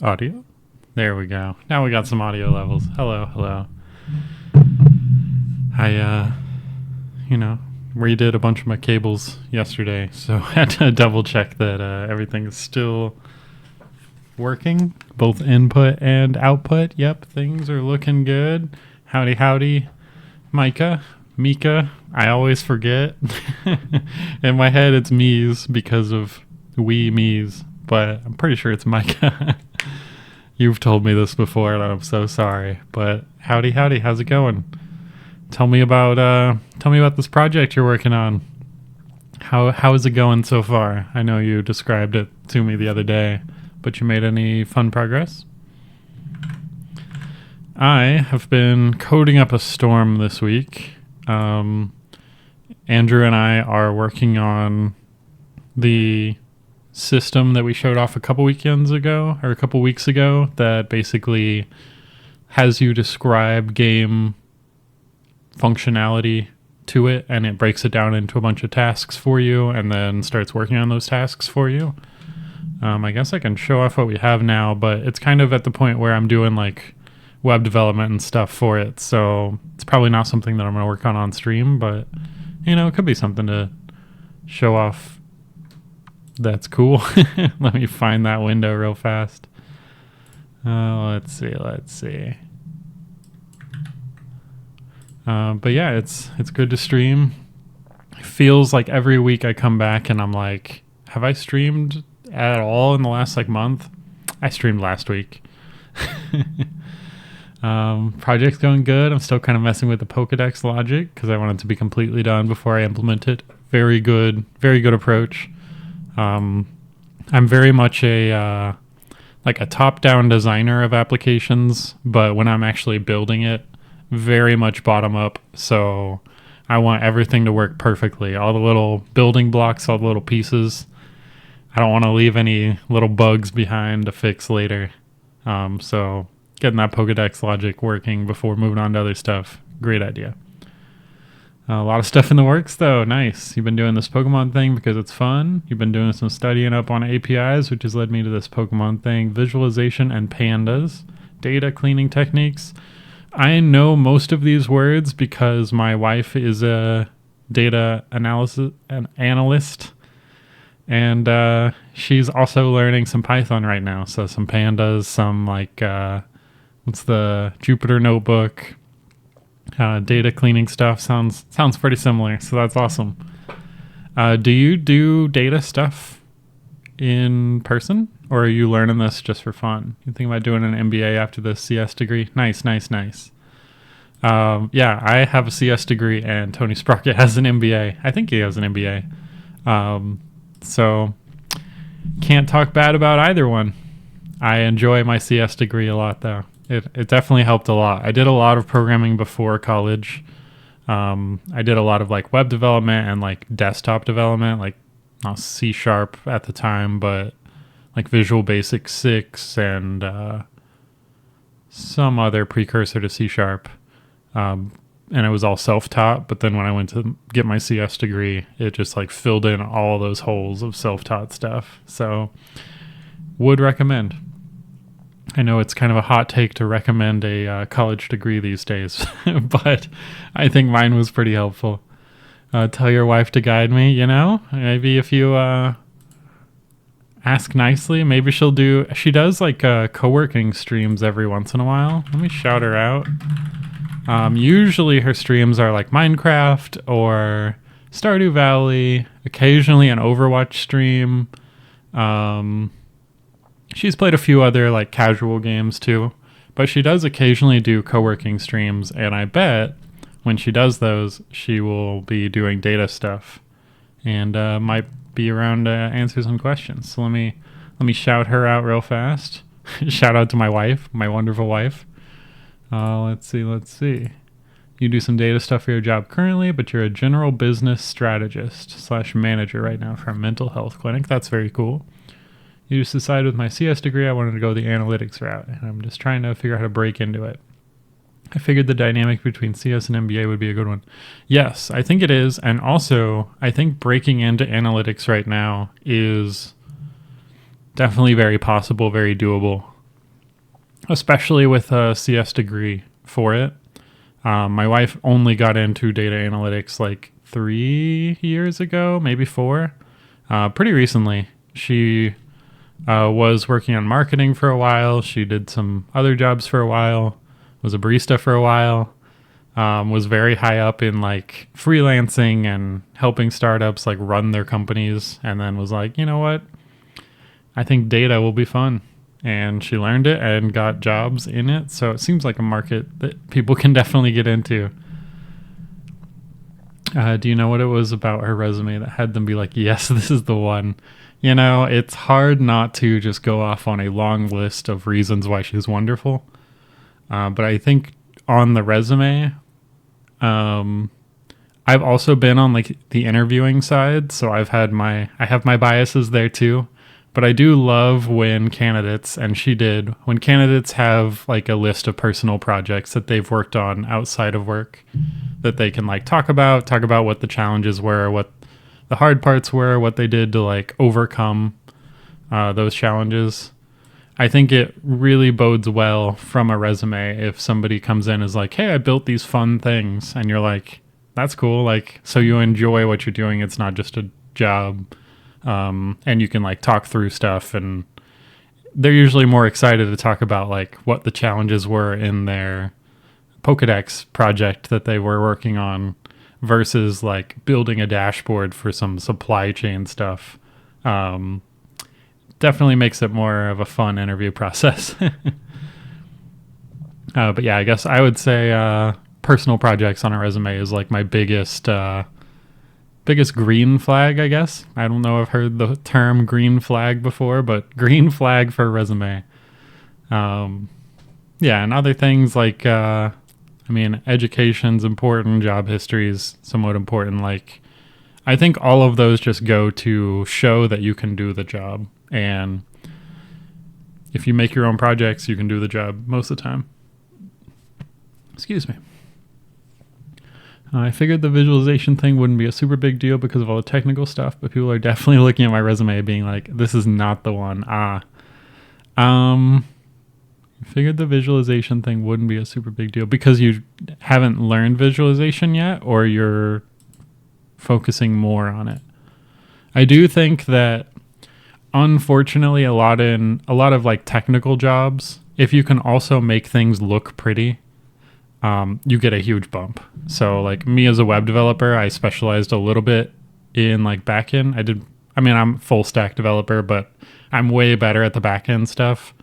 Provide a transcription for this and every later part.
Audio? There we go. Now we got some audio levels. Hello, hello. I, redid a bunch of my cables yesterday, so I had to double check that everything is still working, both input and output. Yep, things are looking good. Howdy, howdy. Mika. I always forget. In my head, it's Mies because of we Mies, but I'm pretty sure it's Micah. You've told me this before, and I'm so sorry. But howdy, how's it going? Tell me about this project you're working on. How is it going so far? I know you described it to me the other day, but you made any fun progress? I have been coding up a storm this week. Andrew and I are working on the system that we showed off a couple weeks ago that basically has you describe game functionality to it, and it breaks it down into a bunch of tasks for you and then starts working on those tasks for you. I guess I can show off what we have now, but it's kind of at the point where I'm doing like web development and stuff for it, so it's probably not something that I'm going to work on stream, but it could be something to show off. That's cool. Let me find that window real fast. Let's see. But yeah, it's good to stream. It feels like every week I come back and I'm like, have I streamed at all in the last month? I streamed last week. Project's going good. I'm still kind of messing with the Pokedex logic because I want it to be completely done before I implement it. Very good approach. I'm very much a top-down designer of applications, but when I'm actually building it, very much bottom up. So I want everything to work perfectly. All the little building blocks, all the little pieces. I don't want to leave any little bugs behind to fix later. So getting that Pokedex logic working before moving on to other stuff. Great idea. A lot of stuff in the works, though. Nice. You've been doing this Pokemon thing because it's fun. You've been doing some studying up on APIs, which has led me to this Pokemon thing. Visualization and pandas. Data cleaning techniques. I know most of these words because my wife is a data analyst. And she's also learning some Python right now. So some pandas, some what's the Jupyter Notebook. Data cleaning stuff sounds pretty similar, so that's awesome. Do you do data stuff in person, or are you learning this just for fun? You think about doing an MBA after the CS degree? Nice. Yeah, I have a CS degree, and Tony Sprocket has an MBA. I think he has an MBA. So can't talk bad about either one. I enjoy my CS degree a lot, though. It definitely helped a lot. I did a lot of programming before college. I did a lot of web development and desktop development, not C# at the time, but Visual Basic 6 and some other precursor to C#. And it was all self-taught, but then when I went to get my CS degree, it just filled in all those holes of self-taught stuff. So would recommend. I know it's kind of a hot take to recommend a college degree these days, but I think mine was pretty helpful. Tell your wife to guide me, maybe if you ask nicely, maybe she does co-working streams every once in a while. Let me shout her out. Usually her streams are Minecraft or Stardew Valley, occasionally an Overwatch stream. She's played a few other casual games too, but she does occasionally do co-working streams, and I bet when she does those, she will be doing data stuff and might be around to answer some questions. So let me shout her out real fast. Shout out to my wife, my wonderful wife. Let's see. You do some data stuff for your job currently, but you're a general business strategist / manager right now for a mental health clinic. That's very cool. You just decided with my CS degree I wanted to go the analytics route, and I'm just trying to figure out how to break into it. I figured the dynamic between CS and MBA would be a good one. Yes, I think it is, and also I think breaking into analytics right now is definitely very possible, very doable. especially with a CS degree for it. My wife only got into data analytics like 3 years ago, maybe 4. Pretty recently. She was working on marketing for a while. She did some other jobs for a while, was a barista for a while, was very high up in like freelancing and helping startups like run their companies, and then was like, you know what? I think data will be fun. And she learned it and got jobs in it. So it seems like a market that people can definitely get into. Do you know what it was about her resume that had them be like, yes, this is the one? You know, it's hard not to just go off on a long list of reasons why she's wonderful. But I think on the resume, I've also been on like the interviewing side. So I have my biases there too. But I do love when candidates have like a list of personal projects that they've worked on outside of work that they can like talk about what the challenges were, what the hard parts were, what they did to like overcome those challenges. I think it really bodes well from a resume if somebody comes in and is like, hey, I built these fun things. And you're like, that's cool. Like, so you enjoy what you're doing. It's not just a job. And you can like talk through stuff, and they're usually more excited to talk about like what the challenges were in their Pokedex project that they were working on versus like building a dashboard for some supply chain stuff. Definitely makes it more of a fun interview process. But yeah, I guess I would say personal projects on a resume is like my biggest green flag, I guess. I don't know if I've heard the term green flag before, but green flag for a resume. Yeah, and other things like, education's important, job history is somewhat important. Like, I think all of those just go to show that you can do the job. And if you make your own projects, you can do the job most of the time. Excuse me. I figured the visualization thing wouldn't be a super big deal because of all the technical stuff, but people are definitely looking at my resume being like, this is not the one. Figured the visualization thing wouldn't be a super big deal because you haven't learned visualization yet, or you're focusing more on it. I do think that unfortunately a lot of like technical jobs, if you can also make things look pretty, you get a huge bump. So like me as a web developer, I specialized a little bit in like backend. I'm full stack developer, but I'm way better at the backend stuff.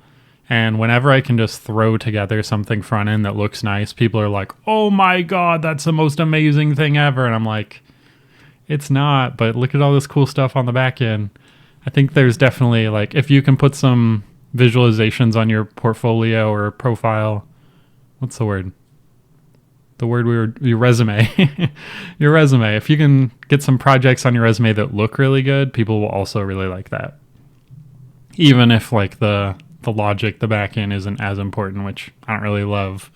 And whenever I can just throw together something front end that looks nice, people are like, oh my God, that's the most amazing thing ever. And I'm like, it's not, but look at all this cool stuff on the back end. I think there's definitely like, if you can put some visualizations on your portfolio or profile, what's the word? Your resume. Your resume. If you can get some projects on your resume that look really good, people will also really like that. Even if like the logic, the back end isn't as important, which I don't really love.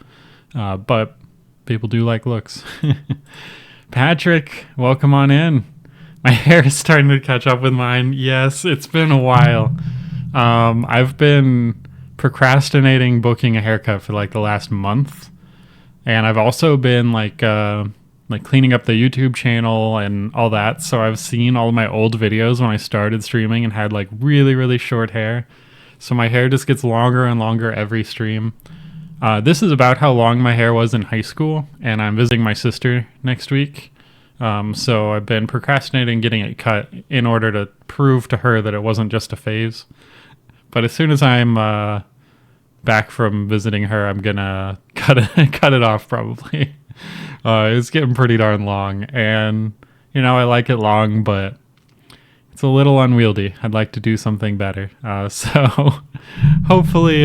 But people do like looks. Patrick, welcome on in. My hair is starting to catch up with mine. Yes, it's been a while. I've been procrastinating booking a haircut for like the last month. And I've also been like cleaning up the YouTube channel and all that. So I've seen all of my old videos when I started streaming and had like really, really short hair. So my hair just gets longer and longer every stream. This is about how long my hair was in high school, and I'm visiting my sister next week. So I've been procrastinating getting it cut in order to prove to her that it wasn't just a phase. But as soon as I'm back from visiting her, I'm gonna cut it off probably. It's getting pretty darn long, and I like it long, but it's a little unwieldy. I'd like to do something better. So hopefully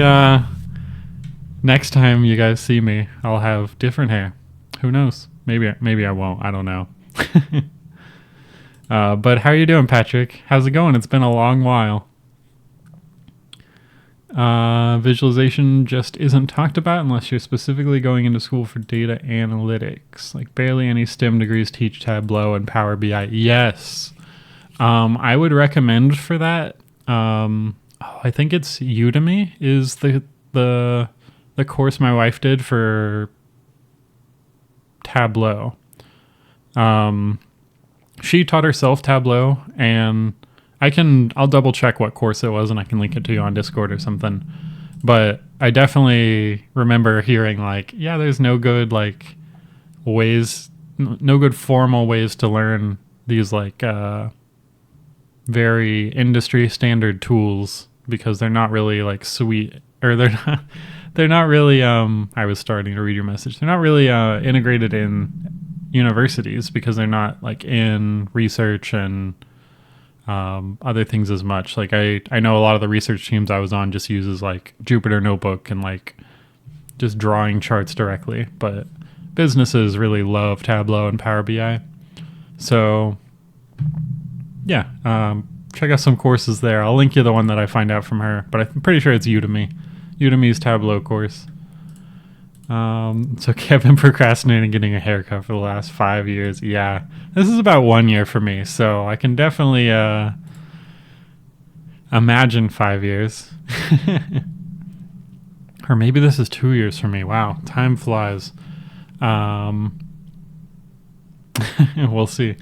next time you guys see me, I'll have different hair. Who knows? Maybe I won't. I don't know. But how are you doing, Patrick? How's it going? It's been a long while. Visualization just isn't talked about unless you're specifically going into school for data analytics. Like barely any STEM degrees teach Tableau and Power BI. Yes. I would recommend for that. I think it's Udemy is the the course my wife did for Tableau. She taught herself Tableau, and I'll double check what course it was, and I can link it to you on Discord or something. But I definitely remember hearing like, yeah, there's no good like ways, no good formal ways to learn these like very industry standard tools, because they're not really like sweet, or they're not really I was starting to read your message. They're not really integrated in universities, because they're not like in research and other things as much. Like I know a lot of the research teams I was on just uses like Jupyter Notebook and like just drawing charts directly, but businesses really love Tableau and Power BI. So yeah, check out some courses there. I'll link you the one that I find out from her, but I'm pretty sure it's Udemy's Tableau course. So Kevin procrastinating getting a haircut for the last 5 years. Yeah, this is about 1 year for me, so I can definitely imagine 5 years. Or maybe this is 2 years for me. Wow, time flies. We'll see.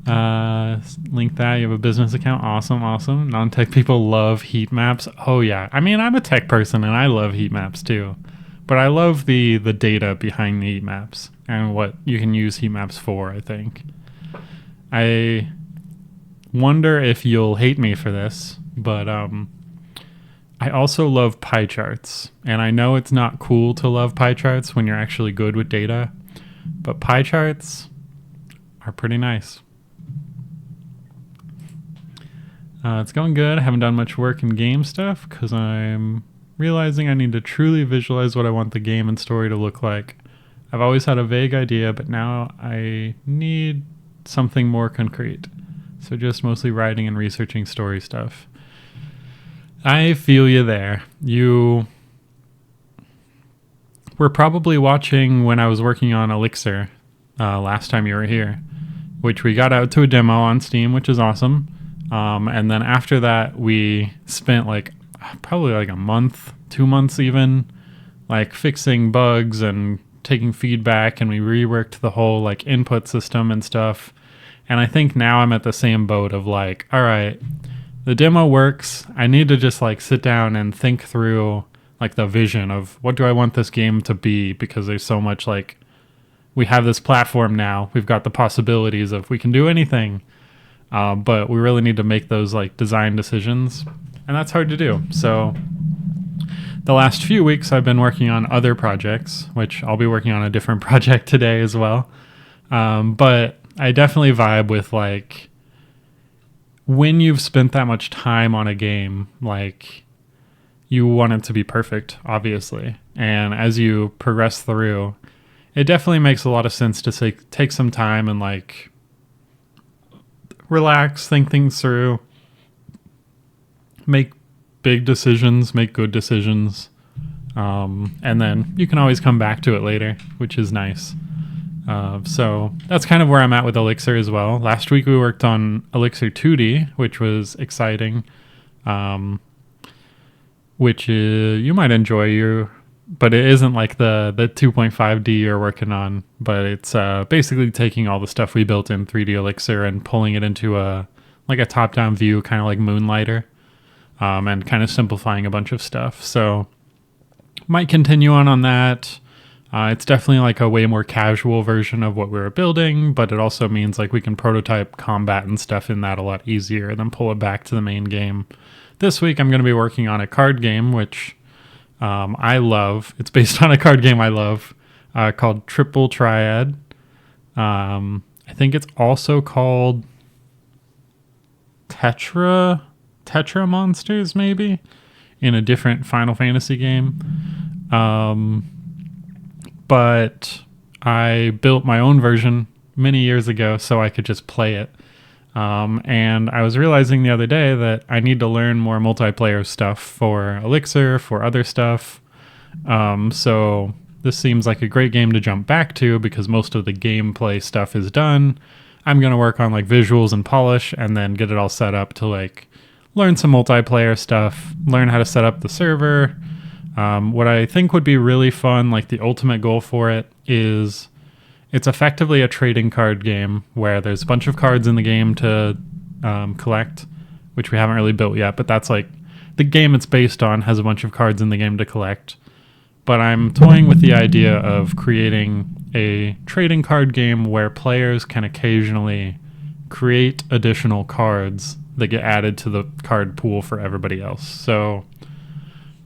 Link that. You have a business account. Awesome. Non-tech people love heat maps. Oh yeah, I mean, I'm a tech person and I love heat maps too. But I love the data behind the heat maps and what you can use heat maps for, I think. I wonder if you'll hate me for this, but I also love pie charts. And I know it's not cool to love pie charts when you're actually good with data, but pie charts are pretty nice. It's going good. I haven't done much work in game stuff because I'm realizing I need to truly visualize what I want the game and story to look like. I've always had a vague idea, but now I need something more concrete. So just mostly writing and researching story stuff. I feel you there. You were probably watching when I was working on Elixir last time you were here, which we got out to a demo on Steam, which is awesome. And then after that, we spent like probably like a month, 2 months even, like fixing bugs and taking feedback, and we reworked the whole like input system and stuff. And I think now I'm at the same boat of like, all right, the demo works. I need to just like sit down and think through like the vision of what do I want this game to be, because there's so much like, we have this platform now, we've got the possibilities of we can do anything, but we really need to make those like design decisions. And that's hard to do. So the last few weeks I've been working on other projects, which I'll be working on a different project today as well. But I definitely vibe with like, when you've spent that much time on a game, like you want it to be perfect, obviously. And as you progress through, it definitely makes a lot of sense to take some time and like relax, think things through, make big decisions, make good decisions, and then you can always come back to it later, which is nice. So that's kind of where I'm at with Elixir as well. Last week we worked on Elixir 2D, which was exciting, which you might enjoy, but it isn't like the 2.5D you're working on, but it's basically taking all the stuff we built in 3D Elixir and pulling it into a top-down view, kind of like Moonlighter. And kind of simplifying a bunch of stuff. So might continue on that. It's definitely like a way more casual version of what we were building, but it also means like we can prototype combat and stuff in that a lot easier and then pull it back to the main game. This week I'm going to be working on a card game, which I love. It's based on a card game I love called Triple Triad. I think it's also called Tetra Monsters, maybe, in a different Final Fantasy game. But I built my own version many years ago so I could just play it. And I was realizing the other day that I need to learn more multiplayer stuff for Elixir, for other stuff. So this seems like a great game to jump back to because most of the gameplay stuff is done. I'm going to work on like visuals and polish and then get it all set up to like learn some multiplayer stuff, learn how to set up the server, What I think would be really fun, like the ultimate goal for it, is it's effectively a trading card game where there's a bunch of cards in the game to collect, which we haven't really built yet, but that's like the game it's based on has a bunch of cards in the game to collect. But I'm toying with the idea of creating a trading card game where players can occasionally create additional cards that get added to the card pool for everybody else. So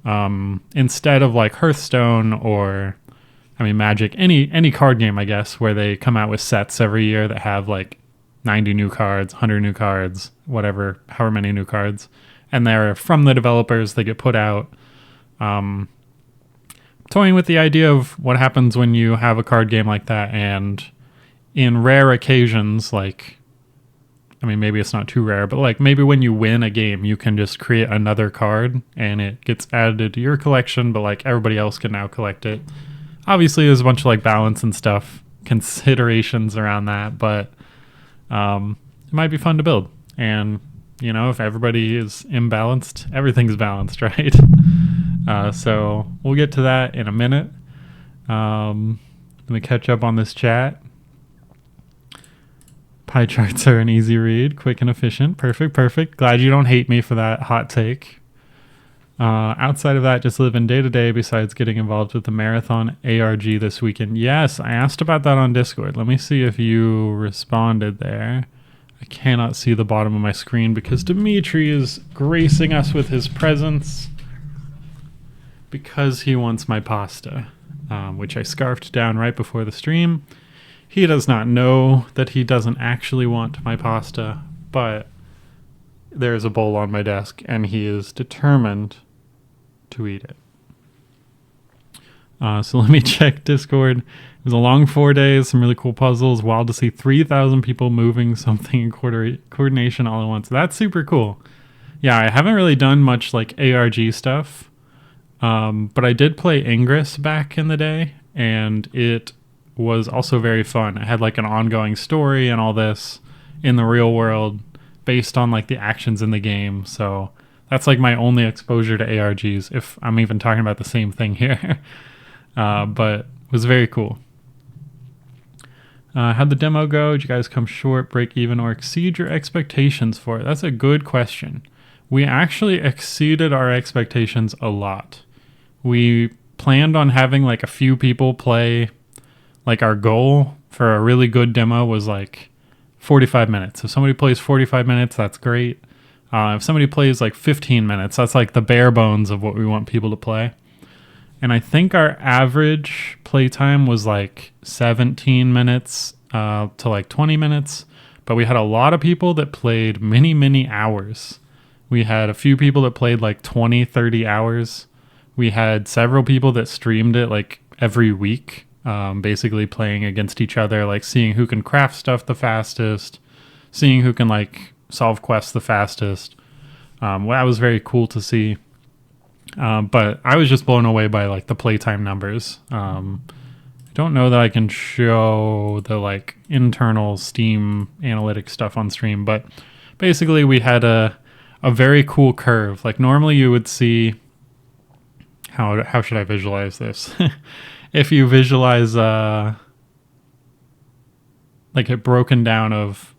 instead of like Hearthstone or Magic, any card game, I guess, where they come out with sets every year that have like 90 new cards, 100 new cards, whatever, however many new cards, and they're from the developers, they get put out. Toying with the idea of what happens when you have a card game like that, and in rare occasions, like, maybe it's not too rare, but like maybe when you win a game, you can just create another card and it gets added to your collection, but like everybody else can now collect it. Obviously, there's a bunch of like balance and stuff, considerations around that, but it might be fun to build. And, if everybody is imbalanced, everything's balanced, right? So we'll get to that in a minute. Let me catch up on this chat. Pie charts are an easy read, quick and efficient. Perfect. Glad you don't hate me for that hot take. Outside of that, just living day to day besides getting involved with the marathon ARG this weekend. Yes, I asked about that on Discord. Let me see if you responded there. I cannot see the bottom of my screen because Dimitri is gracing us with his presence because he wants my pasta, which I scarfed down right before the stream. He does not know that he doesn't actually want my pasta, but there's a bowl on my desk and he is determined to eat it. So let me check Discord. It was a long 4 days, some really cool puzzles. Wild to see 3,000 people moving something in coordination all at once. That's super cool. Yeah, I haven't really done much like ARG stuff, but I did play Ingress back in the day, and it was also very fun. I had like an ongoing story and all this in the real world based on like the actions in the game. So that's like my only exposure to ARGs, if I'm even talking about the same thing here. But it was very cool. How'd the demo go? Did you guys come short, break even, or exceed your expectations for it? That's a good question. We actually exceeded our expectations a lot. We planned on having like a few people play. Like our goal for a really good demo was like 45 minutes. If somebody plays 45 minutes, that's great. If somebody plays like 15 minutes, that's like the bare bones of what we want people to play. And I think our average playtime was like 17 minutes to like 20 minutes. But we had a lot of people that played many hours. We had a few people that played like 20, 30 hours. We had several people that streamed it like every week. Basically playing against each other, like seeing who can craft stuff the fastest, seeing who can like solve quests the fastest. Well, that was very cool to see. But I was just blown away by like the playtime numbers. I don't know that I can show the like internal Steam analytics stuff on stream, but basically we had a very cool curve. Like normally you would see, how should I visualize this? If you visualize like it broken down of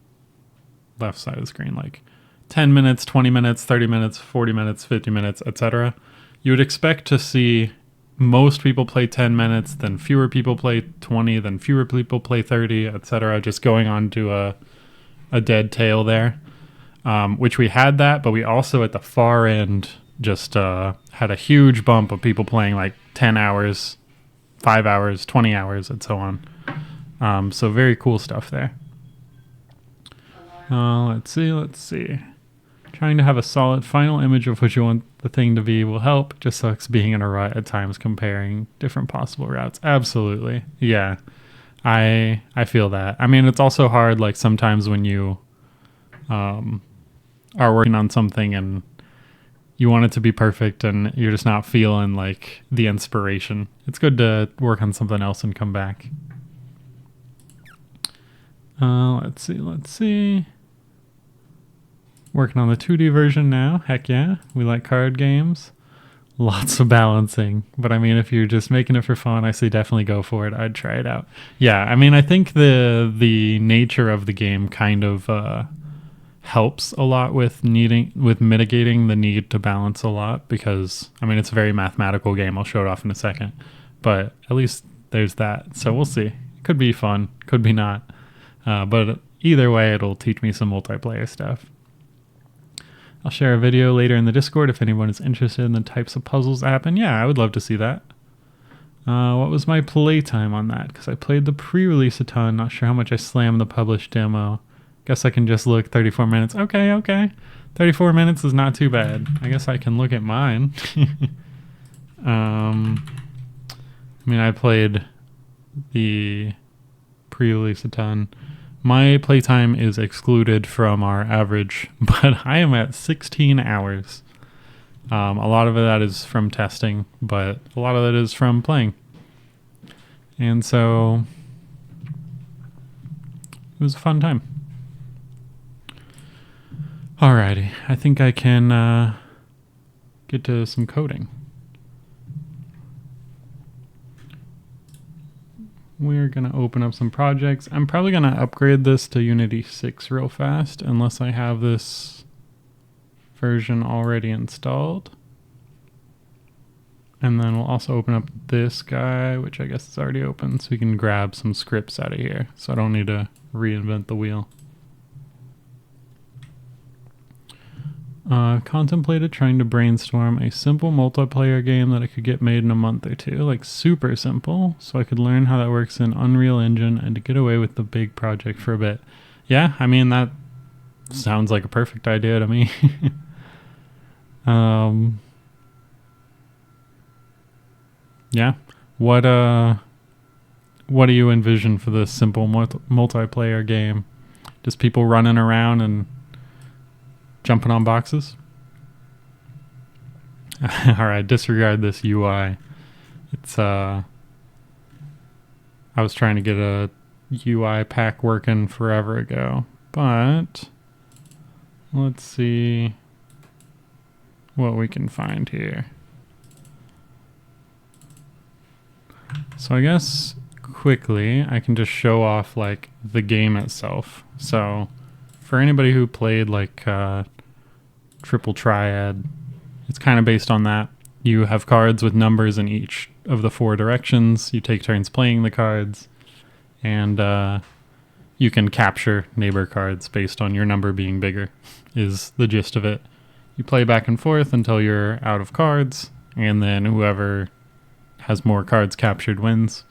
left side of the screen, like 10 minutes, 20 minutes, 30 minutes, 40 minutes, 50 minutes, etc., you would expect to see most people play 10 minutes, then fewer people play 20, then fewer people play 30, etc., just going on to a dead tail there, which we had that, but we also at the far end just had a huge bump of people playing like 10 hours, 5 hours, 20 hours, and so on. So very cool stuff there. Let's see. Trying to have a solid final image of what you want the thing to be will help. Just sucks being in a rut at times comparing different possible routes. Absolutely. Yeah. I feel that. It's also hard like sometimes when you are working on something and you want it to be perfect and you're just not feeling like the inspiration. It's good to work on something else and come back. Let's see. Working on the 2D version now. Heck yeah. We like card games. Lots of balancing. But I mean, if you're just making it for fun, I say definitely go for it. I'd try it out. Yeah, I mean, I think the nature of the game kind of helps a lot with mitigating the need to balance a lot, because I mean, it's a very mathematical game. I'll show it off in a second. But at least there's that. So we'll see. It could be fun, could be not. But either way, it'll teach me some multiplayer stuff. I'll share a video later in the Discord if anyone is interested in the types of puzzles that happen. Yeah, I would love to see that. What was my playtime on that? Because I played the pre-release a ton. Not sure how much I slammed the published demo. Guess I can just look 34 minutes. Okay. 34 minutes is not too bad. I guess I can look at mine. I mean, I played the pre-release a ton. My playtime is excluded from our average, but I am at 16 hours. A lot of that is from testing, but a lot of it is from playing. And so it was a fun time. Alrighty, I think I can get to some coding. We're going to open up some projects. I'm probably going to upgrade this to Unity 6 real fast, unless I have this version already installed. And then we'll also open up this guy, which I guess is already open, so we can grab some scripts out of here, so I don't need to reinvent the wheel. Contemplated trying to brainstorm a simple multiplayer game that I could get made in a month or two, like super simple, so I could learn how that works in Unreal Engine and to get away with the big project for a bit. Yeah, I mean, that sounds like a perfect idea to me. Yeah. What do you envision for this simple multiplayer game? Just people running around and jumping on boxes? Alright, disregard this UI. It's I was trying to get a UI pack working forever ago, but let's see what we can find here. So I guess quickly I can just show off like the game itself. So for anybody who played like Triple Triad, it's kind of based on that. You have cards with numbers in each of the 4 directions. You take turns playing the cards, and you can capture neighbor cards based on your number being bigger, is the gist of it. You play back and forth until you're out of cards, and then whoever has more cards captured wins.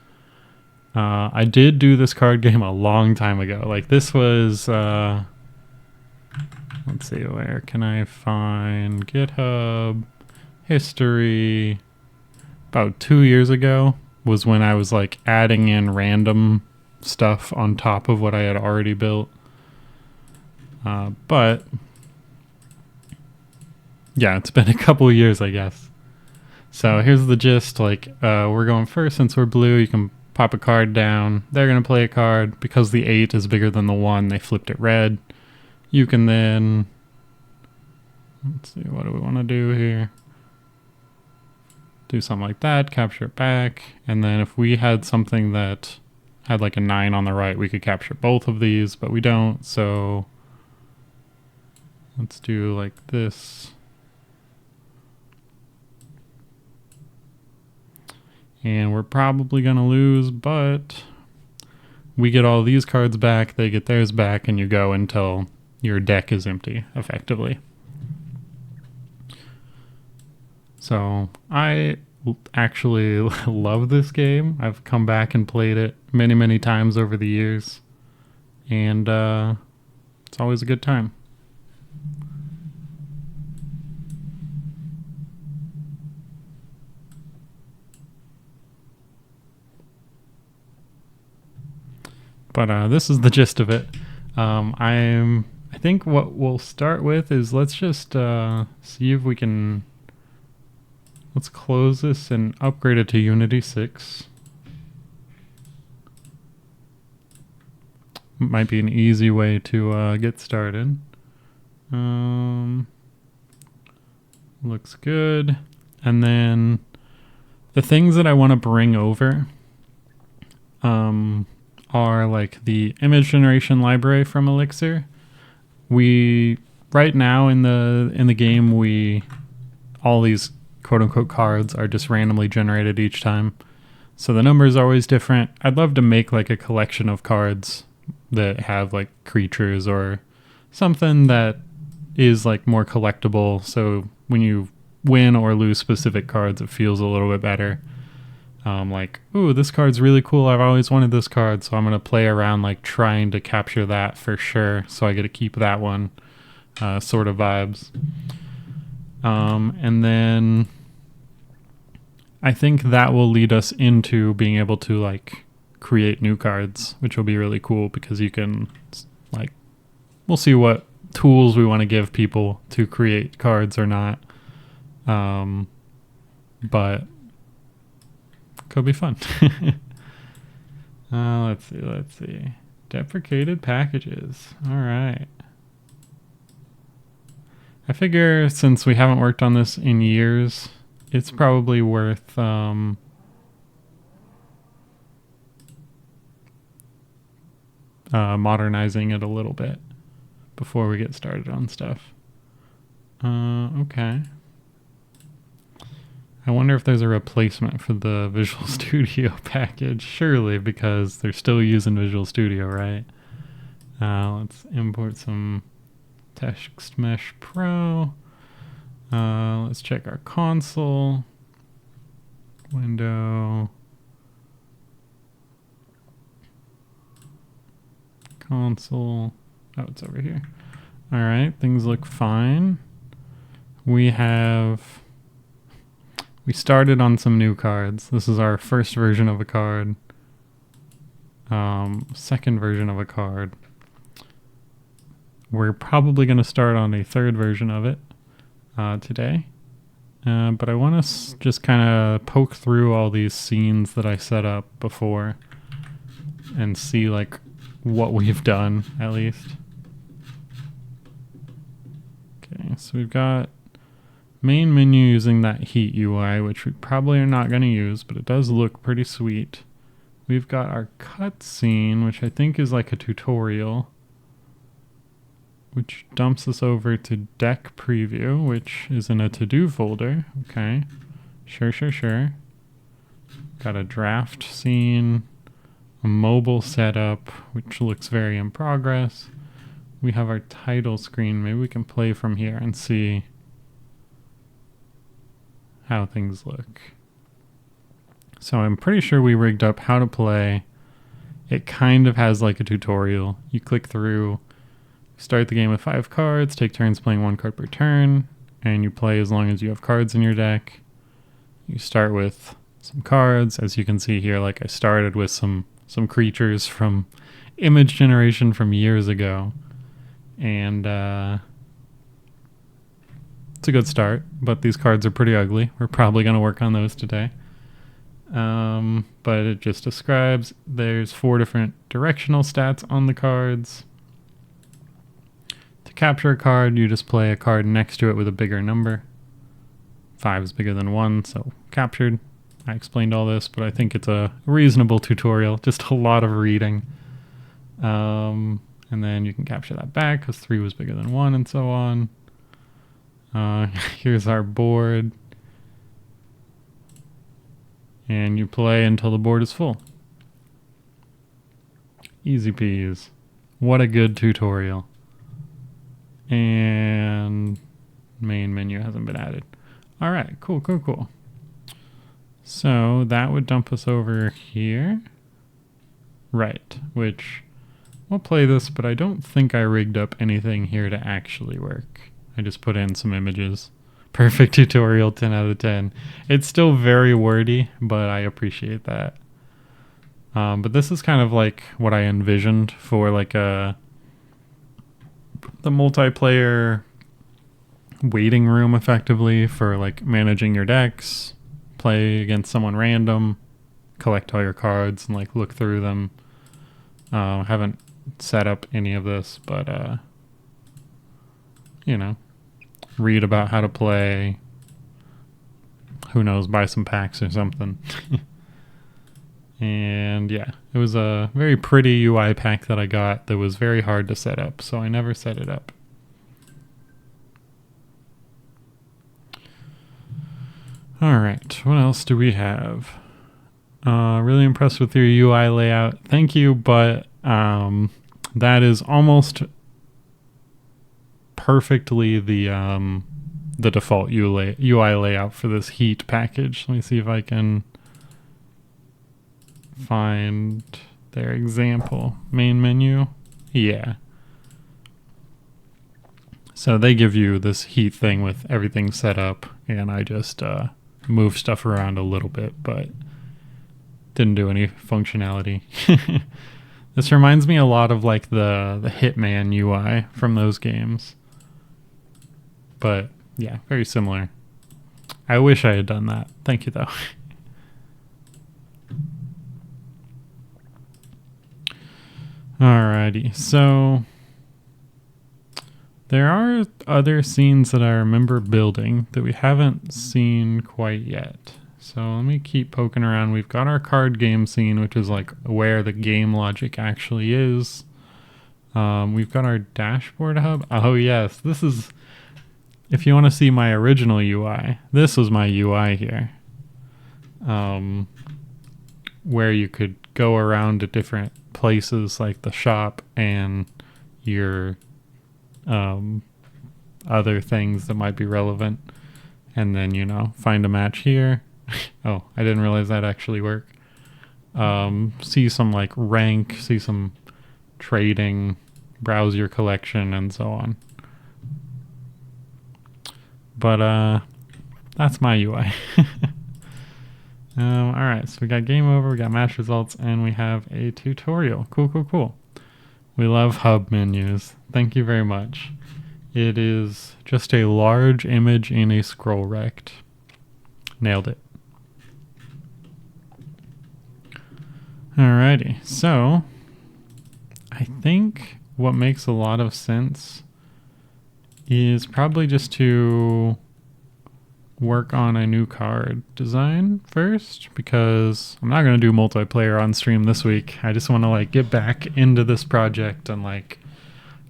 I did do this card game a long time ago. Like this was, let's see, where can I find GitHub history? About 2 years ago was when I was like adding in random stuff on top of what I had already built. But yeah, it's been a couple of years, I guess. So here's the gist. Like, we're going first. Since we're blue, you can pop a card down. They're going to play a card. Because the 8 is bigger than the 1, they flipped it red. You can then, let's see, what do we want to do here? Do something like that, capture it back. And then if we had something that had like a 9 on the right, we could capture both of these, but we don't. So let's do like this. And we're probably going to lose, but we get all these cards back, they get theirs back, and you go until your deck is empty, effectively. So I actually love this game. I've come back and played it many, many times over the years, and it's always a good time. But this is the gist of it. I think what we'll start with is let's just see if we can. Let's close this and upgrade it to Unity 6. Might be an easy way to get started. Looks good. And then the things that I want to bring over are like the image generation library from Elixir. We right now in the game, all these quote unquote cards are just randomly generated each time. So the numbers are always different. I'd love to make like a collection of cards that have like creatures or something that is like more collectible. So when you win or lose specific cards, it feels a little bit better. Like, ooh, this card's really cool. I've always wanted this card, so I'm going to play around like trying to capture that for sure. So I get to keep that one sort of vibes. And then I think that will lead us into being able to like create new cards, which will be really cool because you can like, we'll see what tools we want to give people to create cards or not. But could be fun. Let's see. Deprecated packages. All right. I figure since we haven't worked on this in years, it's probably worth modernizing it a little bit before we get started on stuff. Okay. I wonder if there's a replacement for the Visual Studio package. Surely, because they're still using Visual Studio, right? Let's import some Text Mesh Pro. Let's check our console. Window. Console. Oh, it's over here. All right, things look fine. We started on some new cards. This is our first version of a card. Second version of a card. We're probably going to start on a third version of it today. But I want to just kind of poke through all these scenes that I set up before and see like what we've done at least. Okay, so we've got main menu using that heat UI, which we probably are not going to use, but it does look pretty sweet. We've got our cutscene, which I think is like a tutorial, which dumps us over to deck preview, which is in a to-do folder. Okay, sure. Got a draft scene, a mobile setup, which looks very in progress. We have our title screen. Maybe we can play from here and see how things look. So I'm pretty sure we rigged up how to play. It kind of has like a tutorial. You click through, start the game with 5 cards, take turns playing 1 card per turn, and you play as long as you have cards in your deck. You start with some cards. As you can see here, like I started with some creatures from image generation from years ago. And it's a good start, but these cards are pretty ugly. We're probably going to work on those today. But it just describes there's 4 different directional stats on the cards. To capture a card, you just play a card next to it with a bigger number. 5 is bigger than 1, so captured. I explained all this, but I think it's a reasonable tutorial. Just a lot of reading. And then you can capture that back because 3 was bigger than 1 and so on. Here's our board. And you play until the board is full. Easy peas. What a good tutorial. And main menu hasn't been added. All right, cool. So that would dump us over here. Right, which we'll play this, but I don't think I rigged up anything here to actually work. I just put in some images. Perfect tutorial, 10 out of 10. It's still very wordy, but I appreciate that. But this is kind of like what I envisioned for like the multiplayer waiting room effectively for like managing your decks, play against someone random, collect all your cards and like look through them. Haven't set up any of this, but you know, read about how to play, who knows, buy some packs or something. And yeah, it was a very pretty UI pack that I got that was very hard to set up, so I never set it up. Alright, what else do we have? Really impressed with your UI layout. Thank you, but that is almost perfectly the default UI layout for this heat package. Let me see if I can find their example. Main menu. Yeah. So they give you this heat thing with everything set up, and I just move stuff around a little bit, but didn't do any functionality. This reminds me a lot of like the Hitman UI from those games. But yeah, very similar. I wish I had done that. Thank you though. Alrighty, so there are other scenes that I remember building that we haven't seen quite yet. So let me keep poking around. We've got our card game scene, which is like where the game logic actually is. We've got our dashboard hub. Oh yes, this is, if you want to see my original UI, this was my UI here. Where you could go around to different places like the shop and your other things that might be relevant, and then, you know, find a match here. Oh, I didn't realize that actually work. See some like rank, see some trading, browse your collection, and so on. But that's my UI. Alright, so we got game over, we got match results, and we have a tutorial. Cool. We love hub menus. Thank you very much. It is just a large image in a scroll rect. Nailed it. Alrighty, so I think what makes a lot of sense is probably just to work on a new card design first, because I'm not going to do multiplayer on stream this week. I just want to like get back into this project and like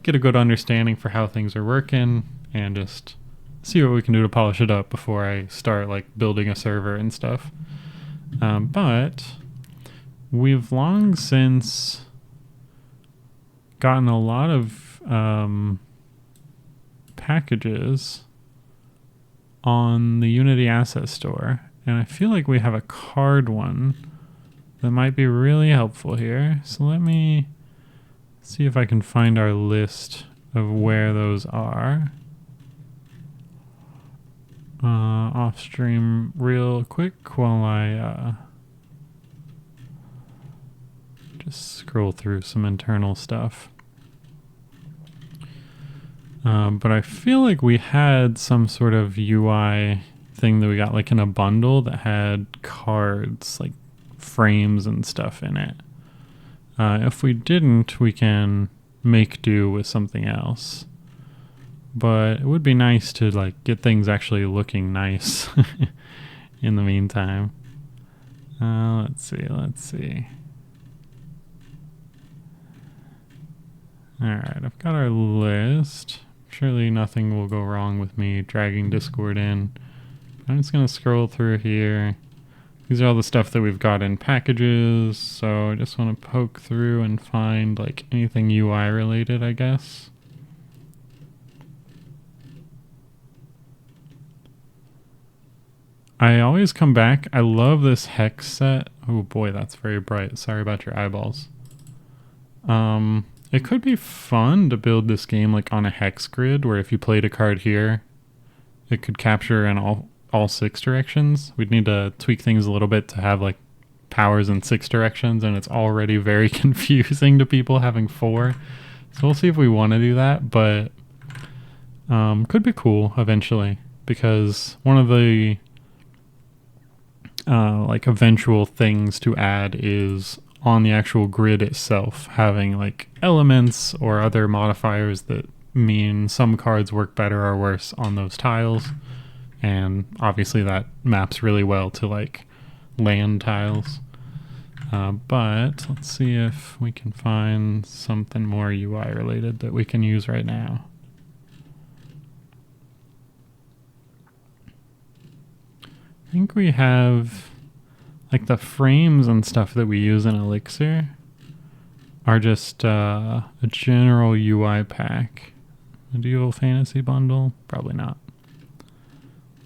get a good understanding for how things are working and just see what we can do to polish it up before I start like building a server and stuff. But we've long since gotten a lot of packages on the Unity Asset Store, and I feel like we have a card one that might be really helpful here. So let me see if I can find our list of where those are off stream real quick while I just scroll through some internal stuff. But I feel like we had some sort of UI thing that we got like in a bundle that had cards, like frames and stuff in it. If we didn't, we can make do with something else. But it would be nice to like get things actually looking nice in the meantime. Let's see. Alright, I've got our list. Surely nothing will go wrong with me dragging Discord in. I'm just going to scroll through here. These are all the stuff that we've got in packages, so I just want to poke through and find like anything UI related, I guess. I always come back. I love this hex set. Oh boy, that's very bright. Sorry about your eyeballs. It could be fun to build this game like on a hex grid, where if you played a card here, it could capture in all 6 directions. We'd need to tweak things a little bit to have like powers in 6 directions, and it's already very confusing to people having 4. So we'll see if we want to do that, but could be cool eventually, because one of the like eventual things to add is on the actual grid itself, having like elements or other modifiers that mean some cards work better or worse on those tiles. and obviously that maps really well to like land tiles. But let's see if we can find something more UI related that we can use right now. I think we have like the frames and stuff that we use in Elixir are just a general UI pack. Medieval Fantasy Bundle? Probably not.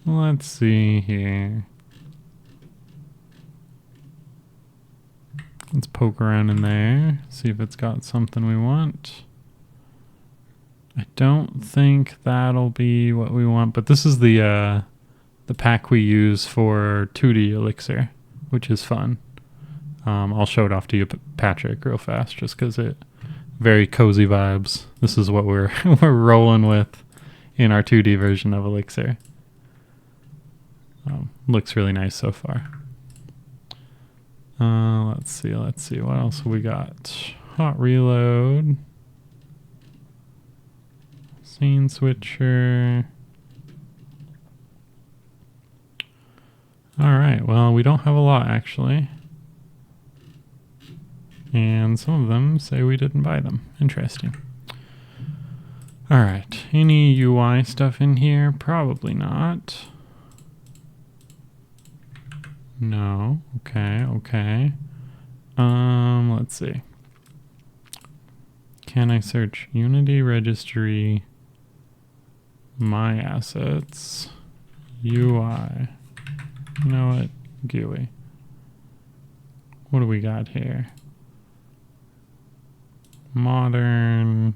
Let's see here. Let's poke around in there, see if it's got something we want. I don't think that'll be what we want, but this is the pack we use for 2D Elixir, which is fun. I'll show it off to you, Patrick, real fast, just because it very cozy vibes. This is what we're we're rolling with in our 2D version of Elixir. Looks really nice so far. Let's see. What else have we got? Hot reload. Scene switcher. Alright, well, we don't have a lot, actually. And some of them say we didn't buy them. Interesting. Alright, any UI stuff in here? Probably not. No. Okay. Let's see. Can I search Unity registry, my assets, UI? You know what? GUI. What do we got here? Modern.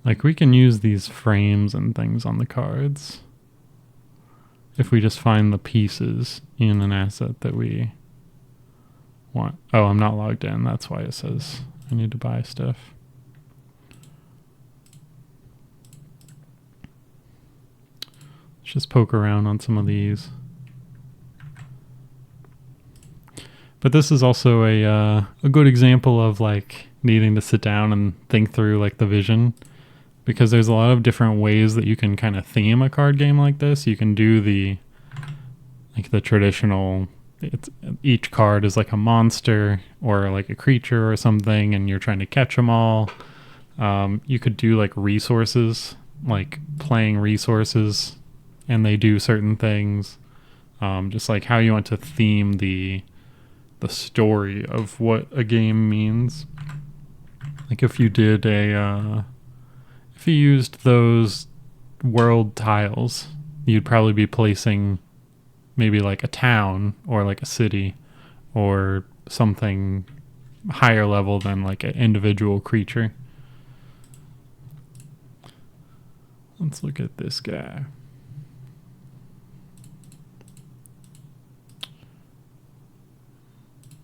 Like, we can use these frames and things on the cards if we just find the pieces in an asset that we want. Oh, I'm not logged in. That's why it says I need to buy stuff. Let's just poke around on some of these. But this is also a good example of like needing to sit down and think through like the vision, because there's a lot of different ways that you can kind of theme a card game like this. You can do the traditional, each card is like a monster or like a creature or something, and you're trying to catch them all. You could do like resources, like playing resources, and they do certain things. Just like how you want to theme the story of what a game means. Like if you did if you used those world tiles, you'd probably be placing maybe like a town or like a city or something higher level than like an individual creature. Let's look at this guy.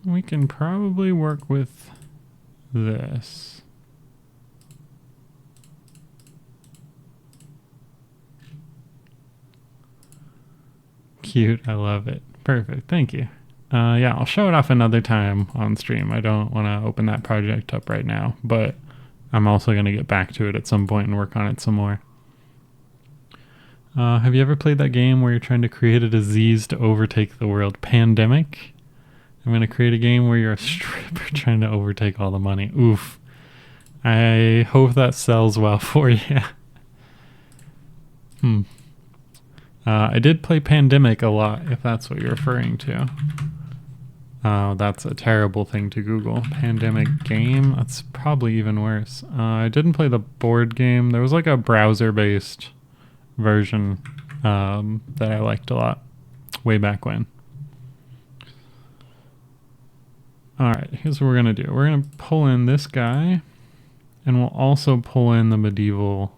We can probably work with this. Cute. I love it. Perfect. Thank you. Yeah, I'll show it off another time on stream. I don't want to open that project up right now, but I'm also going to get back to it at some point and work on it some more. Have you ever played that game where you're trying to create a disease to overtake the world? Pandemic? I'm going to create a game where you're a stripper trying to overtake all the money. Oof. I hope that sells well for you. I did play Pandemic a lot, if that's what you're referring to. That's a terrible thing to Google. Pandemic game? That's probably even worse. I didn't play the board game. There was like a browser-based version that I liked a lot way back when. Alright, here's what we're going to do. We're going to pull in this guy, and we'll also pull in the medieval...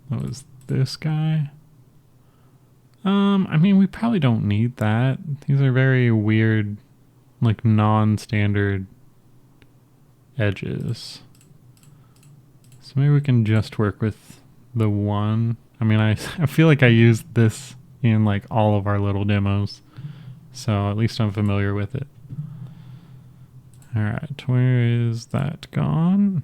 What was this guy? I mean, we probably don't need that. These are very weird, like non-standard edges. So maybe we can just work with the one. I mean, I feel like I used this in like all of our little demos. So at least I'm familiar with it. All right, where is that gone?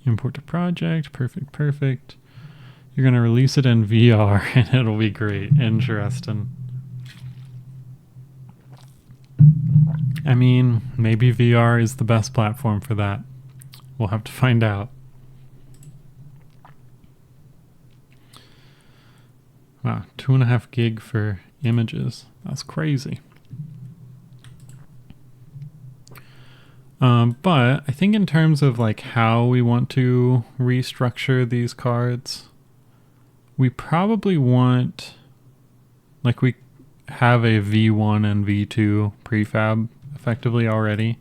Import to project, perfect, perfect. You're gonna release it in VR and it'll be great. Interesting. I mean, maybe VR is the best platform for that. We'll have to find out. Wow, 2.5 gig for images. That's crazy. But I think in terms of like how we want to restructure these cards, we probably want, like, we have a V1 and V2 prefab effectively already.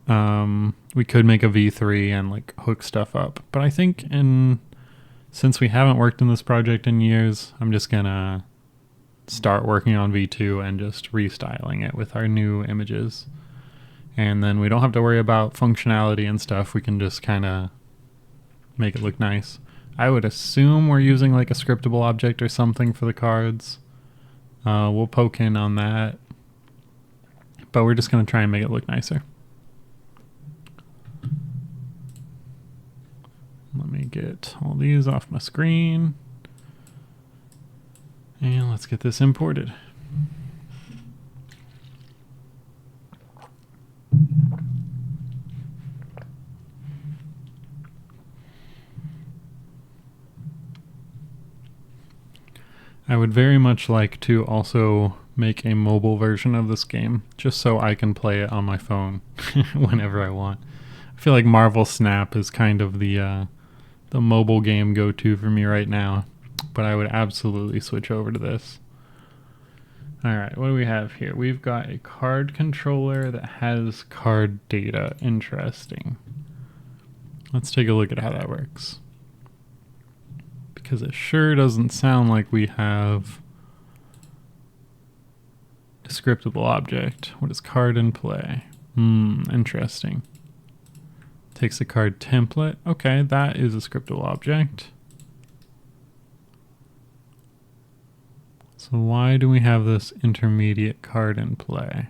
We could make a V3 and like hook stuff up, but I think since we haven't worked in this project in years, I'm just gonna start working on V2 and just restyling it with our new images. And then we don't have to worry about functionality and stuff. We can just kind of make it look nice. I would assume we're using like a scriptable object or something for the cards. We'll poke in on that, but we're just going to try and make it look nicer. Let me get all these off my screen. And let's get this imported. I would very much like to also make a mobile version of this game, just so I can play it on my phone whenever I want. I feel like Marvel Snap is kind of the mobile game go-to for me right now, but I would absolutely switch over to this. All right, what do we have here? We've got a card controller that has card data. Interesting. Let's take a look at how that works. Because it sure doesn't sound like we have a scriptable object. What is card in play? Interesting. Takes a card template. Okay, that is a scriptable object. So why do we have this intermediate card in play?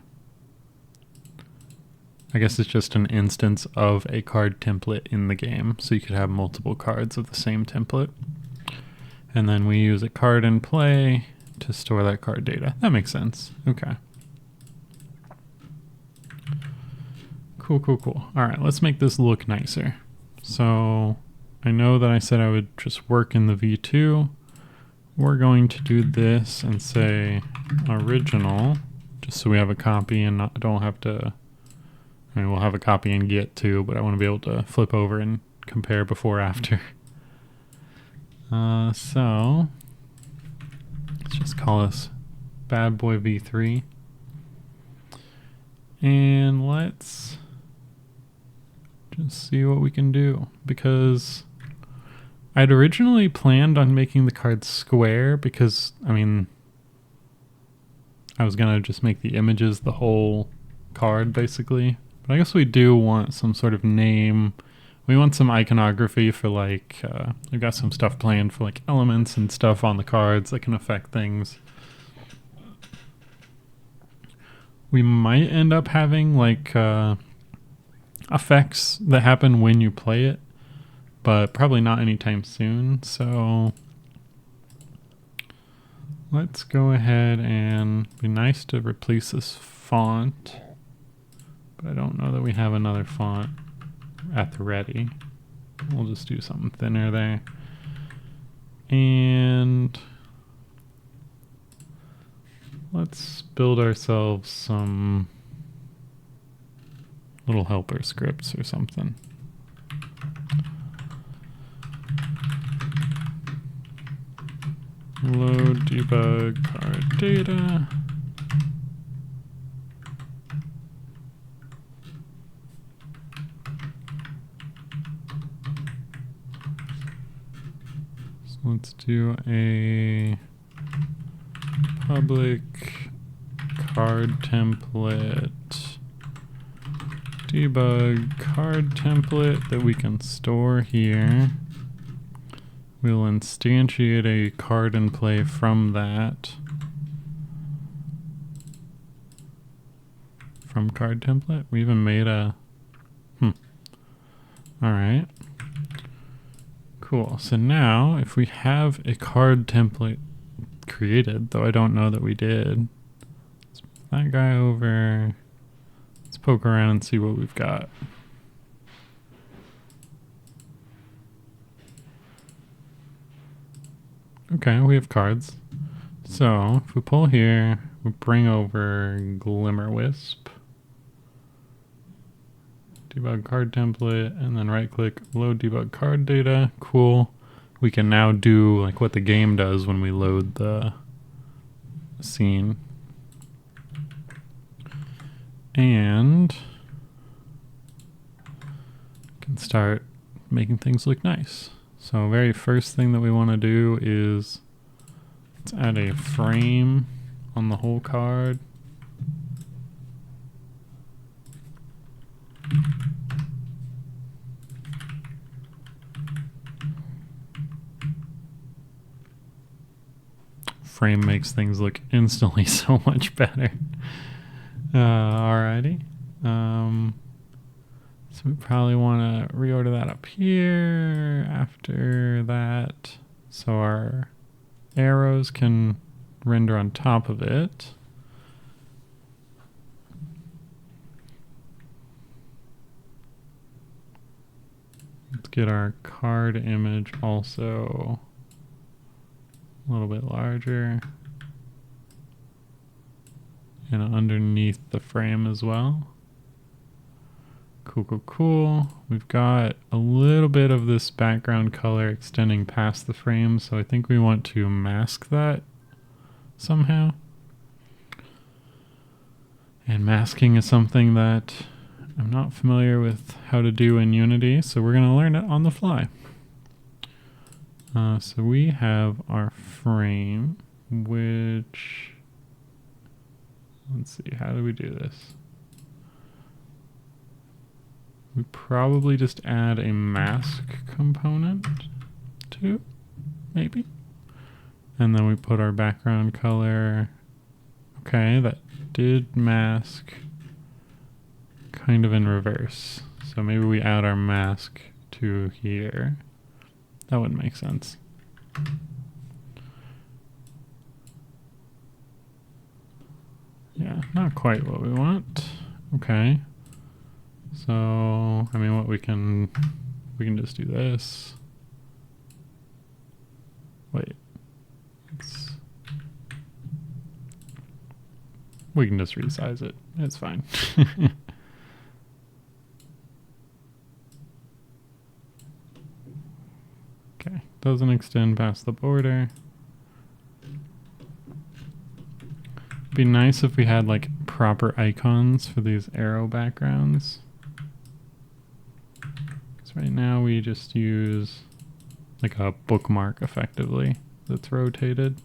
I guess it's just an instance of a card template in the game, so you could have multiple cards of the same template. And then we use a card in play to store that card data. That makes sense. Okay. Cool, cool, cool. All right, let's make this look nicer. So I know that I said I would just work in the V2. We're going to do this and say original, just so we have a copy and don't have to, I mean, we'll have a copy in Git too, but I want to be able to flip over and compare before after. So let's just call this bad boy V3. And let's just see what we can do, because I'd originally planned on making the card square because, I mean, I was going to just make the images the whole card basically. But I guess we do want some sort of name. We want some iconography for like, we've got some stuff planned for like elements and stuff on the cards that can affect things. We might end up having like effects that happen when you play it, but probably not anytime soon. So let's go ahead and be nice to replace this font, but I don't know that we have another font at the ready. We'll just do something thinner there. And let's build ourselves some little helper scripts or something. Load debug card data. So let's do a public card template debug card template that we can store here. We'll instantiate a card in play from that. from card template. We even made a, all right. Cool. So now if we have a card template created, though I don't know that we did, let's move that guy over. Let's poke around and see what we've got. Okay, we have cards. So if we pull here, we bring over Glimmer Wisp, debug card template, and then right click load debug card data. Cool. We can now do like what the game does when we load the scene. And can start making things look nice. So very first thing that we want to do is let's add a frame on the whole card. Frame makes things look instantly so much better. Alrighty. So we probably want to reorder that up here after that, so our arrows can render on top of it. Let's get our card image also a little bit larger and underneath the frame as well. Cool, cool, cool. We've got a little bit of this background color extending past the frame, so I think we want to mask that somehow. And masking is something that I'm not familiar with how to do in Unity, so we're going to learn it on the fly. So we have our frame, which, let's see, how do we do this? We probably just add a mask component too, maybe. And then we put our background color. Okay, that did mask kind of in reverse. So maybe we add our mask to here. That would make sense. Yeah, not quite what we want. Okay. So, I mean, we can just do this. Wait. We can just resize it. It's fine. Okay, doesn't extend past the border. Be nice if we had like proper icons for these arrow backgrounds. Because right now we just use like a bookmark effectively that's rotated.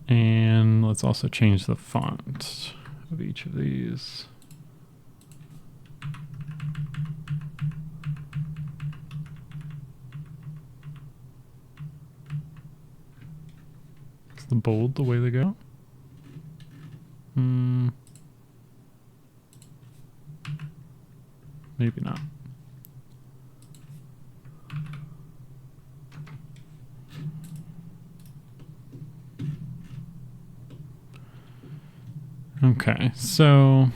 And let's also change the font of each of these. Is the bold the way to go? Maybe not. Okay, so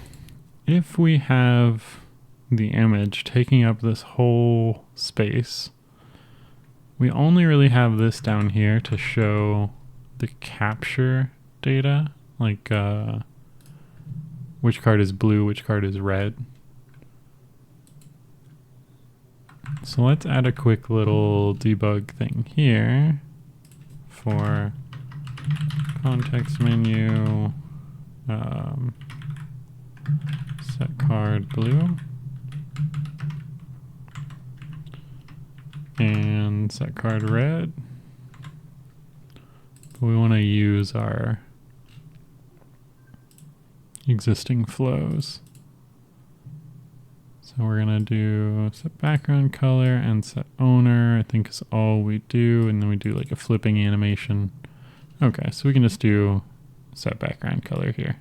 if we have the image taking up this whole space, we only really have this down here to show the capture data, like which card is blue, which card is red. So let's add a quick little debug thing here for context menu. Set card blue and set card red. But we want to use our existing flows. So we're gonna do set background color and set owner, I think is all we do, and then we do like a flipping animation. Okay, so we can just do set background color here.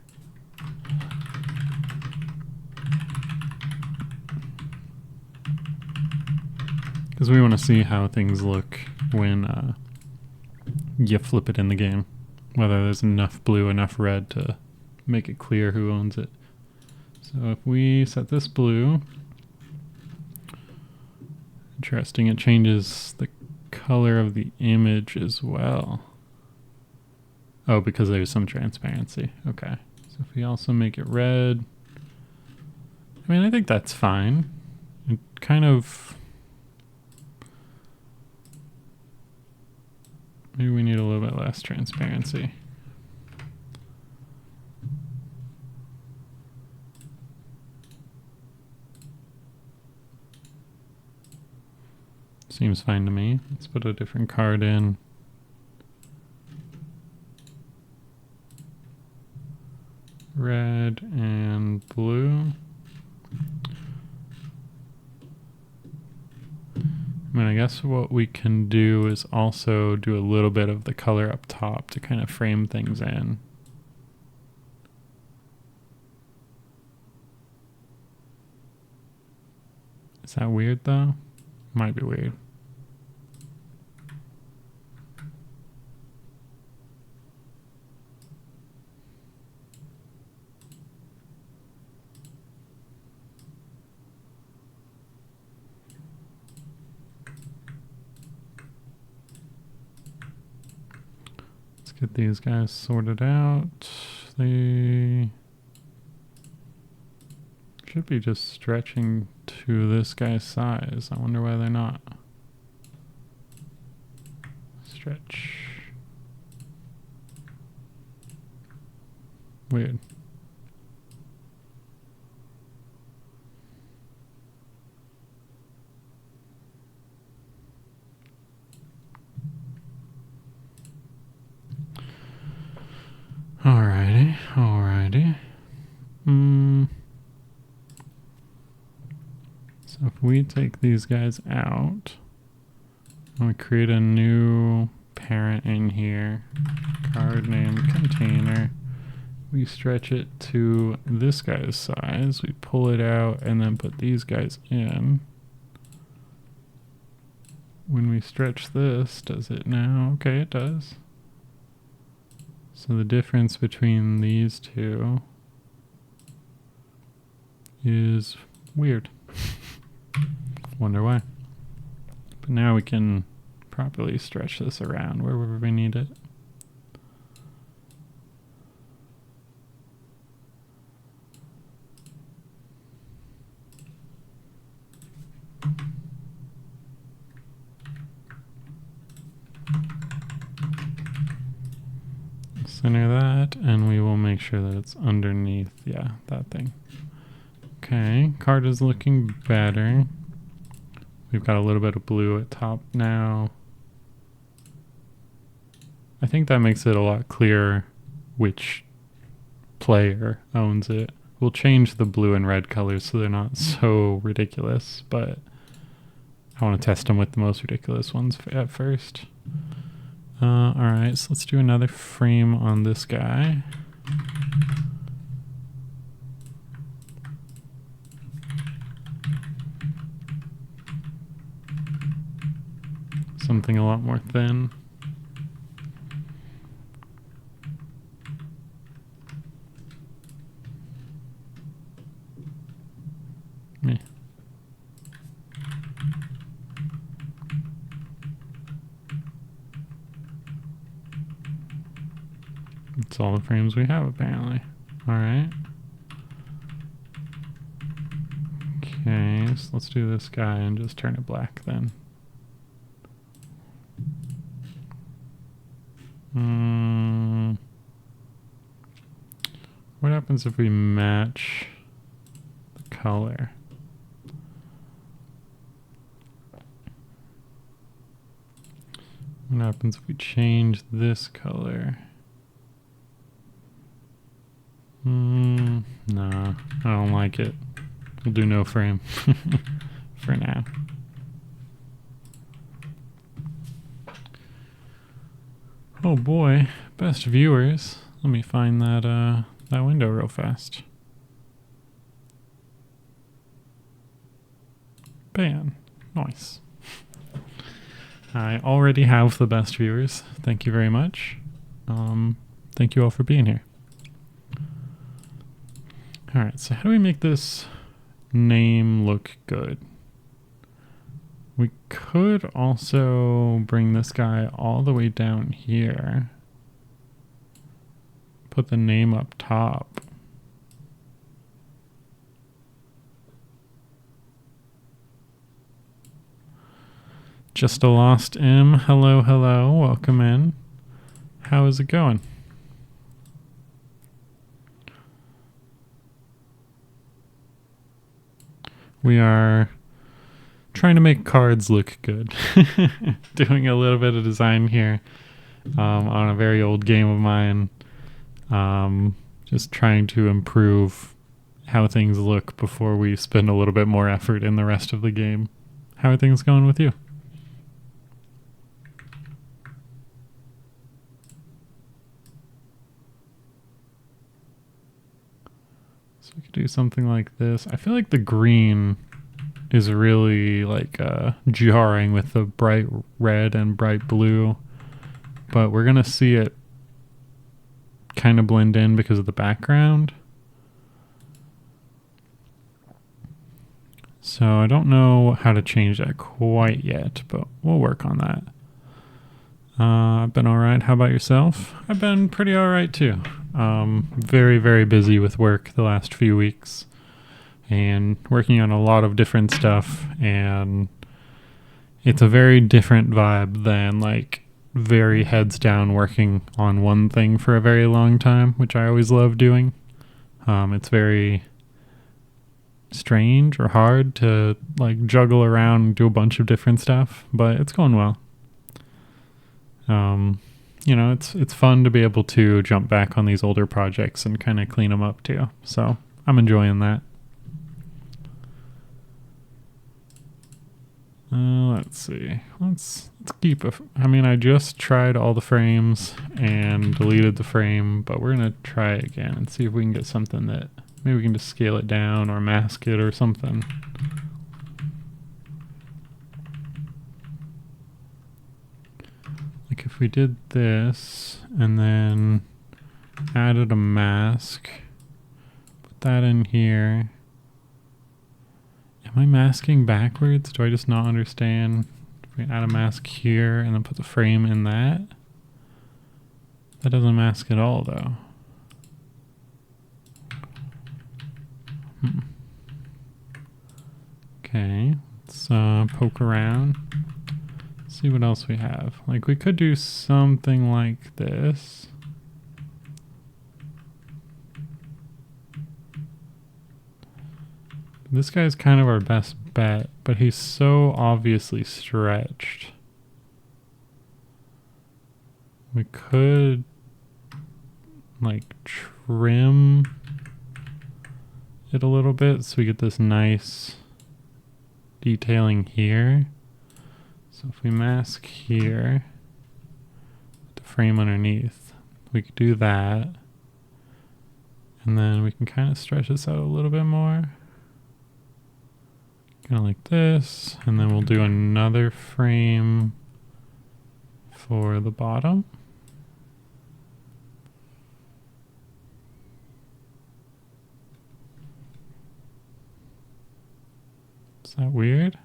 because we want to see how things look when you flip it in the game, whether there's enough blue, enough red to make it clear who owns it. So if we set this blue, interesting, it changes the color of the image as well. Oh, because there's some transparency. Okay. So if we also make it red, I mean, I think that's fine. It kind of, maybe we need a little bit less transparency. Seems fine to me. Let's put a different card in. Red and blue. I mean, I guess what we can do is also do a little bit of the color up top to kind of frame things in. Is that weird though? Might be weird. Get these guys sorted out. They should be just stretching to this guy's size. I wonder why they're not. Stretch. Weird. Alrighty, alrighty. So if we take these guys out, and we create a new parent in here, card name container, we stretch it to this guy's size, we pull it out and then put these guys in. When we stretch this, does it now? Okay, it does. So the difference between these two is weird. Wonder why. But now we can properly stretch this around wherever we need it. Center that, and we will make sure that it's underneath, yeah, that thing. Okay, card is looking better. We've got a little bit of blue at top now. I think that makes it a lot clearer which player owns it. We'll change the blue and red colors so they're not so ridiculous, but I want to test them with the most ridiculous ones at first. Alright, so let's do another frame on this guy. Something a lot more thin. Yeah. That's all the frames we have, apparently. Alright. Okay, so let's do this guy and just turn it black then. What happens if we match the color? What happens if we change this color? No, I don't like it. We'll do no frame for now. Oh boy, best viewers. Let me find that that window real fast. Ban. Nice. I already have the best viewers. Thank you very much. Thank you all for being here. All right, so how do we make this name look good? We could also bring this guy all the way down here. Put the name up top. Just a Lost M. Hello, hello. Welcome in. How is it going? We are trying to make cards look good. Doing a little bit of design here on a very old game of mine. Just trying to improve how things look before we spend a little bit more effort in the rest of the game. How are things going with you? So we could do something like this. I feel like the green is really like jarring with the bright red and bright blue, but we're gonna see it kind of blend in because of the background. So I don't know how to change that quite yet, but we'll work on that. I've been all right. How about yourself? I've been pretty all right too. Very, very busy with work the last few weeks and working on a lot of different stuff. And it's a very different vibe than like very heads down working on one thing for a very long time, which I always love doing. It's very strange or hard to like juggle around and do a bunch of different stuff, but it's going well. You know, it's fun to be able to jump back on these older projects and kind of clean them up too. So I'm enjoying that. Let's see. Let's keep I mean, I just tried all the frames and deleted the frame, but we're gonna try it again and see if we can get something that maybe we can just scale it down or mask it or something. Like if we did this and then added a mask, put that in here. Am I masking backwards? Do I just not understand? If we add a mask here and then put the frame in that. That doesn't mask at all though. Okay, let's poke around. See what else we have. Like we could do something like this. This guy's kind of our best bet, but he's so obviously stretched. We could like trim it a little bit so we get this nice detailing here. So if we mask here, the frame underneath, we could do that. And then we can kind of stretch this out a little bit more. Kind of like this. And then we'll do another frame for the bottom. Is that weird?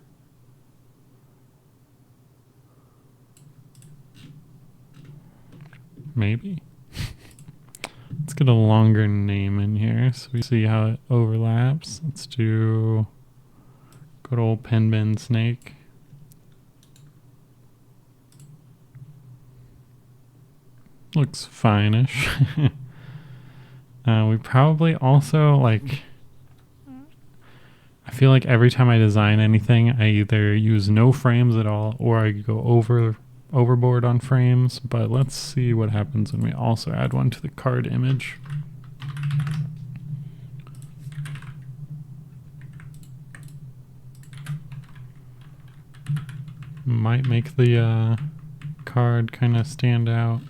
Maybe. Let's get a longer name in here so we see how it overlaps. Let's do good old pen bend snake. Looks fine-ish. We probably also like, I feel like every time I design anything, I either use no frames at all or I go overboard on frames, but let's see what happens when we also add one to the card image. Might make the card kind of stand out.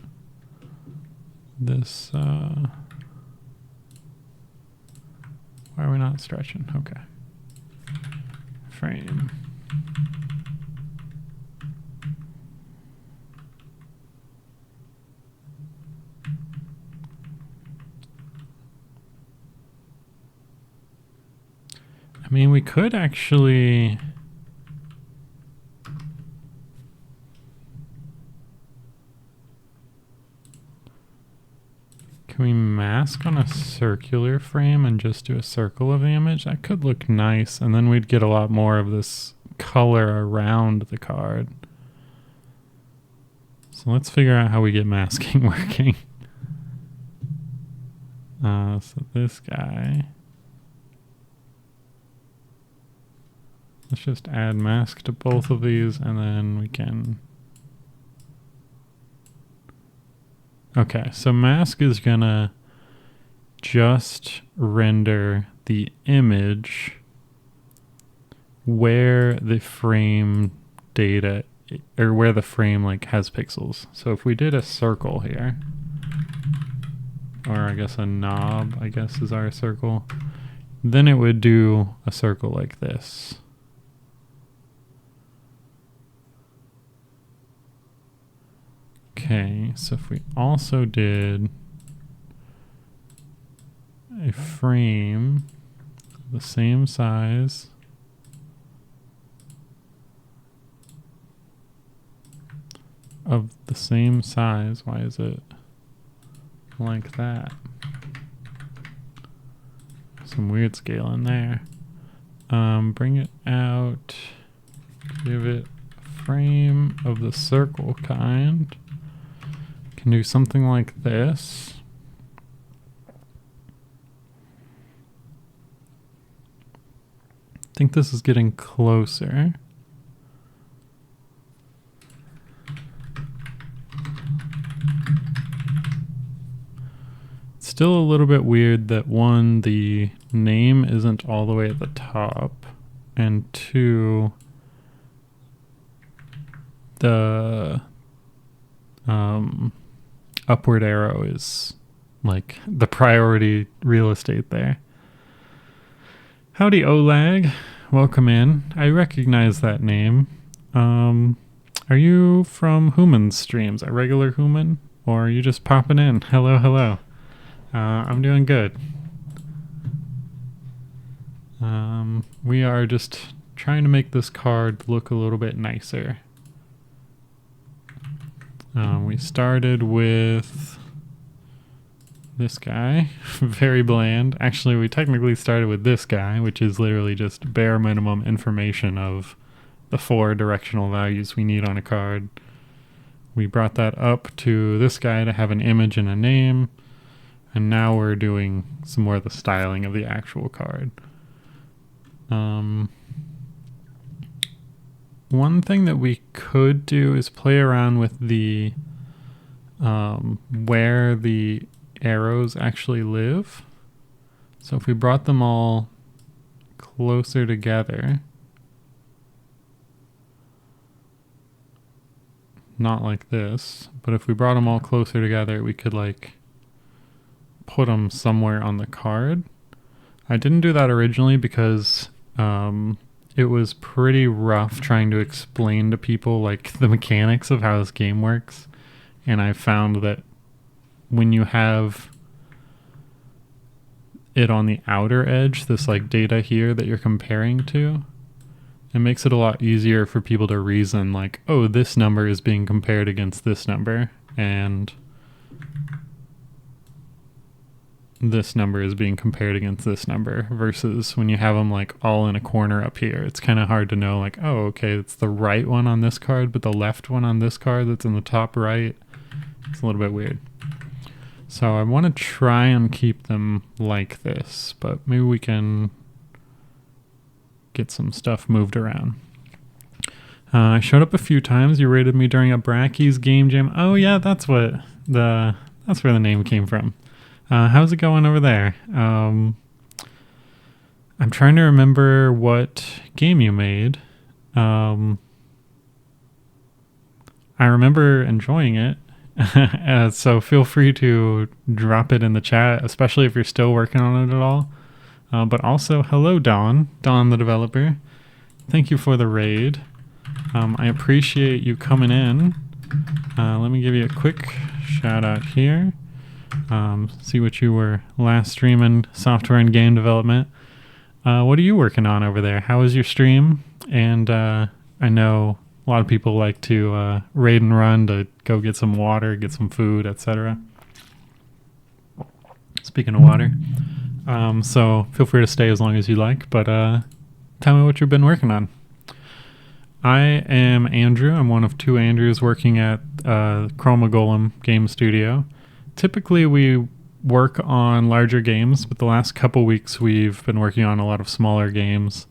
This, why are we not stretching? Okay. Frame. mean, we could actually... Can we mask on a circular frame and just do a circle of the image? That could look nice, and then we'd get a lot more of this color around the card. So let's figure out how we get masking working. So this guy. Let's just add mask to both of these, and then we can... Okay, so mask is gonna just render the image where the frame data, or where the frame like has pixels. So if we did a circle here, or I guess a knob, I guess is our circle, then it would do a circle like this. Okay, so if we also did a frame the same size of the same size, why is it like that? Some weird scale in there. Bring it out, give it a frame of the circle kind. Can do something like this. I think this is getting closer. It's still a little bit weird that one, the name isn't all the way at the top, and two, the upward arrow is like the priority real estate there. Howdy Olag, welcome in. I recognize that name. Are you from Human's streams, a regular Human, or are you just popping in? Hello, hello. I'm doing good. We are just trying to make this card look a little bit nicer. We started with this guy, very bland. Actually, we technically started with this guy, which is literally just bare minimum information of the 4 directional values we need on a card. We brought that up to this guy to have an image and a name, and now we're doing some more of the styling of the actual card. One thing that we could do is play around with the where the arrows actually live. So if we brought them all closer together, not like this, but if we brought them all closer together, we could like put them somewhere on the card. I didn't do that originally because it was pretty rough trying to explain to people like the mechanics of how this game works. And I found that when you have it on the outer edge, this like data here that you're comparing to, it makes it a lot easier for people to reason like, oh, this number is being compared against this number, and this number is being compared against this number, versus when you have them like all in a corner up here, it's kind of hard to know like, oh, okay, it's the right one on this card, but the left one on this card that's in the top right, it's a little bit weird. So I want to try and keep them like this, but maybe we can get some stuff moved around. I showed up a few times. You rated me during a Bracky's game jam. Oh yeah, that's where the name came from. How's it going over there? I'm trying to remember what game you made. I remember enjoying it. So feel free to drop it in the chat, especially if you're still working on it at all. But also, hello, Dawn the developer. Thank you for the raid. I appreciate you coming in. Let me give you a quick shout out here. See what you were last streaming, software and game development. What are you working on over there? How was your stream? And I know a lot of people like to raid and run to go get some water, get some food, etc. Speaking of water, so feel free to stay as long as you like, but tell me what you've been working on. I am Andrew. I'm one of two Andrews working at Chroma Golem Game Studio. Typically, we work on larger games, but the last couple weeks we've been working on a lot of smaller games.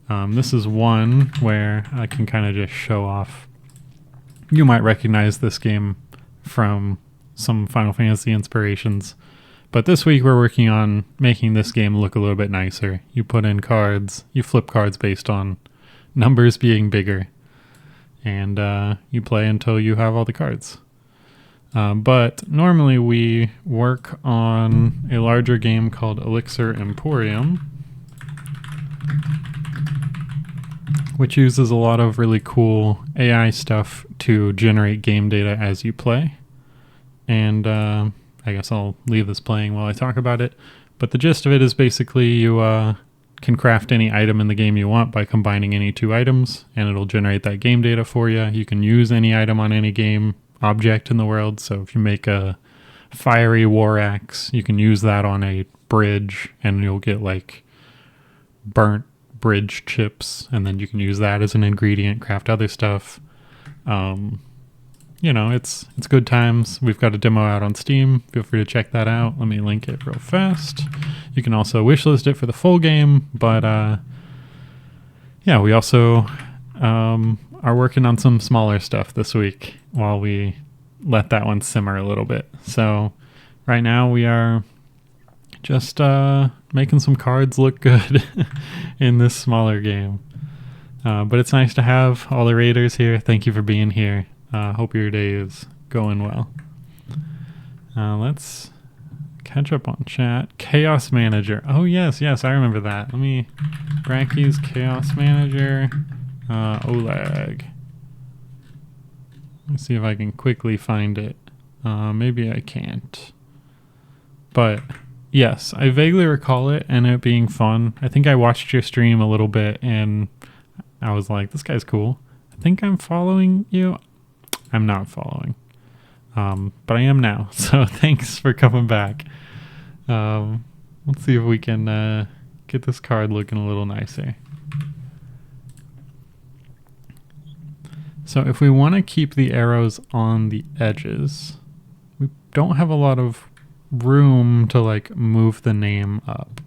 This is one where I can kind of just show off. You might recognize this game from some Final Fantasy inspirations. But this week we're working on making this game look a little bit nicer. You put in cards, you flip cards based on numbers being bigger, and you play until you have all the cards. But normally we work on a larger game called Elixir Emporium, which uses a lot of really cool AI stuff to generate game data as you play. And I guess I'll leave this playing while I talk about it. But the gist of it is basically you can craft any item in the game you want by combining any two items, and it'll generate that game data for you. You can use any item on any game object in the world. So if you make a fiery war axe, you can use that on a bridge, and you'll get like burnt bridge chips, and then you can use that as an ingredient, craft other stuff. You know, it's good times. We've got a demo out on Steam. Feel free to check that out. Let me link it real fast. You can also wishlist it for the full game, but yeah, we also are working on some smaller stuff this week while we let that one simmer a little bit. So right now we are just making some cards look good in this smaller game. But it's nice to have all the raiders here. Thank you for being here. Hope your day is going well. Let's catch up on chat. Chaos Manager. Oh, yes, I remember that. Let me... Bracky's Chaos Manager. Olag. Let's see if I can quickly find it. Maybe I can't. But... yes, I vaguely recall it and it being fun. I think I watched your stream a little bit and I was like, this guy's cool. I think I'm following you. I'm not following. But I am now. So thanks for coming back. Let's see if we can get this card looking a little nicer. So if we want to keep the arrows on the edges, we don't have a lot of room to like move the name up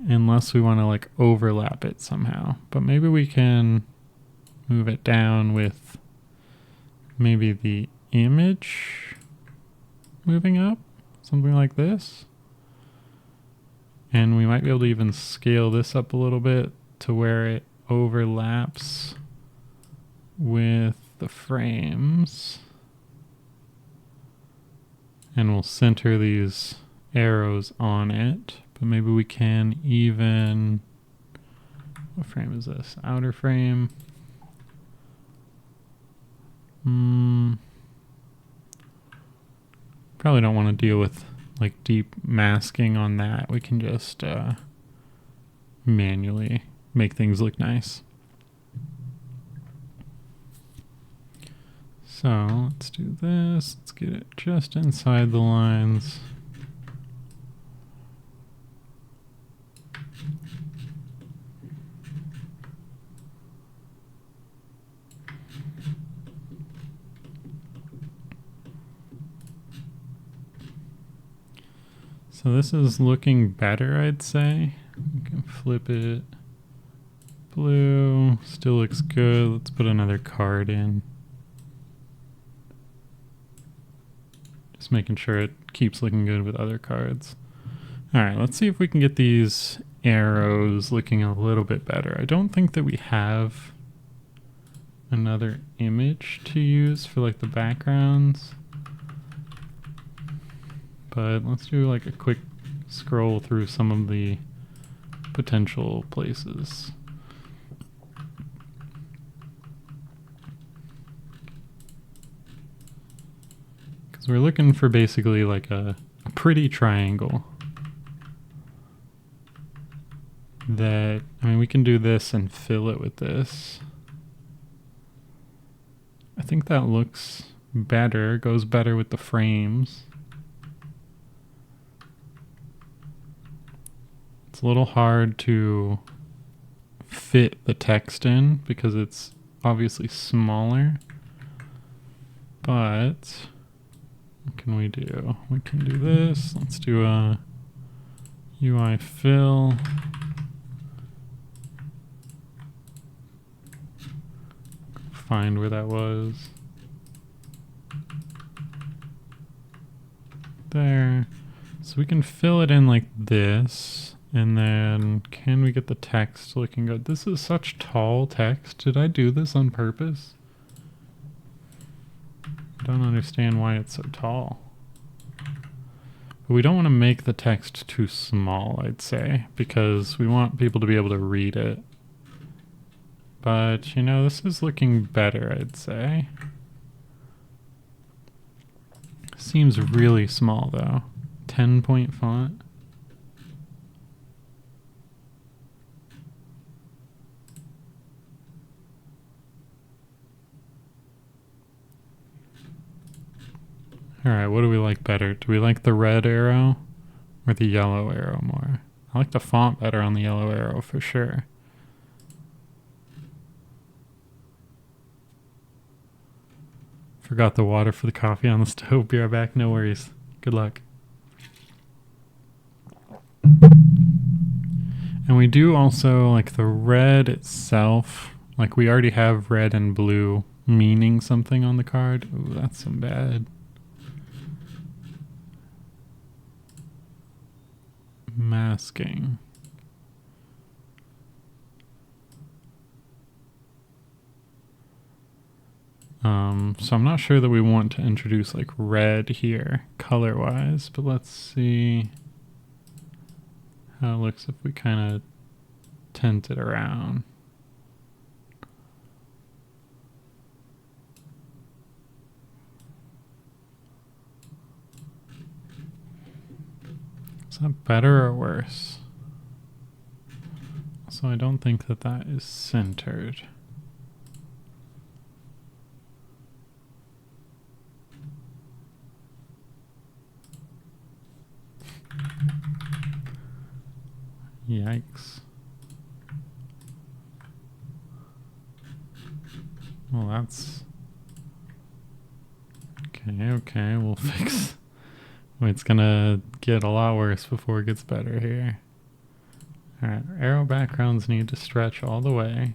unless we want to like overlap it somehow. But maybe we can move it down with maybe the image moving up, something like this. And we might be able to even scale this up a little bit to where it overlaps with the frames. And we'll center these arrows on it. But maybe we can even... what frame is this? Outer frame. Probably don't want to deal with like deep masking on that. We can just manually make things look nice. So let's do this. Let's get it just inside the lines. So this is looking better, I'd say. We can flip it. Blue still looks good. Let's put another card in. Just making sure it keeps looking good with other cards. All right, let's see if we can get these arrows looking a little bit better. I don't think that we have another image to use for like the backgrounds. But let's do like a quick scroll through some of the potential places. Because we're looking for basically like a pretty triangle. that, I mean, we can do this and fill it with this. I think that looks better, goes better with the frames. It's a little hard to fit the text in because it's obviously smaller. But what can we do? We can do this. Let's do a UI fill. Find where that was. There. So we can fill it in like this. And then can we get the text looking good? This is such tall text. Did I do this on purpose? I don't understand why it's so tall. But we don't want to make the text too small, I'd say, because we want people to be able to read it. But, you know, this is looking better, I'd say. Seems really small, though. 10-point font. Alright, what do we like better? Do we like the red arrow or the yellow arrow more? I like the font better on the yellow arrow for sure. Forgot the water for the coffee on the stove. Be right back. No worries. Good luck. And we do also like the red itself. Like we already have red and blue meaning something on the card. Ooh, that's some bad. Masking. So I'm not sure that we want to introduce like red here color wise, but let's see how it looks if we kind of tint it around. Is that better or worse? So I don't think that that is centered. Yikes. Well, that's... Okay, we'll fix... It's gonna get a lot worse before it gets better here. Alright, arrow backgrounds need to stretch all the way.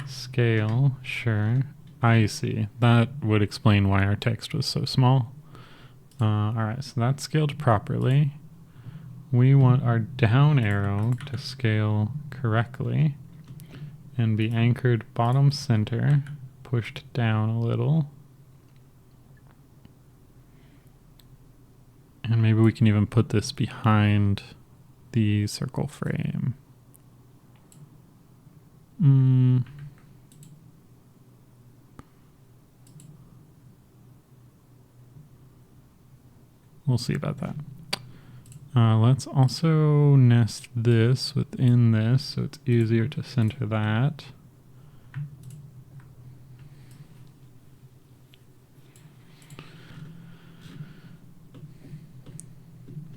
Scale, sure. I see. That would explain why our text was so small. Alright, so that's scaled properly. We want our down arrow to scale correctly and be anchored bottom center, pushed down a little. And maybe we can even put this behind the circle frame. We'll see about that. Let's also nest this within this so it's easier to center that.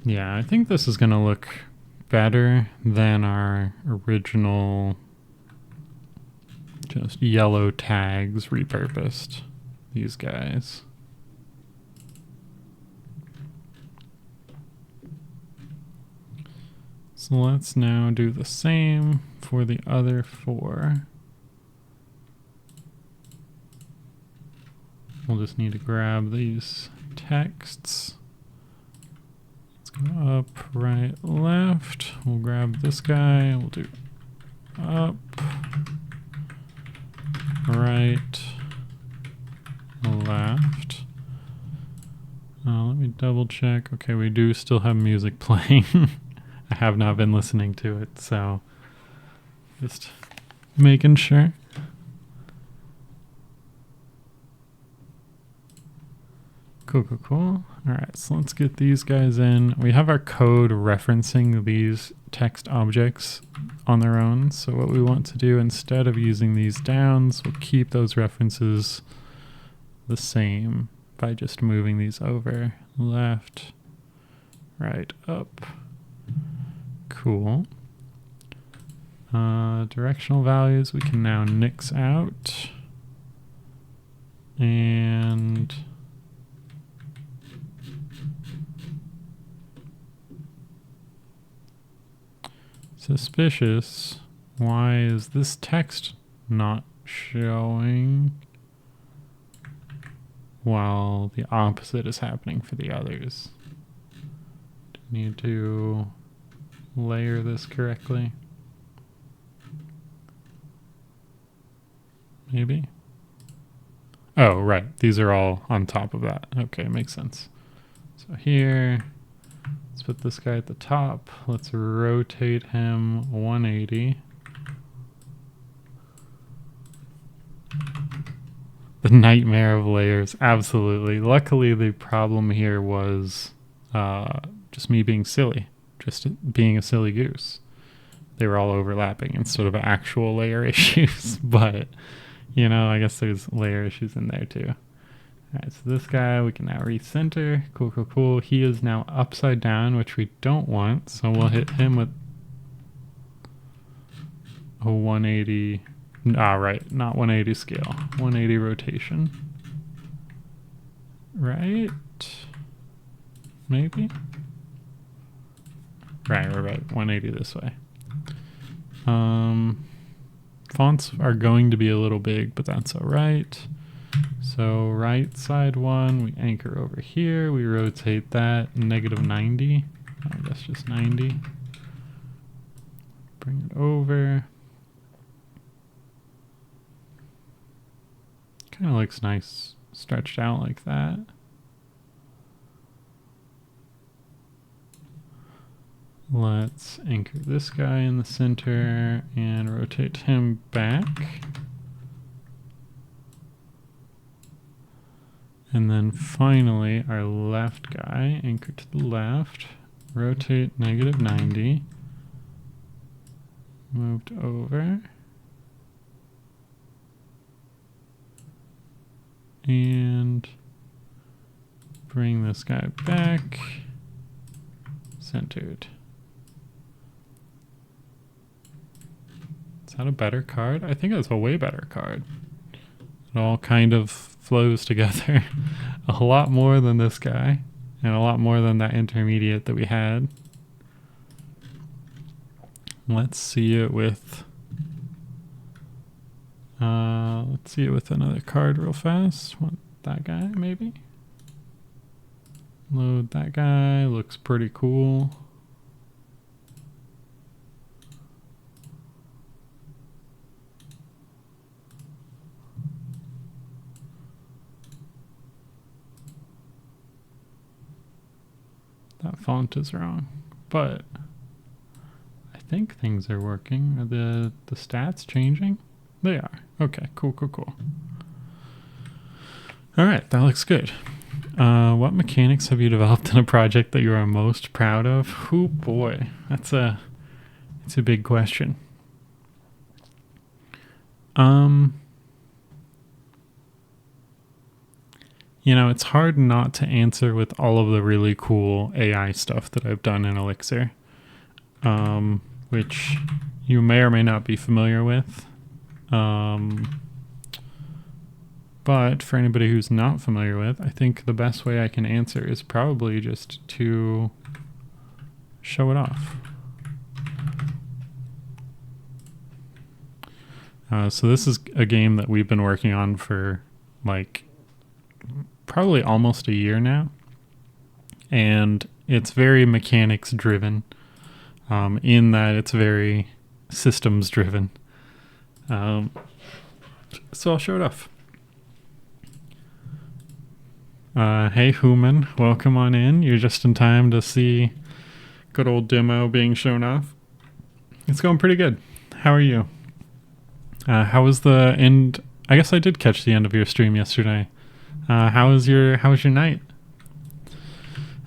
Yeah, I think this is going to look better than our original just yellow tags repurposed, these guys. So let's now do the same for the other four. We'll just need to grab these texts. Let's go up, right, left. We'll grab this guy. We'll do up, right, left. Let me double check. Okay, we do still have music playing. I have not been listening to it, so just making sure. Cool, cool, cool. All right, so let's get these guys in. We have our code referencing these text objects on their own. So what we want to do, instead of using these downs, we'll keep those references the same by just moving these over. Left, right, up. Cool. Directional values we can now nix out. And suspicious. Why is this text not showing while the opposite is happening for the others? Do we need to layer this correctly? Maybe. Oh, right. These are all on top of that. Okay, makes sense. So here, let's put this guy at the top. Let's rotate him 180. The nightmare of layers, absolutely. Luckily, the problem here was just me being silly, just being a silly goose. They were all overlapping instead of actual layer issues, but you know, I guess there's layer issues in there too. All right, so this guy we can now recenter. Cool, cool, cool. He is now upside down, which we don't want, so we'll hit him with a 180. Right, not 180 scale, 180 rotation. Right? Maybe? Right, 180 this way. Fonts are going to be a little big, but that's all right. So right side one, we anchor over here. We rotate that -90. I guess just 90. Bring it over. Kind of looks nice stretched out like that. Let's anchor this guy in the center and rotate him back. And then finally, our left guy, anchor to the left, rotate -90, moved over. And bring this guy back, centered. Is that a better card? I think that's a way better card. It all kind of flows together a lot more than this guy and a lot more than that intermediate that we had. Let's see it with another card real fast. Want that guy maybe? Load that guy, looks pretty cool. That font is wrong, but I think things are working. Are the stats changing? They are. Okay, cool, cool, cool. All right, that looks good. What mechanics have you developed in a project that you are most proud of? Oh boy, it's a big question. You know, it's hard not to answer with all of the really cool AI stuff that I've done in Elixir, which you may or may not be familiar with. But for anybody who's not familiar with, I think the best way I can answer is probably just to show it off. So this is a game that we've been working on for like probably almost a year now, and it's very mechanics driven, in that it's very systems driven. So I'll show it off. Hey Human, welcome on in. You're just in time to see good old demo being shown off. It's going pretty good. How are you? How was the end? I guess I did catch the end of your stream yesterday. How was your night?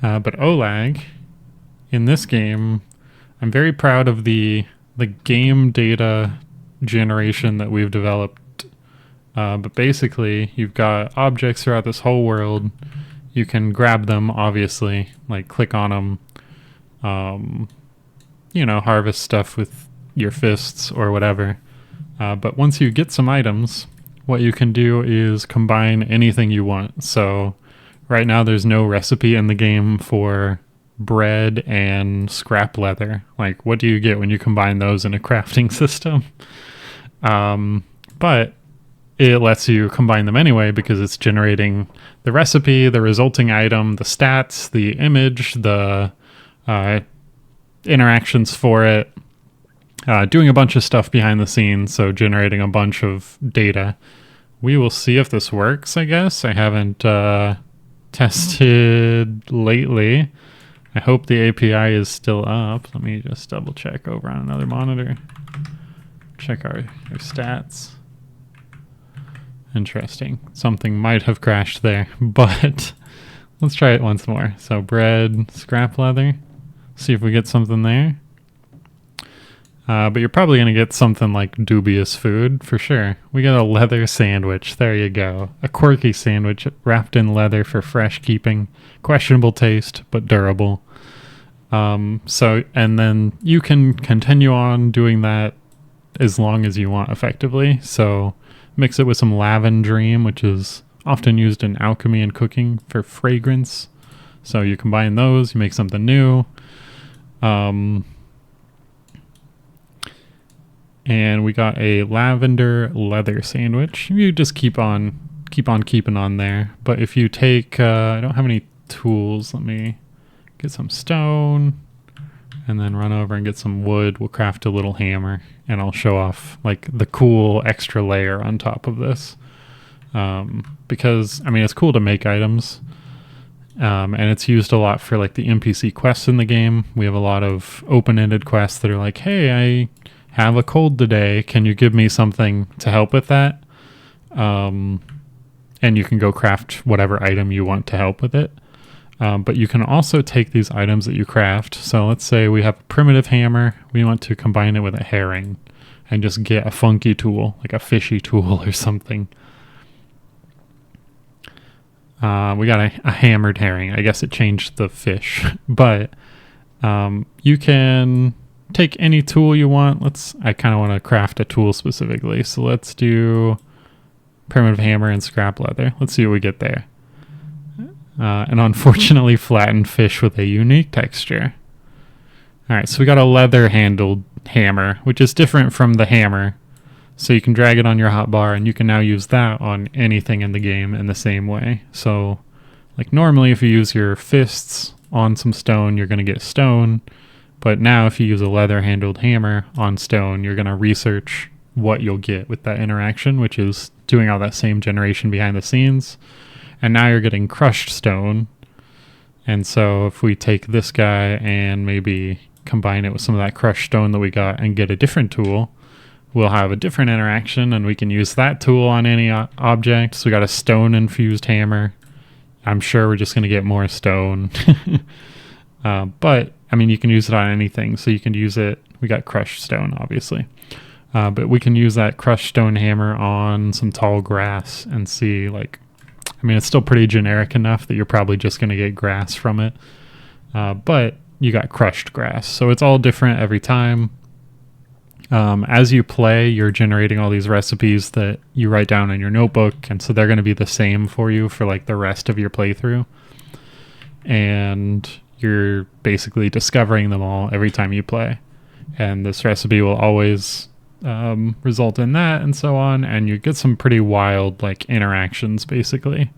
But OLAG, in this game, I'm very proud of the game data generation that we've developed. But basically, you've got objects throughout this whole world. You can grab them, obviously, like click on them, harvest stuff with your fists or whatever. But once you get some items, what you can do is combine anything you want. So right now there's no recipe in the game for bread and scrap leather. Like, what do you get when you combine those in a crafting system? But it lets you combine them anyway because it's generating the recipe, the resulting item, the stats, the image, the interactions for it, doing a bunch of stuff behind the scenes, so generating a bunch of data. We will see if this works, I guess. I haven't tested lately. I hope the API is still up. Let me just double check over on another monitor. Check our stats. Interesting. Something might have crashed there, but let's try it once more. So bread, scrap leather. See if we get something there. But you're probably going to get something like dubious food for sure. We got a leather sandwich. There you go. A quirky sandwich wrapped in leather for fresh keeping. Questionable taste, but durable. And then you can continue on doing that as long as you want effectively. So mix it with some lavendream, which is often used in alchemy and cooking for fragrance. So you combine those, you make something new. And we got a lavender leather sandwich. You just keep on keeping on there. But if you take, I don't have any tools. Let me get some stone and then run over and get some wood. We'll craft a little hammer and I'll show off like the cool extra layer on top of this. Because I mean, it's cool to make items. And it's used a lot for like the NPC quests in the game. We have a lot of open-ended quests that are like, hey, I have a cold today. Can you give me something to help with that? And you can go craft whatever item you want to help with it. But you can also take these items that you craft. So let's say we have a primitive hammer. We want to combine it with a herring and just get a funky tool, like a fishy tool or something. We got a hammered herring. I guess it changed the fish. But you can take any tool you want. I kind of want to craft a tool specifically. So let's do primitive hammer and scrap leather. Let's see what we get there. An unfortunately flattened fish with a unique texture. All right, so we got a leather handled hammer, which is different from the hammer. So you can drag it on your hotbar and you can now use that on anything in the game in the same way. So like normally if you use your fists on some stone, you're going to get stone. But now if you use a leather-handled hammer on stone, you're going to research what you'll get with that interaction, which is doing all that same generation behind the scenes. And now you're getting crushed stone. And so if we take this guy and maybe combine it with some of that crushed stone that we got and get a different tool, we'll have a different interaction and we can use that tool on any object. So we got a stone-infused hammer. I'm sure we're just going to get more stone. But I mean, you can use it on anything. So you can use it. We got crushed stone, obviously. But we can use that crushed stone hammer on some tall grass and see, like, I mean, it's still pretty generic enough that you're probably just going to get grass from it. But you got crushed grass. So it's all different every time. As you play, you're generating all these recipes that you write down in your notebook. And so they're going to be the same for you for like the rest of your playthrough. And you're basically discovering them all every time you play. And this recipe will always result in that and so on. And you get some pretty wild like interactions basically.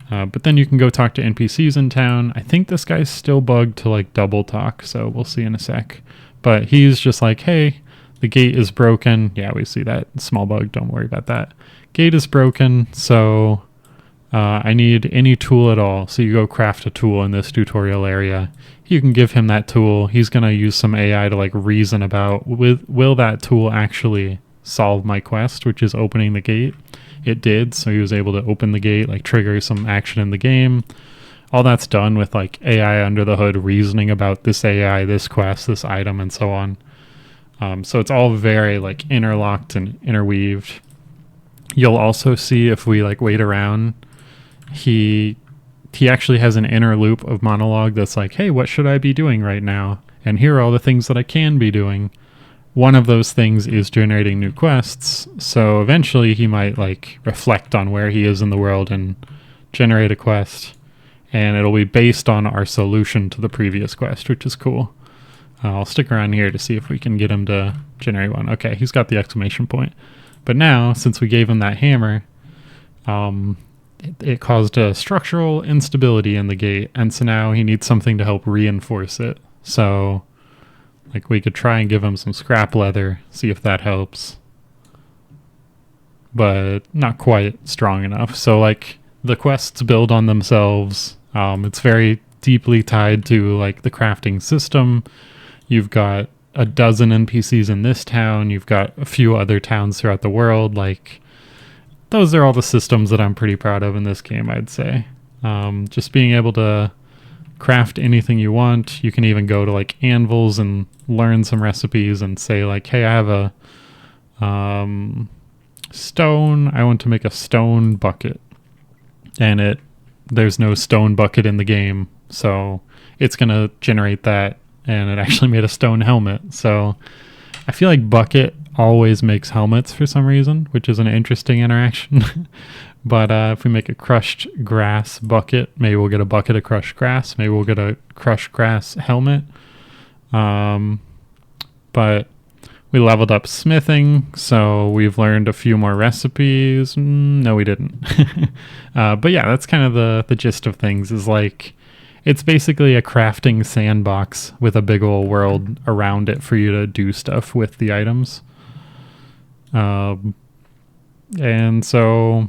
But then you can go talk to NPCs in town. I think this guy's still bugged to like double talk. So we'll see in a sec. But he's just like, hey, the gate is broken. Yeah, we see that small bug. Don't worry about that. Gate is broken. So I need any tool at all. So you go craft a tool in this tutorial area. You can give him that tool. He's going to use some AI to like reason about will that tool actually solve my quest, which is opening the gate. It did. So he was able to open the gate, like trigger some action in the game. all that's done with like AI under the hood reasoning about this AI, this quest, this item, and so on. So it's all very like interlocked and interweaved. You'll also see if we like wait around, he actually has an inner loop of monologue that's like, hey, what should I be doing right now? And here are all the things that I can be doing. One of those things is generating new quests. So eventually he might like reflect on where he is in the world and generate a quest. And it'll be based on our solution to the previous quest, which is cool. I'll stick around here to see if we can get him to generate one. Okay, he's got the exclamation point. But now, since we gave him that hammer, it caused a structural instability in the gate. And so now he needs something to help reinforce it. So like we could try and give him some scrap leather, see if that helps. But not quite strong enough. So like the quests build on themselves. It's very deeply tied to like the crafting system. You've got a dozen NPCs in this town. You've got a few other towns throughout the world. Like those are all the systems that I'm pretty proud of in this game, I'd say. Just being able to craft anything you want. You can even go to like anvils and learn some recipes and say like, hey, I have a stone. I want to make a stone bucket. And there's no stone bucket in the game. So it's going to generate that. And it actually made a stone helmet. So I feel like bucket always makes helmets for some reason, which is an interesting interaction. But if we make a crushed grass bucket, maybe we'll get a bucket of crushed grass. Maybe we'll get a crushed grass helmet. But we leveled up smithing, so we've learned a few more recipes. No, we didn't. But yeah, that's kind of the gist of things, is like it's basically a crafting sandbox with a big old world around it for you to do stuff with the items. And so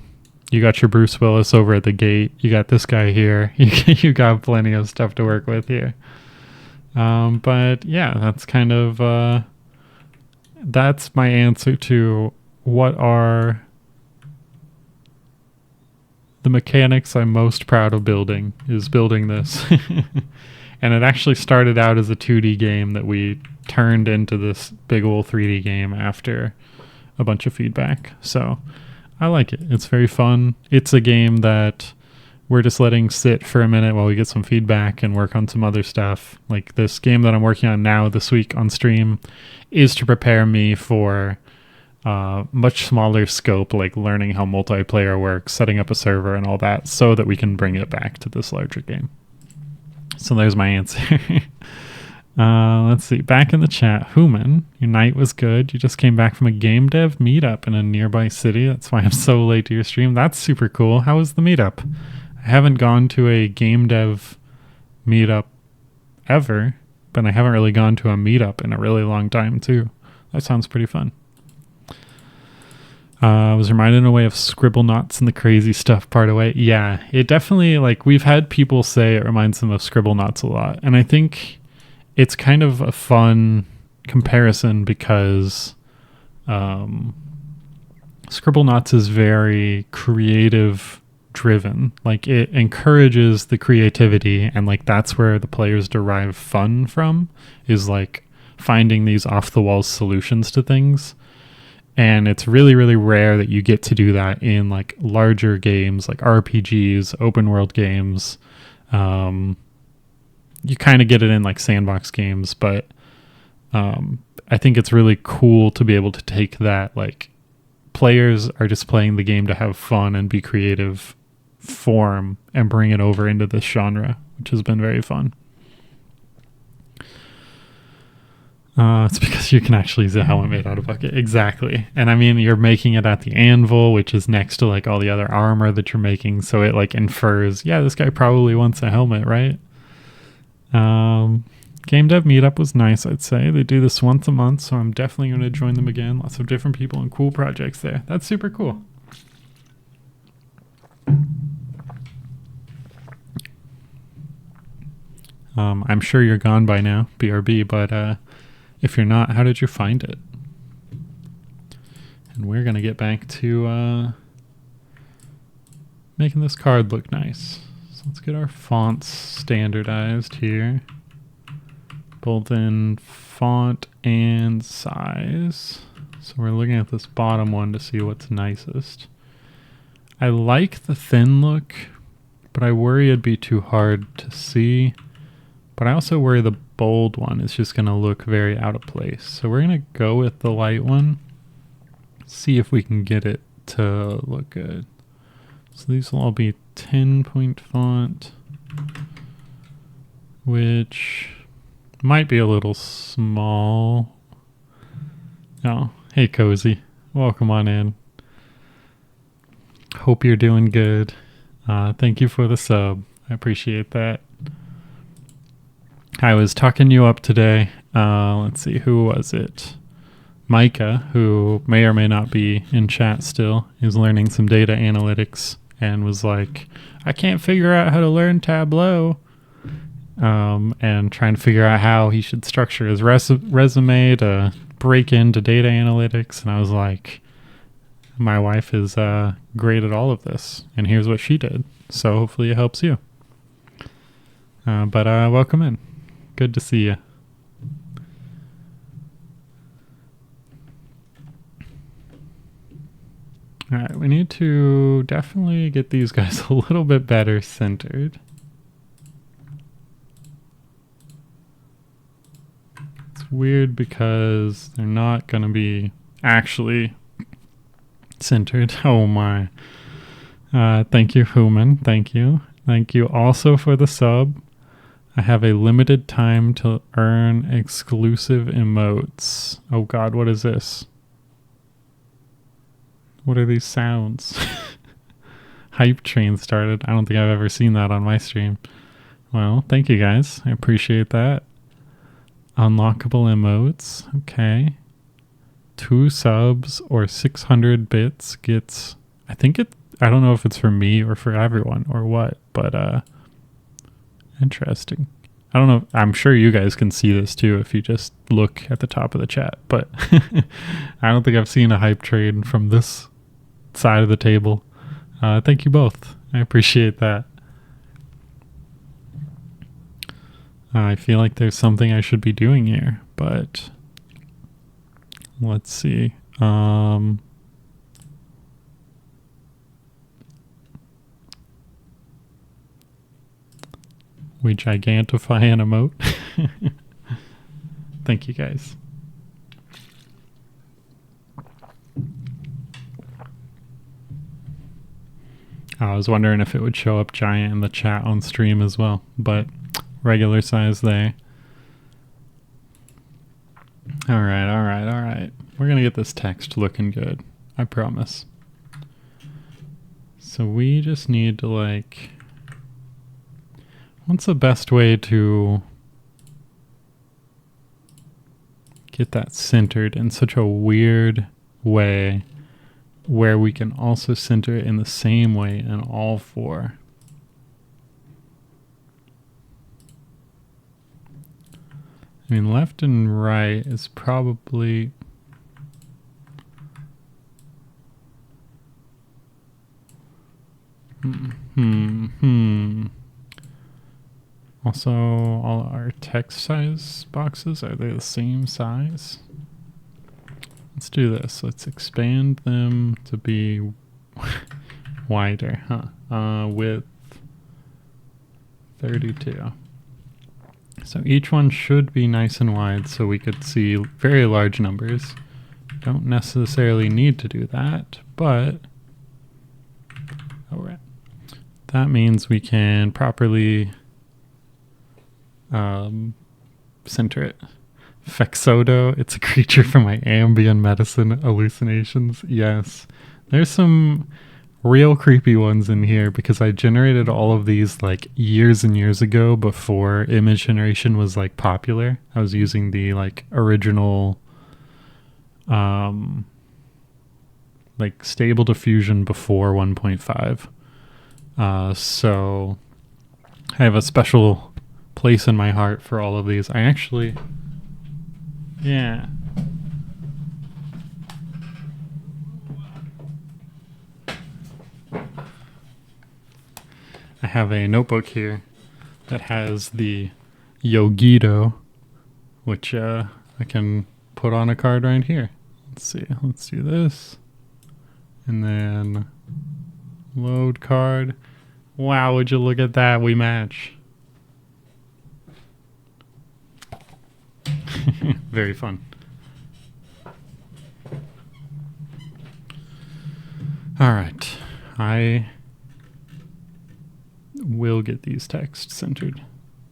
you got your Bruce Willis over at the gate. You got this guy here. You got plenty of stuff to work with here. But yeah, that's kind of that's my answer to what are the mechanics I'm most proud of building, is building this. And it actually started out as a 2D game that we turned into this big old 3D game after a bunch of feedback. So I like it. It's very fun. It's a game that we're just letting sit for a minute while we get some feedback and work on some other stuff. Like this game that I'm working on now this week on stream is to prepare me for much smaller scope, like learning how multiplayer works, setting up a server and all that, so that we can bring it back to this larger game. So there's my answer. Let's see. Back in the chat, Human, your night was good. You just came back from a Gamedev meetup in a nearby city. That's why I'm so late to your stream. That's super cool. How was the meetup? I haven't gone to a Gamedev meetup ever, but I haven't really gone to a meetup in a really long time too. That sounds pretty fun. I was reminded in a way of Scribblenauts and the crazy stuff part away. Yeah, it definitely, like, we've had people say it reminds them of Scribblenauts a lot. And I think it's kind of a fun comparison because Scribblenauts is very creative driven. Like, it encourages the creativity, and like that's where the players derive fun from, is like finding these off the wall solutions to things. And it's really, really rare that you get to do that in like larger games like RPGs, open world games. You kind of get it in like sandbox games, but I think it's really cool to be able to take that, like, players are just playing the game to have fun and be creative form and bring it over into this genre, which has been very fun. It's because you can actually use a helmet made out of bucket. Exactly. And I mean, you're making it at the anvil, which is next to like all the other armor that you're making. So it like infers, yeah, this guy probably wants a helmet, right? Gamedev meetup was nice, I'd say. They do this once a month, so I'm definitely going to join them again. Lots of different people and cool projects there. That's super cool. I'm sure you're gone by now, BRB, but if you're not, how did you find it? And we're going to get back to making this card look nice. So let's get our fonts standardized here, both in font and size. So we're looking at this bottom one to see what's nicest. I like the thin look, but I worry it'd be too hard to see. But I also worry the bold one is just going to look very out of place. So we're going to go with the light one, see if we can get it to look good. So these will all be 10-point font, which might be a little small. Oh, hey Cozy, welcome on in. Hope you're doing good. Thank you for the sub. I appreciate that. I was talking you up today. Let's see, who was it? Micah, who may or may not be in chat still, is learning some data analytics and was like, I can't figure out how to learn Tableau. And trying to figure out how he should structure his resume to break into data analytics. And I was like, my wife is great at all of this, and here's what she did. So hopefully it helps you. But welcome in. Good to see you. All right, we need to definitely get these guys a little bit better centered. It's weird because they're not going to be actually centered. Oh my. Thank you, Human. Thank you. Thank you also for the sub. I have a limited time to earn exclusive emotes. Oh god, what is this? What are these sounds? Hype train started. I don't think I've ever seen that on my stream. Well, thank you guys. I appreciate that. Unlockable emotes. Okay. 2 subs or 600 bits gets... I don't know if it's for me or for everyone or what, but interesting. I don't know. I'm sure you guys can see this too if you just look at the top of the chat, but I don't think I've seen a hype train from this side of the table. Thank you both. I appreciate that. I feel like there's something I should be doing here, but let's see. We gigantify an emote. Thank you guys. I was wondering if it would show up giant in the chat on stream as well, but regular size there. All right. We're going to get this text looking good. I promise. So we just need to what's the best way to get that centered in such a weird way where we can also center it in the same way in all 4? I mean, left and right is probably... Also, all our text size boxes, are they the same size? Let's do this. Let's expand them to be wider, width 32. So each one should be nice and wide so we could see very large numbers. Don't necessarily need to do that, but alright. That means we can properly center it. Fexodo, it's a creature from my Ambien medicine hallucinations. Yes. There's some real creepy ones in here because I generated all of these years and years ago before image generation was popular. I was using the original stable diffusion before 1.5. So I have a special place in my heart for all of these. I actually, yeah. I have a notebook here that has the Yogito, which I can put on a card right here. Let's see. Let's do this. And then load card. Wow, would you look at that? We match. Very fun. All right. I will get these texts centered.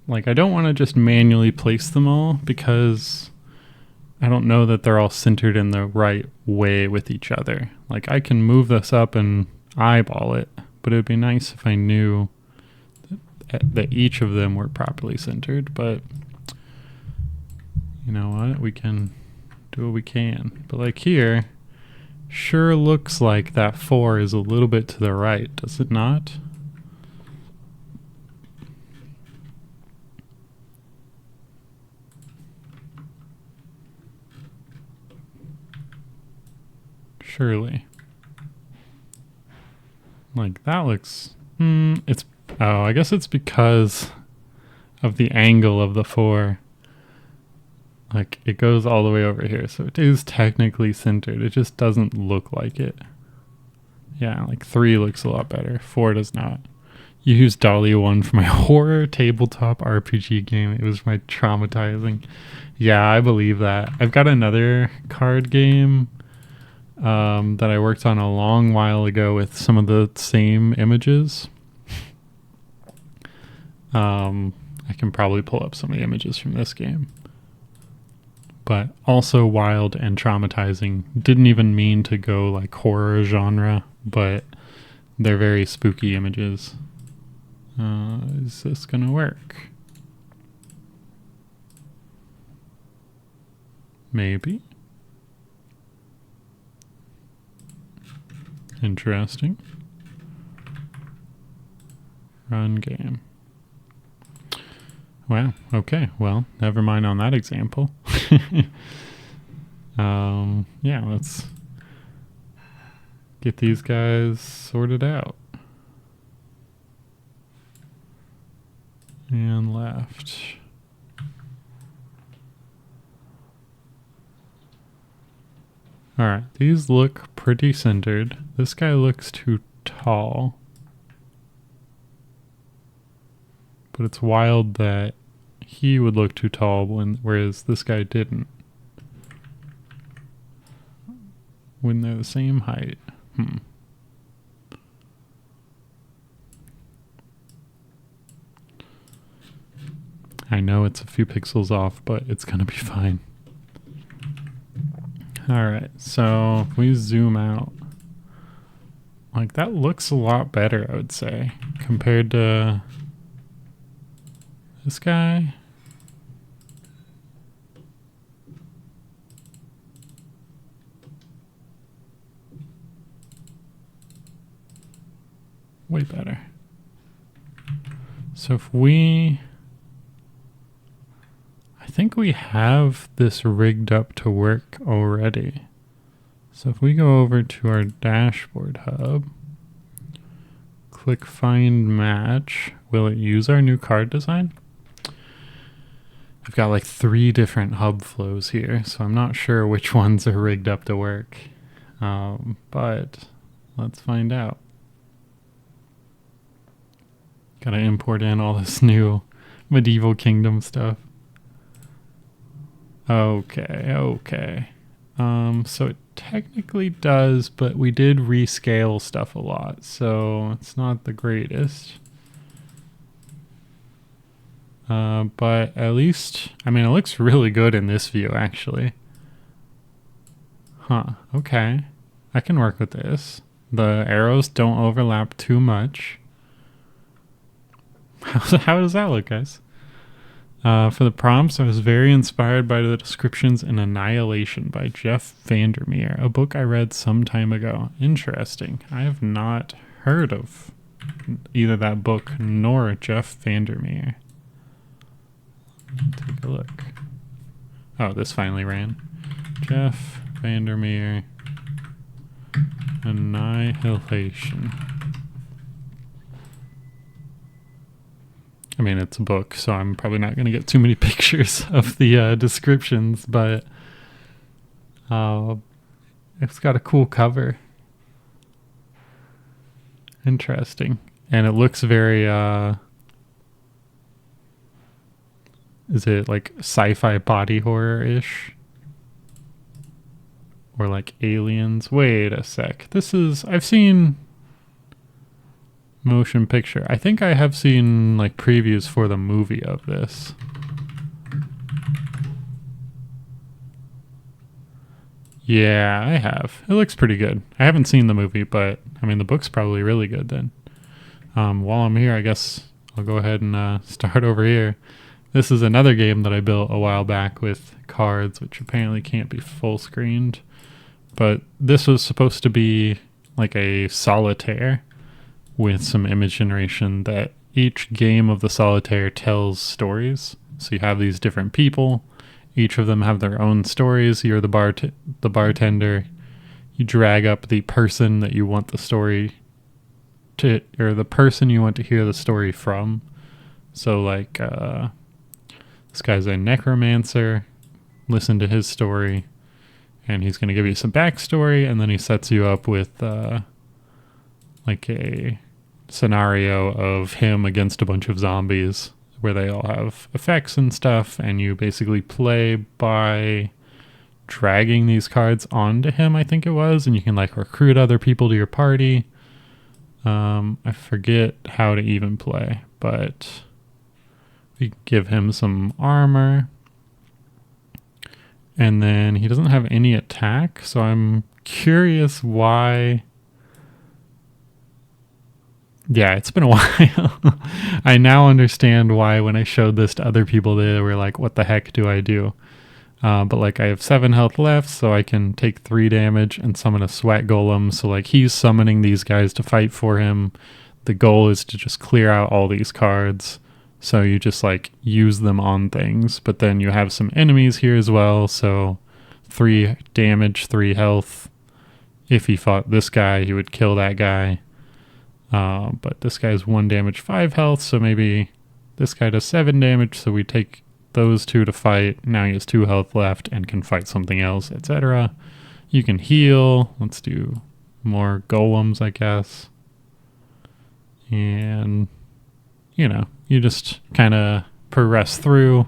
Like, I don't want to just manually place them all because I don't know that they're all centered in the right way with each other. Like, I can move this up and eyeball it, but it would be nice if I knew that each of them were properly centered. But you know what? We can do what we can. But like here, sure looks like that 4 is a little bit to the right, does it not? Surely. Like that looks, it's, oh, I guess it's because of the angle of the 4. Like it goes all the way over here, so it is technically centered. It just doesn't look like it. Yeah, like 3 looks a lot better. 4 does not. You used Dolly 1 for my horror tabletop RPG game. It was my traumatizing. Yeah, I believe that. I've got another card game that I worked on a long while ago with some of the same images. I can probably pull up some of the images from this game. But also wild and traumatizing. Didn't even mean to go like horror genre, but they're very spooky images. Is this gonna work? Maybe. Interesting. Run game. Wow. Okay. Well, never mind on that example. Yeah, let's get these guys sorted out. And left. All right. These look pretty centered. This guy looks too tall. But it's wild that he would look too tall whereas this guy didn't. When they're the same height. I know it's a few pixels off, but it's gonna be fine. Alright, so if we zoom out, like that looks a lot better, I would say, compared to this guy. Way better. So if we, I think we have this rigged up to work already. So if we go over to our dashboard hub, click find match, will it use our new card design? I've got like 3 different hub flows here, so I'm not sure which ones are rigged up to work. But let's find out. Gotta import in all this new medieval kingdom stuff. Okay. So it technically does, but we did rescale stuff a lot, so it's not the greatest. But at least, I mean, it looks really good in this view, actually. Huh, okay. I can work with this. The arrows don't overlap too much. How does that look, guys? For the prompts, I was very inspired by the descriptions in Annihilation by Jeff Vandermeer, a book I read some time ago. Interesting. I have not heard of either that book nor Jeff Vandermeer. Take a look. Oh, this finally ran. Jeff Vandermeer, Annihilation. I mean, it's a book, so I'm probably not going to get too many pictures of the descriptions, but it's got a cool cover. Interesting. And it looks very, is it like sci-fi body horror-ish? Or like aliens? Wait a sec. I've seen motion picture. I think I have seen like previews for the movie of this. Yeah, I have. It looks pretty good. I haven't seen the movie, but I mean, the book's probably really good then. While I'm here, I guess I'll go ahead and start over here. This is another game that I built a while back with cards, which apparently can't be full screened. But this was supposed to be like a solitaire with some image generation that each game of the solitaire tells stories. So you have these different people. Each of them have their own stories. You're the bartender. You drag up the person that you want the story to, or the person you want to hear the story from. So like, this guy's a necromancer. Listen to his story, and he's going to give you some backstory, and then he sets you up with like a scenario of him against a bunch of zombies where they all have effects and stuff, and you basically play by dragging these cards onto him, I think it was, and you can like recruit other people to your party. I forget how to even play, but we give him some armor, and then he doesn't have any attack, so I'm curious why. Yeah, it's been a while. I now understand why when I showed this to other people, they were like, what the heck do I do? But like I have 7 health left, so I can take 3 damage and summon a sweat golem. So like he's summoning these guys to fight for him. The goal is to just clear out all these cards. So you just like use them on things, but then you have some enemies here as well. So 3 damage, 3 health. If he fought this guy, he would kill that guy. But this guy's 1 damage, 5 health, so maybe this guy does 7 damage, so we take those 2 to fight. Now he has 2 health left and can fight something else, etc. You can heal. Let's do more golems, I guess. And, you know, you just kind of progress through.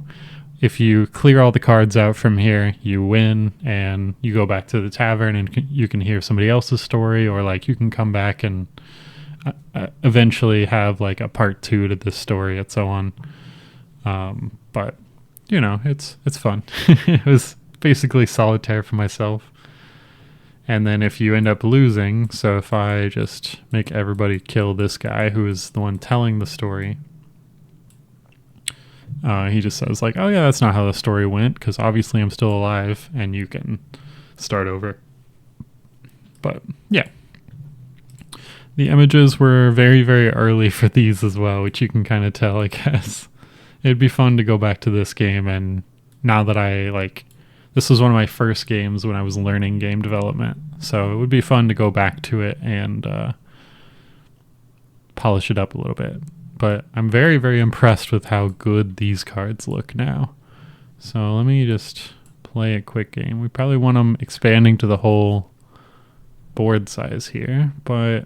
If you clear all the cards out from here, you win, and you go back to the tavern and you can hear somebody else's story, or like you can come back and eventually have like a part 2 to this story and so on. But you know, it's fun. It was basically solitaire for myself. And then if you end up losing, so if I just make everybody kill this guy who is the one telling the story, he just says like, oh yeah, that's not how the story went, because obviously I'm still alive, and you can start over. But yeah, the images were very, very early for these as well, which you can kind of tell, I guess. It'd be fun to go back to this game, and now that this was one of my first games when I was learning game development, so it would be fun to go back to it and polish it up a little bit. But I'm very, very impressed with how good these cards look now. So let me just play a quick game. We probably want them expanding to the whole board size here, but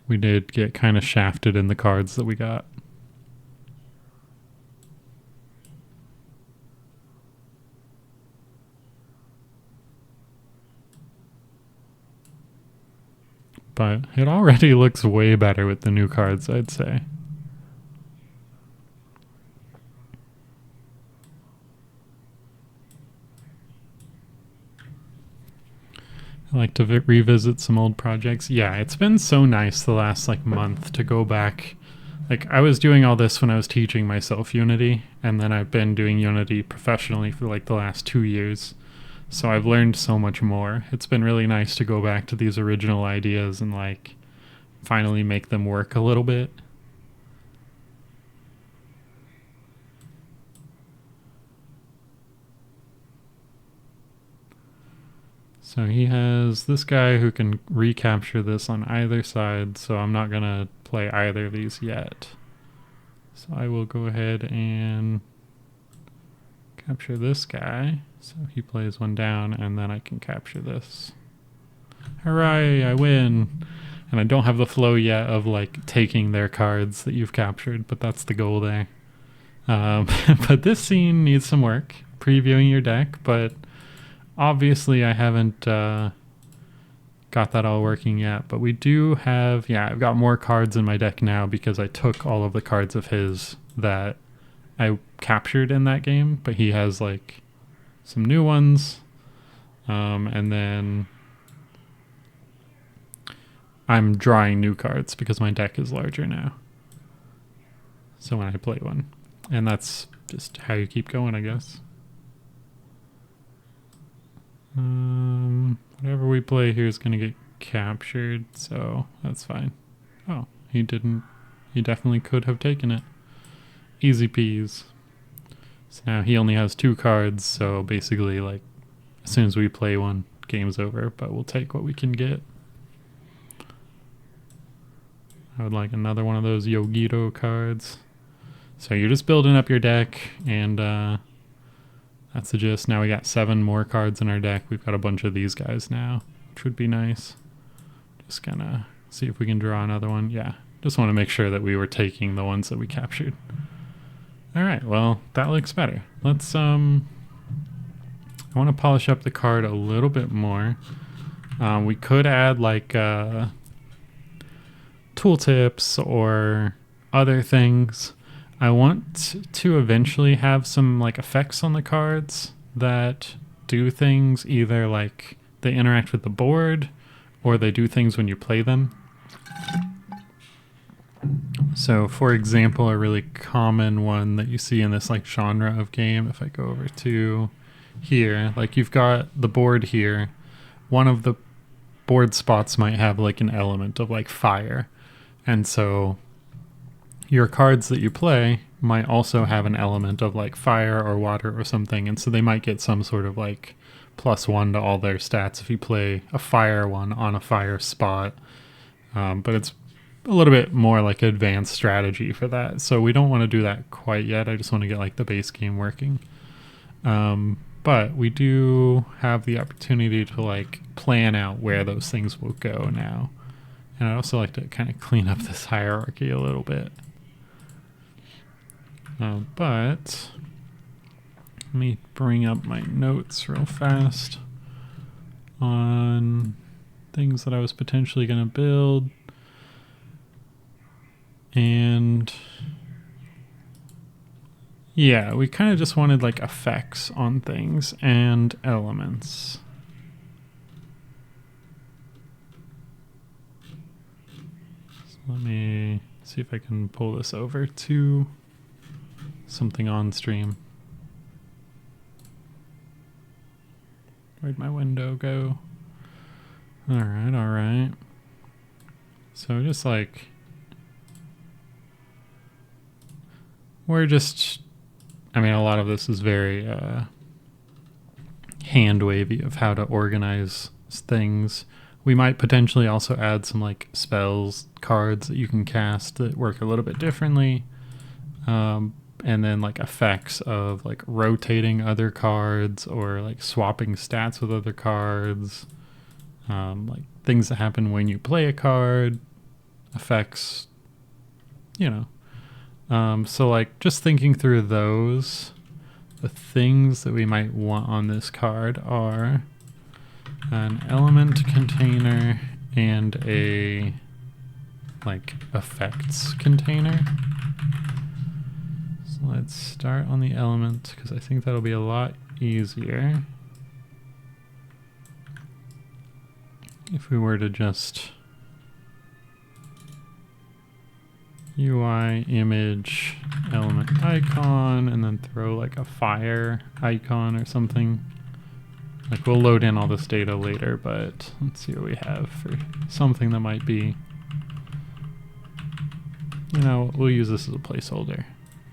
we did get kind of shafted in the cards that we got. But it already looks way better with the new cards, I'd say. I like to revisit some old projects. Yeah, it's been so nice the last month to go back. I was doing all this when I was teaching myself Unity, and then I've been doing Unity professionally for the last 2 years. So I've learned so much more. It's been really nice to go back to these original ideas and finally make them work a little bit. So he has this guy who can recapture this on either side, so I'm not going to play either of these yet. So I will go ahead and capture this guy. So he plays one down, and then I can capture this. Hooray, I win! And I don't have the flow yet of like taking their cards that you've captured, but that's the goal there. But this scene needs some work, previewing your deck, but obviously I haven't got that all working yet. But we do have, yeah, I've got more cards in my deck now because I took all of the cards of his that I captured in that game, but he has like some new ones. And then I'm drawing new cards because my deck is larger now. So when I play one. And that's just how you keep going, I guess. Whatever we play here is going to get captured, so that's fine. Oh, he didn't. He definitely could have taken it. Easy peas. So now he only has 2 cards, so basically, like, as soon as we play one, game's over, but we'll take what we can get. I would like another one of those Yogito cards. So you're just building up your deck, and that's the gist. Now we got 7 more cards in our deck. We've got a bunch of these guys now, which would be nice. Just gonna see if we can draw another one. Yeah, just want to make sure that we were taking the ones that we captured. All right, well, that looks better. Let's, I want to polish up the card a little bit more. We could add like tooltips or other things. I want to eventually have some like effects on the cards that do things, either like they interact with the board or they do things when you play them. So for example, a really common one that you see in this like genre of game, if I go over to here, like you've got the board here, one of the board spots might have like an element of like fire. And so your cards that you play might also have an element of like fire or water or something, and so they might get some sort of like +1 to all their stats if you play a fire one on a fire spot. But it's a little bit more like advanced strategy for that, so we don't want to do that quite yet. I just want to get like the base game working. But we do have the opportunity to like plan out where those things will go now. And I'd also like to kind of clean up this hierarchy a little bit. But let me bring up my notes real fast on things that I was potentially going to build. And yeah, we kind of just wanted like effects on things and elements. So let me see if I can pull this over to something on stream. Where'd my window go? All right. So just like, we're just, I mean, a lot of this is very hand wavy of how to organize things. We might potentially also add some like spells cards that you can cast that work a little bit differently. And then like effects of like rotating other cards or like swapping stats with other cards. Like things that happen when you play a card, effects, you know. So like just thinking through those, the things that we might want on this card are an element container and a like effects container. So let's start on the element because I think that'll be a lot easier if we were to just UI image element icon and then throw like a fire icon or something. Like we'll load in all this data later, but let's see what we have for something that might be, you know, we'll use this as a placeholder.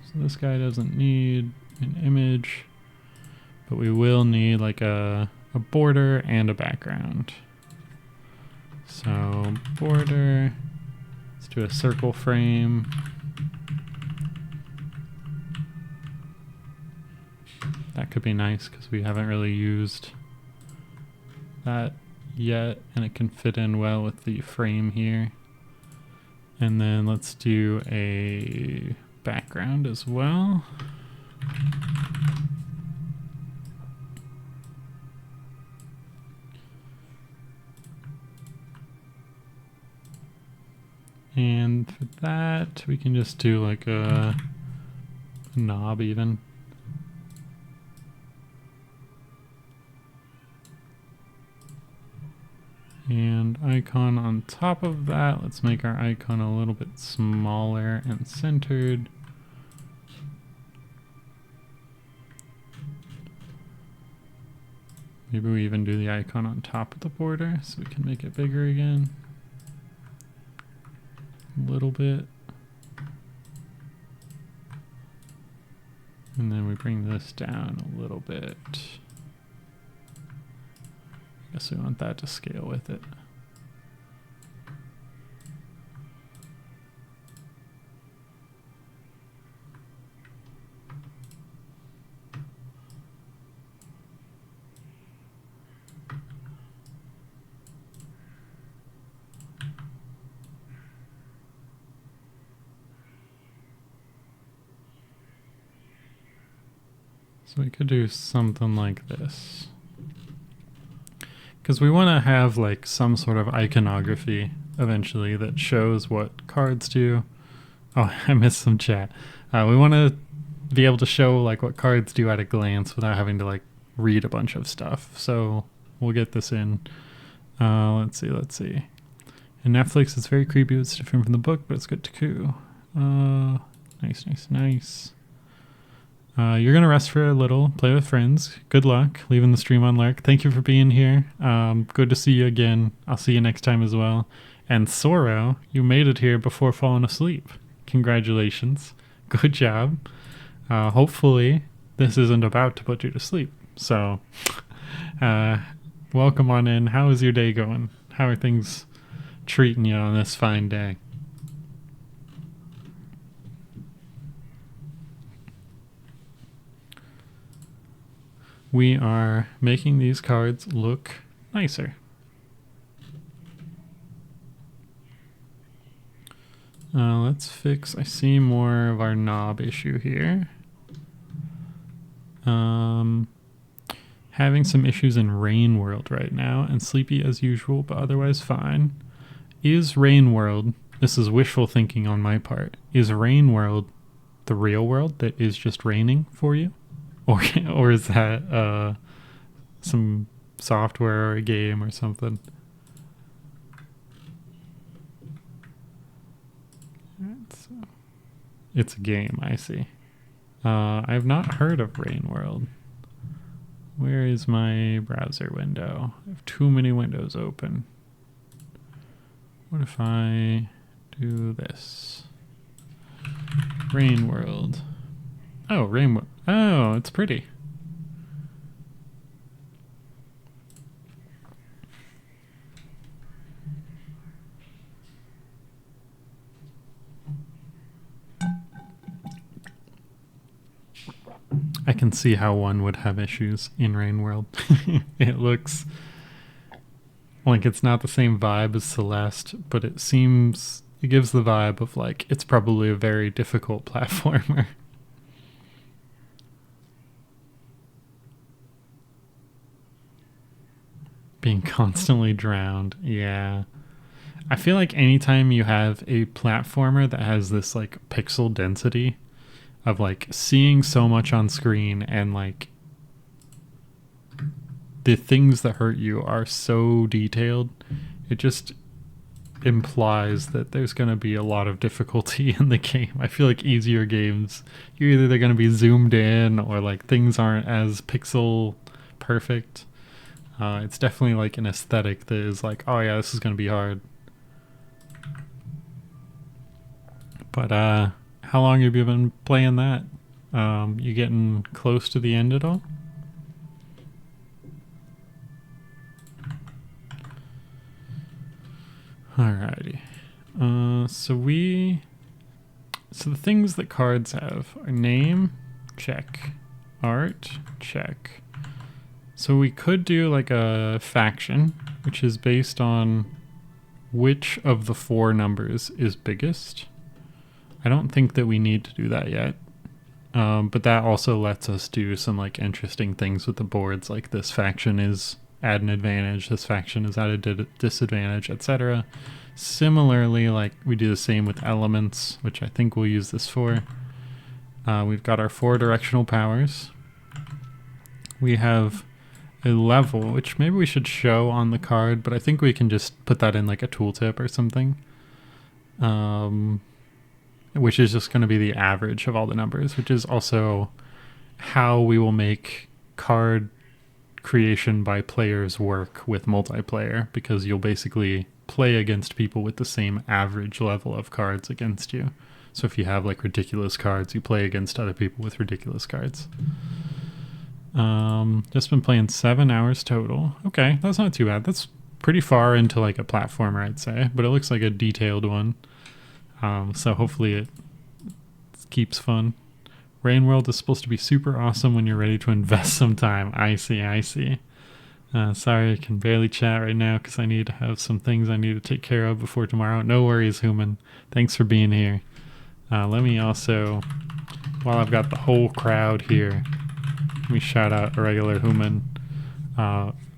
So this guy doesn't need an image, but we will need like a a border and a background. So border, let's do a circle frame. That could be nice because we haven't really used that yet, and it can fit in well with the frame here. And then let's do a background as well. And for that, we can just do like a knob even. And icon on top of that. Let's make our icon a little bit smaller and centered. Maybe we even do the icon on top of the border so we can make it bigger again. A little bit. And then we bring this down a little bit. I guess we want that to scale with it. So we could do something like this. Because we want to have like some sort of iconography eventually that shows what cards do. Oh, I missed some chat. We want to be able to show like what cards do at a glance without having to like read a bunch of stuff. So we'll get this in. Let's see. In Netflix, it's very creepy. It's different from the book, but it's good too. Nice. You're going to rest for a little, play with friends. Good luck leaving the stream on Lark. Thank you for being here. Good to see you again. I'll see you next time as well. And Soro, you made it here before falling asleep. Congratulations. Good job. Hopefully this isn't about to put you to sleep. So welcome on in. How is your day going? How are things treating you on this fine day? We are making these cards look nicer. Let's fix, I see more of our knob issue here. Having some issues in Rain World right now, and sleepy as usual, but otherwise fine. Is Rain World, this is wishful thinking on my part, is Rain World the real world that is just raining for you? Or is that some software or a game or something? So it's a game, I see. I have not heard of Rain World. Where is my browser window? I have too many windows open. What if I do this? Rain World. Oh, Rain World. Oh, it's pretty. I can see how one would have issues in Rain World. It looks like it's not the same vibe as Celeste, but it gives the vibe of like it's probably a very difficult platformer. Being constantly drowned. Yeah. I feel like anytime you have a platformer that has this like pixel density of like seeing so much on screen and like the things that hurt you are so detailed, it just implies that there's going to be a lot of difficulty in the game. I feel like easier games, they're going to be zoomed in or like things aren't as pixel perfect. It's definitely like an aesthetic that is like, oh yeah, this is going to be hard. But how long have you been playing that? You getting close to the end at all? Alrighty. So the things that cards have are name, check. Art, check. So we could do like a faction, which is based on which of the 4 numbers is biggest. I don't think that we need to do that yet. But that also lets us do some like interesting things with the boards, like this faction is at an advantage, this faction is at a disadvantage, etc. Similarly, like we do the same with elements, which I think we'll use this for. We've got our 4 directional powers. We have a level, which maybe we should show on the card, but I think we can just put that in like a tooltip or something. Which is just going to be the average of all the numbers, which is also how we will make card creation by players work with multiplayer, because you'll basically play against people with the same average level of cards against you. So if you have like ridiculous cards, you play against other people with ridiculous cards. Just been playing 7 hours total. Okay, that's not too bad. That's pretty far into like a platformer, I'd say, but it looks like a detailed one. So hopefully it keeps fun. Rain World is supposed to be super awesome when you're ready to invest some time. I see. Sorry, I can barely chat right now because I need to have some things I need to take care of before tomorrow. No worries, Human. Thanks for being here. Let me also, while I've got the whole crowd here, let me shout out a regular Human.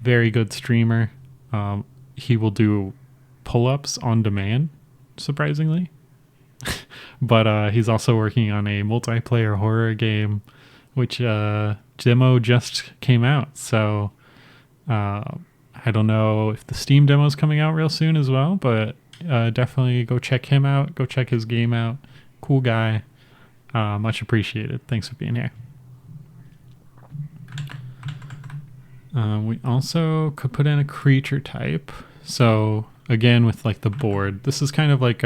Very good streamer. He will do pull-ups on demand, surprisingly. But he's also working on a multiplayer horror game, which demo just came out. So I don't know if the Steam demo is coming out real soon as well, but definitely go check him out. Go check his game out. Cool guy. Much appreciated. Thanks for being here. We also could put in a creature type. So again, with like the board, this is kind of like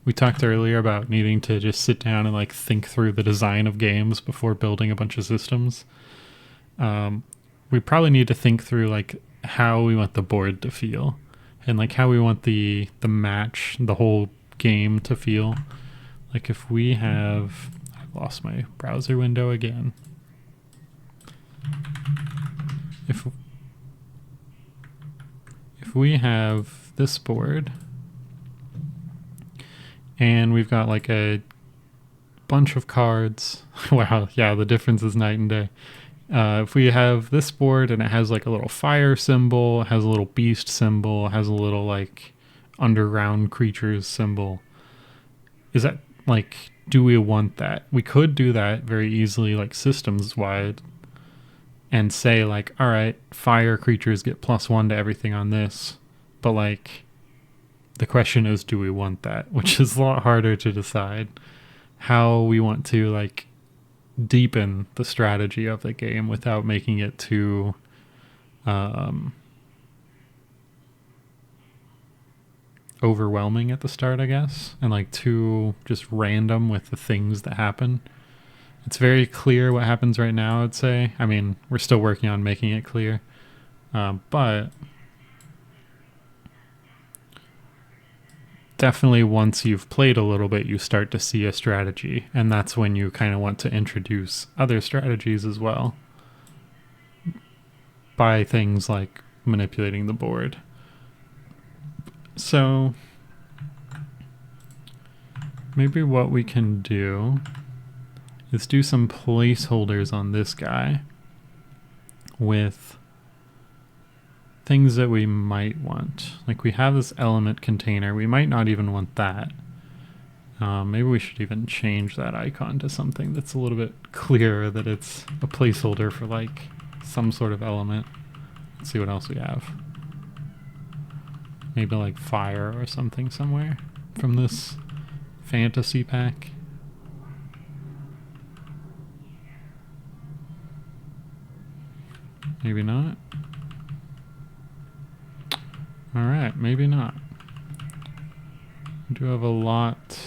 we talked earlier about needing to just sit down and like think through the design of games before building a bunch of systems. We probably need to think through like how we want the board to feel and like how we want the match, the whole game to feel. Like if we have, I've lost my browser window again. If we have this board and we've got like a bunch of cards, wow, yeah, the difference is night and day. If we have this board and it has like a little fire symbol, it has a little beast symbol, it has a little like underground creatures symbol, is that like, do we want that? We could do that very easily, like systems wide, and say like, all right, fire creatures get +1 to everything on this. But like, the question is, do we want that? Which is a lot harder to decide. How we want to like deepen the strategy of the game without making it too overwhelming at the start, I guess, and like too just random with the things that happen. It's very clear what happens right now, I'd say. I mean, we're still working on making it clear. But definitely once you've played a little bit, you start to see a strategy. And that's when you kind of want to introduce other strategies as well. By things like manipulating the board. So maybe what we can do is do some placeholders on this guy with things that we might want. Like we have this element container. We might not even want that. Maybe we should even change that icon to something that's a little bit clearer that it's a placeholder for like some sort of element. Let's see what else we have. Maybe like fire or something somewhere from this fantasy pack. Maybe not. Alright, maybe not. We do have a lot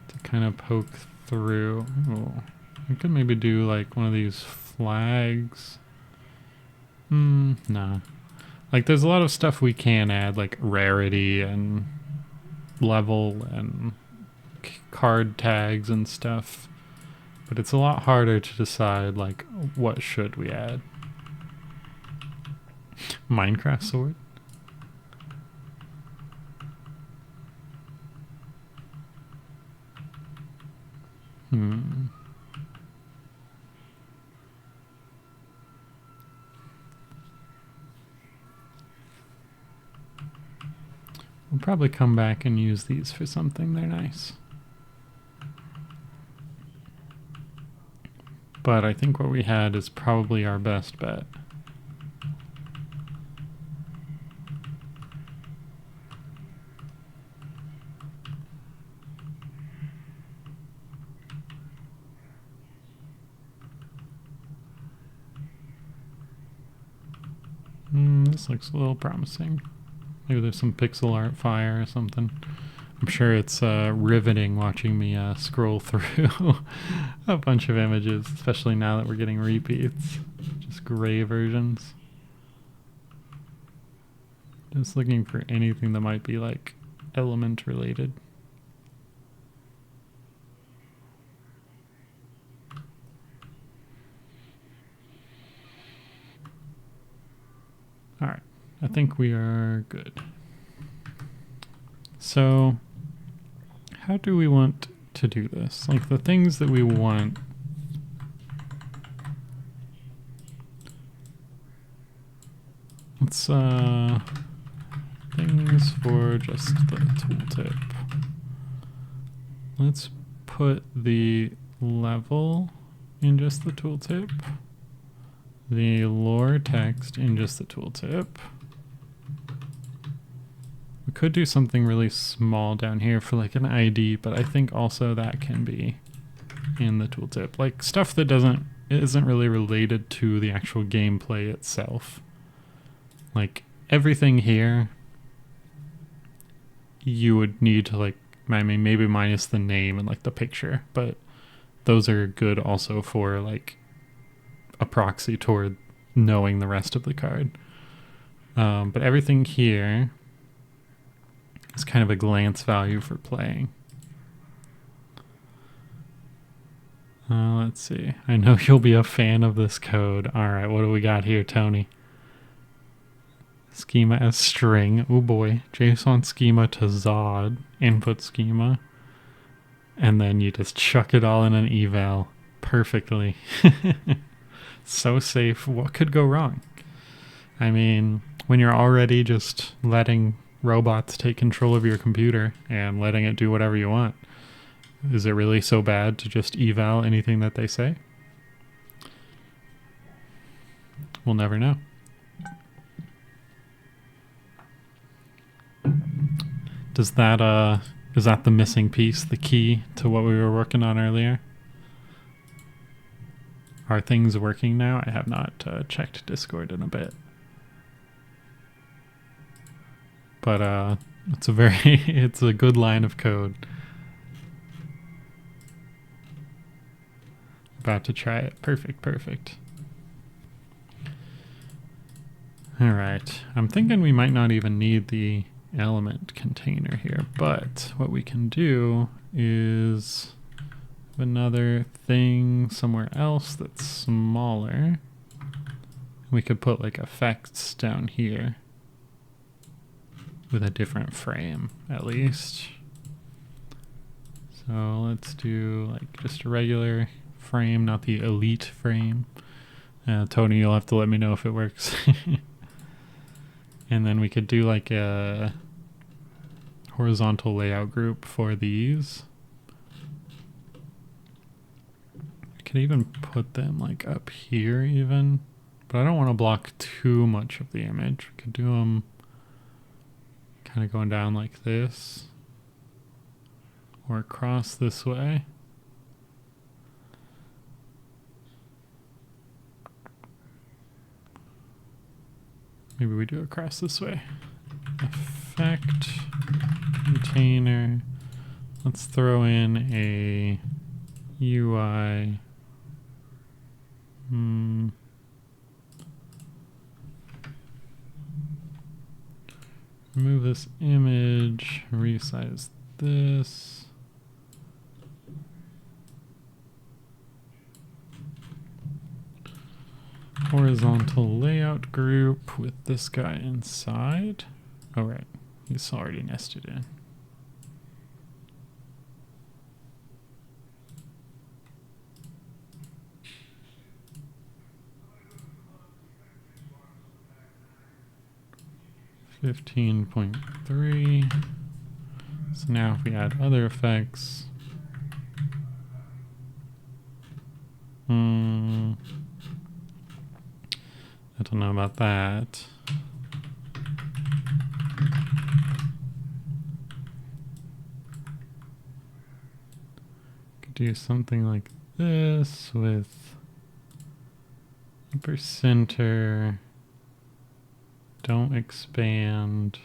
to kind of poke through. Oh, I could maybe do like one of these flags. Nah. Like there's a lot of stuff we can add, like rarity and level and card tags and stuff. But it's a lot harder to decide like what should we add. Minecraft sword? We'll probably come back and use these for something. They're nice. But I think what we had is probably our best bet. This looks a little promising. Maybe there's some pixel art fire or something. I'm sure it's riveting watching me scroll through a bunch of images, especially now that we're getting repeats. Just gray versions. Just looking for anything that might be like element related. All right, I think we are good. So how do we want to do this? Like the things that we want. Let's things for just the tooltip. Let's put the level in just the tooltip. The lore text in just the tooltip. We could do something really small down here for like an ID, but I think also that can be in the tooltip. Like stuff that isn't really related to the actual gameplay itself. Like everything here you would need to like, I mean, maybe minus the name and like the picture, but those are good also for like a proxy toward knowing the rest of the card. But everything here is kind of a glance value for playing. Let's see. I know you'll be a fan of this code. All right, what do we got here, Tony? Schema as string. Oh boy. JSON schema to Zod. Input schema. And then you just chuck it all in an eval perfectly. So safe. What could go wrong? I mean, when you're already just letting robots take control of your computer and letting it do whatever you want, is it really so bad to just eval anything that they say? We'll never know. Does that is that the missing piece, the key to what we were working on earlier? Are things working now? I have not checked Discord in a bit. But it's it's a good line of code. About to try it. Perfect. All right. I'm thinking we might not even need the element container here, but what we can do is another thing somewhere else that's smaller. We could put like effects down here with a different frame at least. So let's do like just a regular frame, not the elite frame. Tony, you'll have to let me know if it works. And then we could do like a horizontal layout group for these. I could even put them like up here even, but I don't want to block too much of the image. We could do them kind of going down like this or across this way. Maybe we do it across this way. Effect, container. Let's throw in a UI. Move this image, resize this. Horizontal layout group with this guy inside. Oh, right. He's already nested in. .3. So now if we add other effects, I don't know about that. Could do something like this with upper center. Don't expand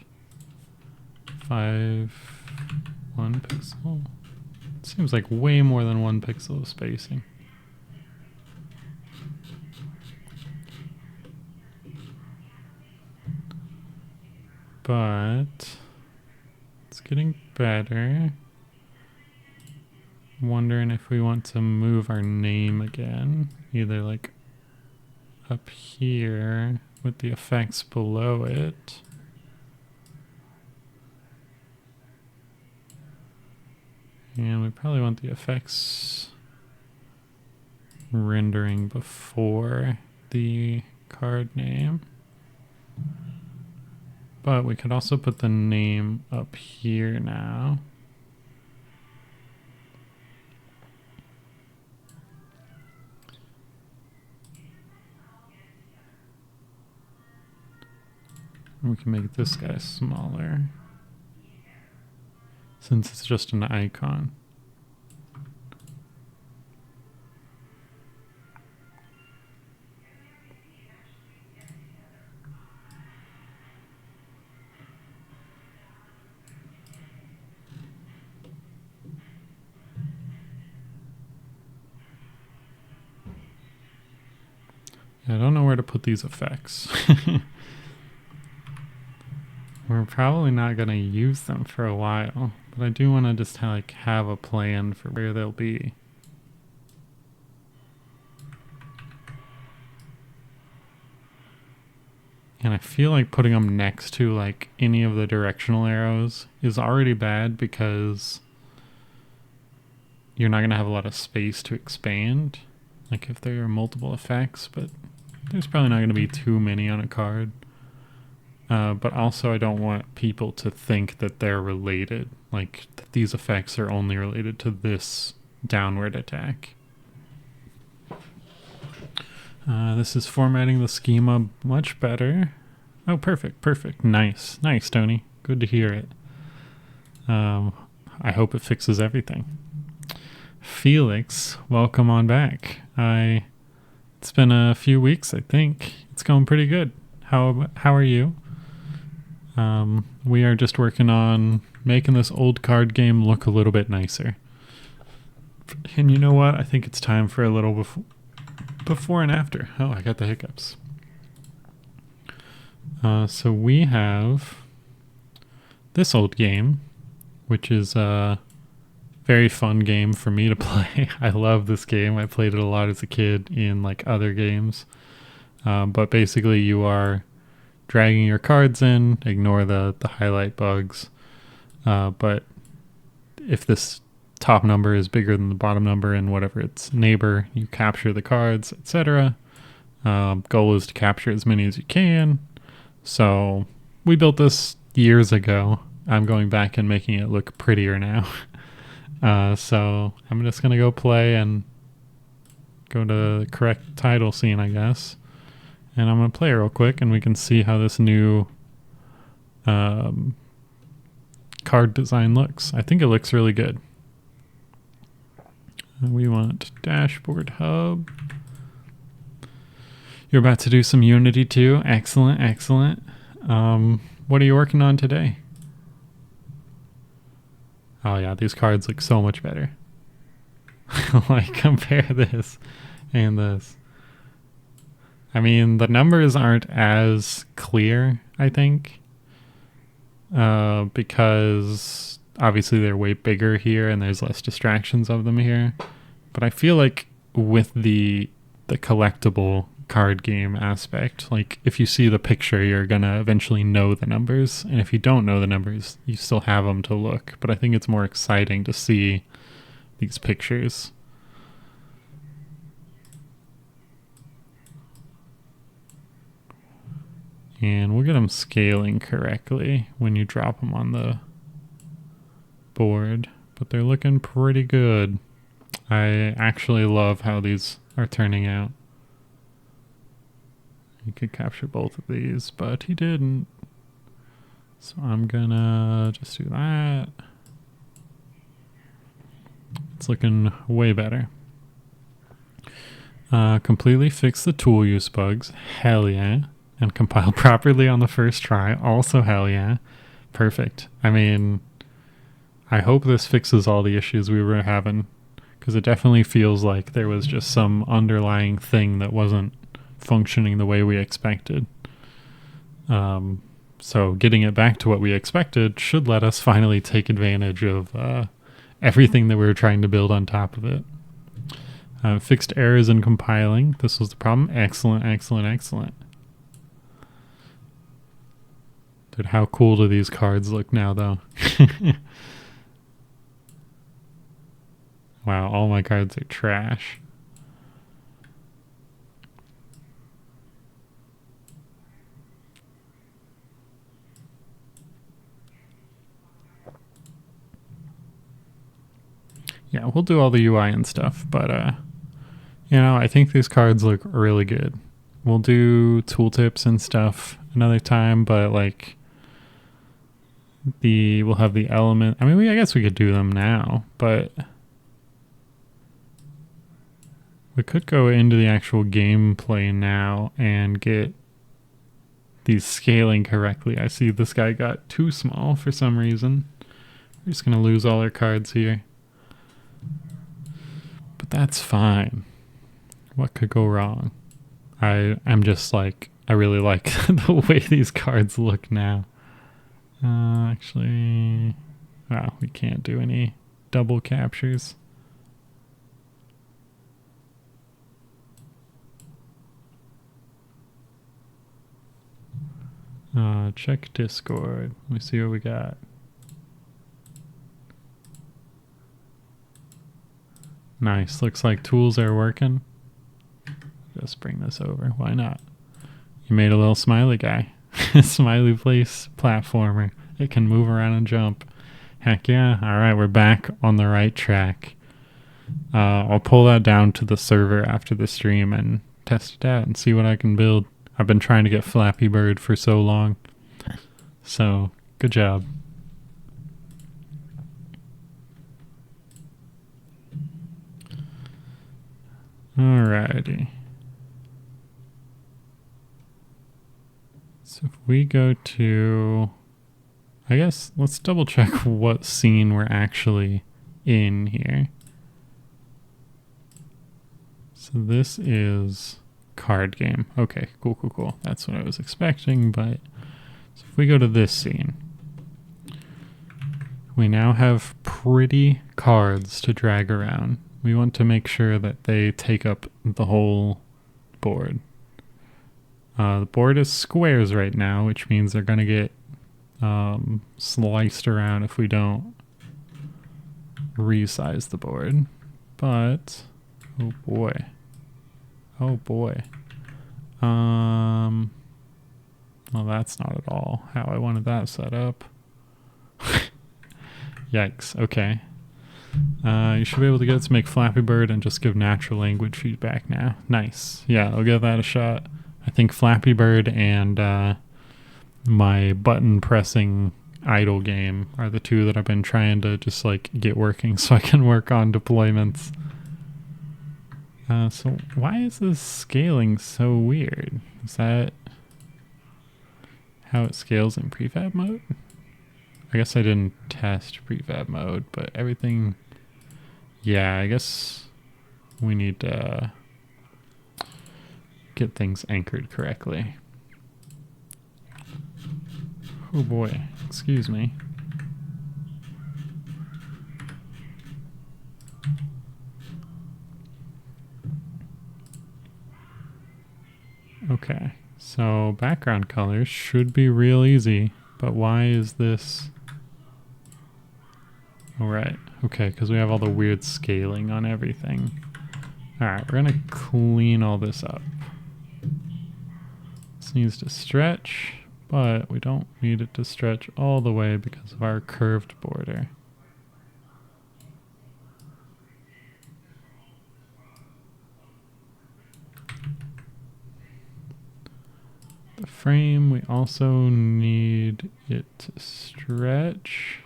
1 pixel. It seems like way more than 1 pixel of spacing. But it's getting better. I'm wondering if we want to move our name again, either like up here with the effects below it. And we probably want the effects rendering before the card name. But we could also put the name up here now. We can make this guy smaller, since it's just an icon. I don't know where to put these effects. We're probably not going to use them for a while, but I do want to just like have a plan for where they'll be. And I feel like putting them next to like any of the directional arrows is already bad because you're not going to have a lot of space to expand, like if there are multiple effects, but there's probably not going to be too many on a card. But also I don't want people to think that they're related, like that these effects are only related to this downward attack. This is formatting the schema much better. Oh, perfect, perfect. Nice, nice, Tony. Good to hear it. I hope it fixes everything. Felix, welcome on back. It's been a few weeks, I think. It's going pretty good. How are you? We are just working on making this old card game look a little bit nicer. And you know what? I think it's time for a little before and after. Oh, I got the hiccups. So we have this old game, which is a very fun game for me to play. I love this game. I played it a lot as a kid in like other games. But basically you are dragging your cards in, ignore the highlight bugs. But if this top number is bigger than the bottom number and whatever its neighbor, you capture the cards, etc. Goal is to capture as many as you can. So we built this years ago. I'm going back and making it look prettier now. So I'm just going to go play and go to the correct title scene, I guess. And I'm going to play real quick and we can see how this new card design looks. I think it looks really good. We want dashboard hub. You're about to do some Unity too. Excellent, excellent. What are you working on today? Oh yeah, these cards look so much better. Like compare this and this. I mean, the numbers aren't as clear, I think. because obviously they're way bigger here and there's less distractions of them here. But I feel like with the collectible card game aspect, like if you see the picture, you're gonna eventually know the numbers, and if you don't know the numbers, you still have them to look. But I think it's more exciting to see these pictures. And we'll get them scaling correctly when you drop them on the board, but they're looking pretty good. I actually love how these are turning out. He could capture both of these, but he didn't. So I'm gonna just do that. It's looking way better. Completely fix the tool use bugs. Hell yeah. And compile properly on the first try. Also hell yeah. Perfect. I mean, I hope this fixes all the issues we were having, because it definitely feels like there was just some underlying thing that wasn't functioning the way we expected. So getting it back to what we expected should let us finally take advantage of everything that we were trying to build on top of it. Fixed errors in compiling. This was the problem. Excellent, excellent, excellent. Dude, how cool do these cards look now, though? Wow, all my cards are trash. Yeah, we'll do all the UI and stuff, but you know, I think these cards look really good. We'll do tooltips and stuff another time, but like we'll have the element. I mean, I guess we could do them now, but we could go into the actual gameplay now and get these scaling correctly. I see this guy got too small for some reason. We're just gonna lose all our cards here. But that's fine. What could go wrong? I'm just like, I really like the way these cards look now. Actually, wow, we can't do any double captures. Check Discord. Let me see what we got. Nice. Looks like tools are working. Just bring this over. Why not? You made a little smiley guy. Smiley place platformer. It can move around and jump. Heck yeah. Alright, we're back on the right track. I'll pull that down to the server after the stream and test it out and see what I can build. I've been trying to get Flappy Bird for so long. So, good job. Alrighty. So if we go to, I guess let's double check what scene we're actually in here. So this is card game. Okay, cool. That's what I was expecting, but so if we go to this scene, we now have pretty cards to drag around. We want to make sure that they take up the whole board. The board is squares right now, which means they're going to get sliced around if we don't resize the board. But, oh boy. Well, that's not at all how I wanted that set up. Yikes, okay. You should be able to get it to make Flappy Bird and just give natural language feedback now. Nice. Yeah, I'll give that a shot. I think Flappy Bird and my button pressing idle game are the two that I've been trying to just like get working so I can work on deployments. So why is this scaling so weird? Is that how it scales in prefab mode? I guess I didn't test prefab mode, but everything, yeah, I guess we need to get things anchored correctly. Oh boy. Excuse me. Okay, so background colors should be real easy, but why is this? All right, okay, because we have all the weird scaling on everything. All right, we're gonna clean all this up. This needs to stretch, but we don't need it to stretch all the way because of our curved border. The frame, we also need it to stretch.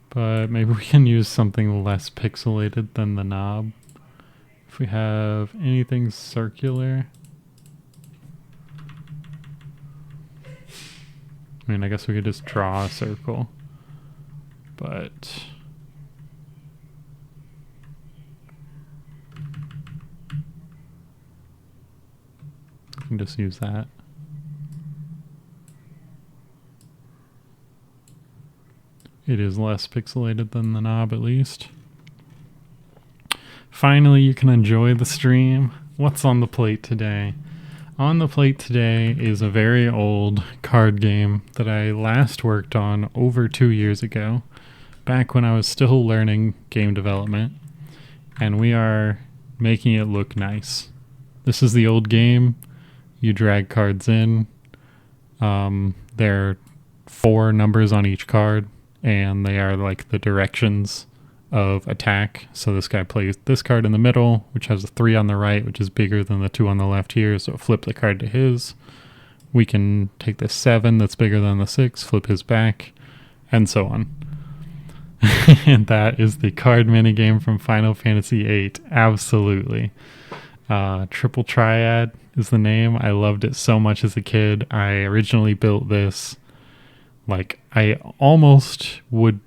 But maybe we can use something less pixelated than the knob. If we have anything circular. I mean, I guess we could just draw a circle. But we can just use that. It is less pixelated than the knob, at least. Finally, you can enjoy the stream. What's on the plate today? On the plate today is a very old card game that I last worked on over 2 years ago, back when I was still learning game development, and we are making it look nice. This is the old game. You drag cards in. There are 4 numbers on each card, and they are like the directions of attack. So this guy plays this card in the middle, which has a 3 on the right, which is bigger than the 2 on the left here, so flip the card to his. We can take the 7 that's bigger than the 6, flip his back, and so on. And that is the card minigame from Final Fantasy VIII. Absolutely. Triple Triad is the name. I loved it so much as a kid. I originally built this. Like, I almost would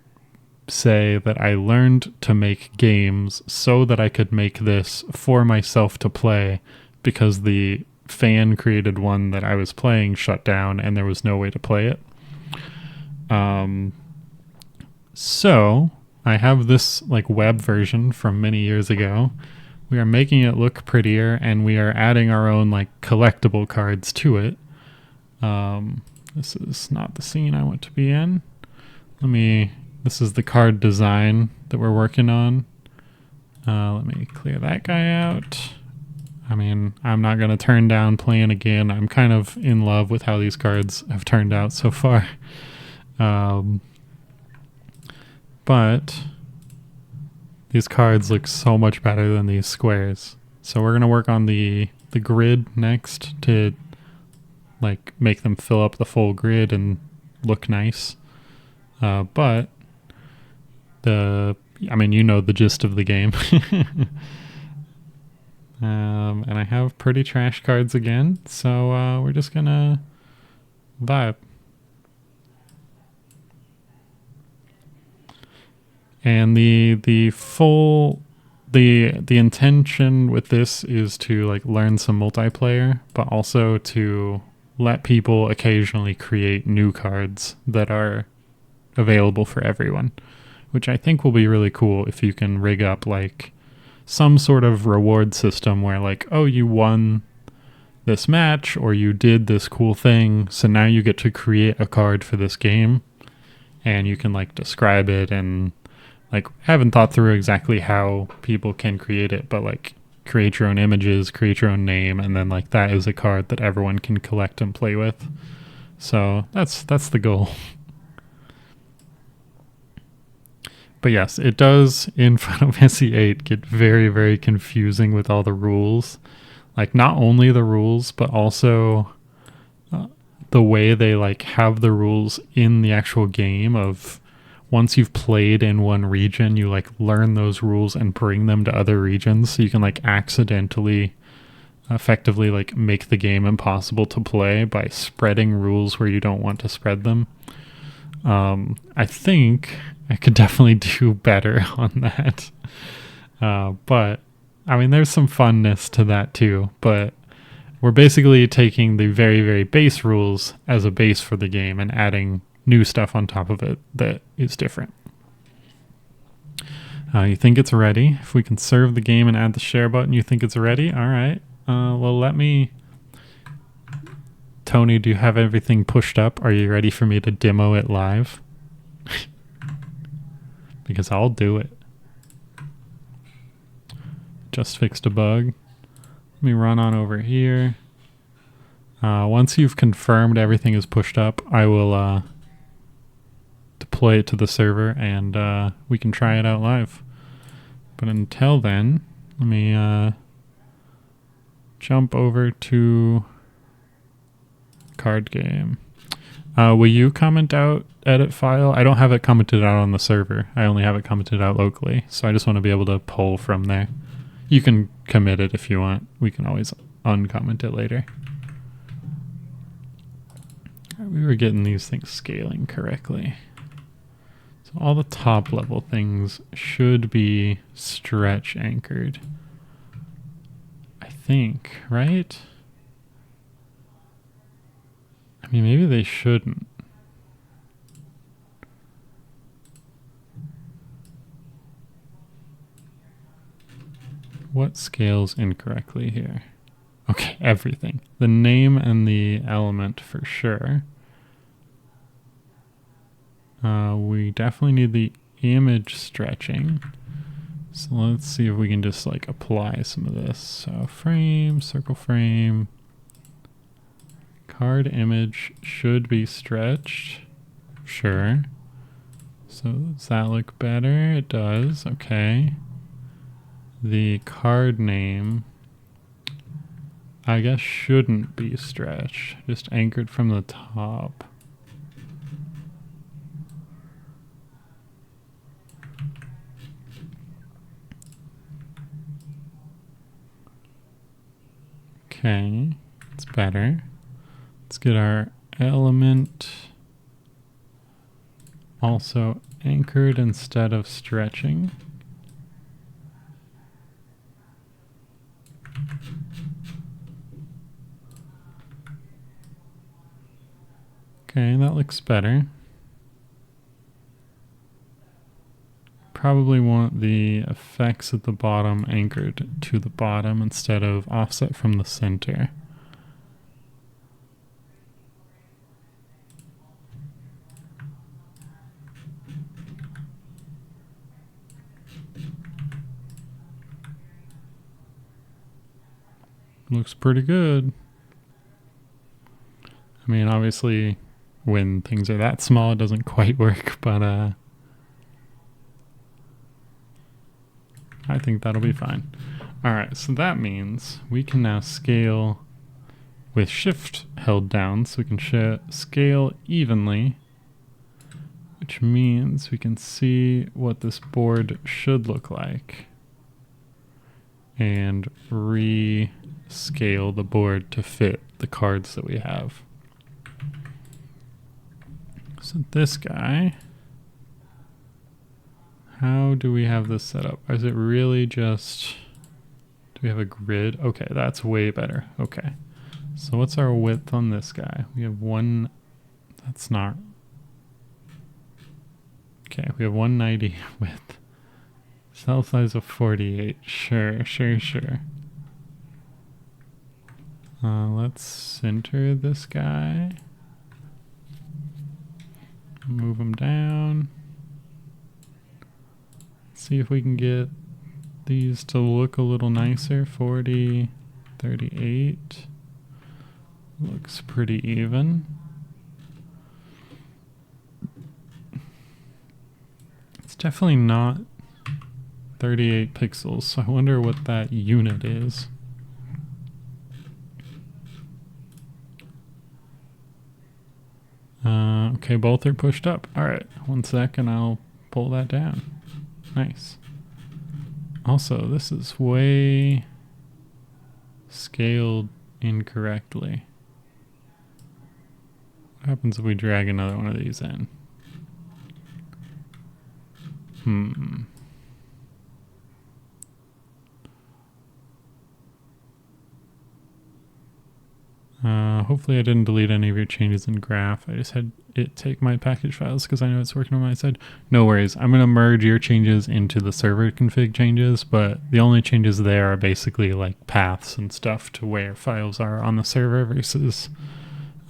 say that I learned to make games so that I could make this for myself to play, because the fan created one that I was playing shut down and there was no way to play it. So I have this like web version from many years ago. We are making it look prettier, and we are adding our own like collectible cards to it. This is not the scene I want to be in. This is the card design that we're working on. Let me clear that guy out. I mean, I'm not going to turn down playing again. I'm kind of in love with how these cards have turned out so far. But these cards look so much better than these squares. So we're going to work on the grid next to like make them fill up the full grid and look nice. But you know the gist of the game. And I have pretty trash cards again, so we're just gonna vibe. And the intention with this is to like learn some multiplayer, but also to let people occasionally create new cards that are available for everyone, which I think will be really cool if you can rig up like some sort of reward system where like, oh, you won this match or you did this cool thing, so now you get to create a card for this game, and you can like describe it, and like I haven't thought through exactly how people can create it, but like create your own images, create your own name, and then like that is a card that everyone can collect and play with. So that's the goal. But yes, it does in Final Fantasy VIII get very, very confusing with all the rules. Like not only the rules, but also the way they like have the rules in the actual game of once you've played in one region, you like learn those rules and bring them to other regions. So you can like accidentally effectively like make the game impossible to play by spreading rules where you don't want to spread them. I think I could definitely do better on that. But I mean, there's some funness to that too, but we're basically taking the very, very base rules as a base for the game and adding new stuff on top of it that is different. You think it's ready? If we can serve the game and add the share button, you think it's ready? All right. Well, let me... Tony, do you have everything pushed up? Are you ready for me to demo it live? Because I'll do it. Just fixed a bug. Let me run on over here. Once you've confirmed everything is pushed up, I will deploy it to the server and we can try it out live. But until then, let me jump over to card game. Will you comment out edit file? I don't have it commented out on the server. I only have it commented out locally. So I just want to be able to pull from there. You can commit it if you want. We can always uncomment it later. We were getting these things scaling correctly. So all the top level things should be stretch anchored. I think, right? I mean, maybe they shouldn't. What scales incorrectly here? Okay, everything. The name and the element for sure. We definitely need the image stretching. So let's see if we can just like apply some of this. So frame, circle frame. Card image should be stretched. Sure. So does that look better? It does. Okay. The card name, I guess, shouldn't be stretched. Just anchored from the top. Okay. It's better. Let's get our element also anchored instead of stretching. Okay, that looks better. Probably want the effects at the bottom anchored to the bottom instead of offset from the center. Looks pretty good. I mean, obviously, when things are that small, it doesn't quite work, but I think that'll be fine. All right, so that means we can now scale with shift held down, so we can scale evenly, which means we can see what this board should look like and rescale the board to fit the cards that we have. So this guy, how do we have this set up? Is it really just, do we have a grid? Okay, that's way better. Okay. So what's our width on this guy? We have one, that's not, okay, we have 190 width. Cell size of 48, sure. Let's center this guy. Move him down. See if we can get these to look a little nicer. 40, 38. Looks pretty even. It's definitely not 38 pixels, so I wonder what that unit is. Okay, both are pushed up. All right, 1 second, I'll pull that down. Nice. Also, this is way scaled incorrectly. What happens if we drag another one of these in? hopefully I didn't delete any of your changes in graph. I just had it take my package files because I know it's working on my side. No worries. I'm going to merge your changes into the server config changes, but the only changes there are basically like paths and stuff to where files are on the server versus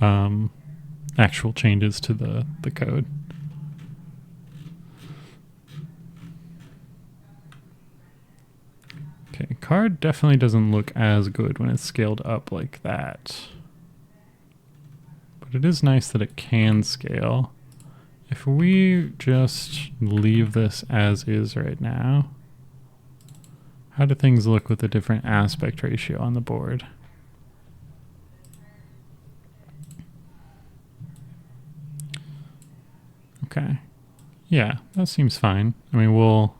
actual changes to the code. Okay, card definitely doesn't look as good when it's scaled up like that. But it is nice that it can scale. If we just leave this as is right now, how do things look with a different aspect ratio on the board? Okay. Yeah, that seems fine. I mean, we'll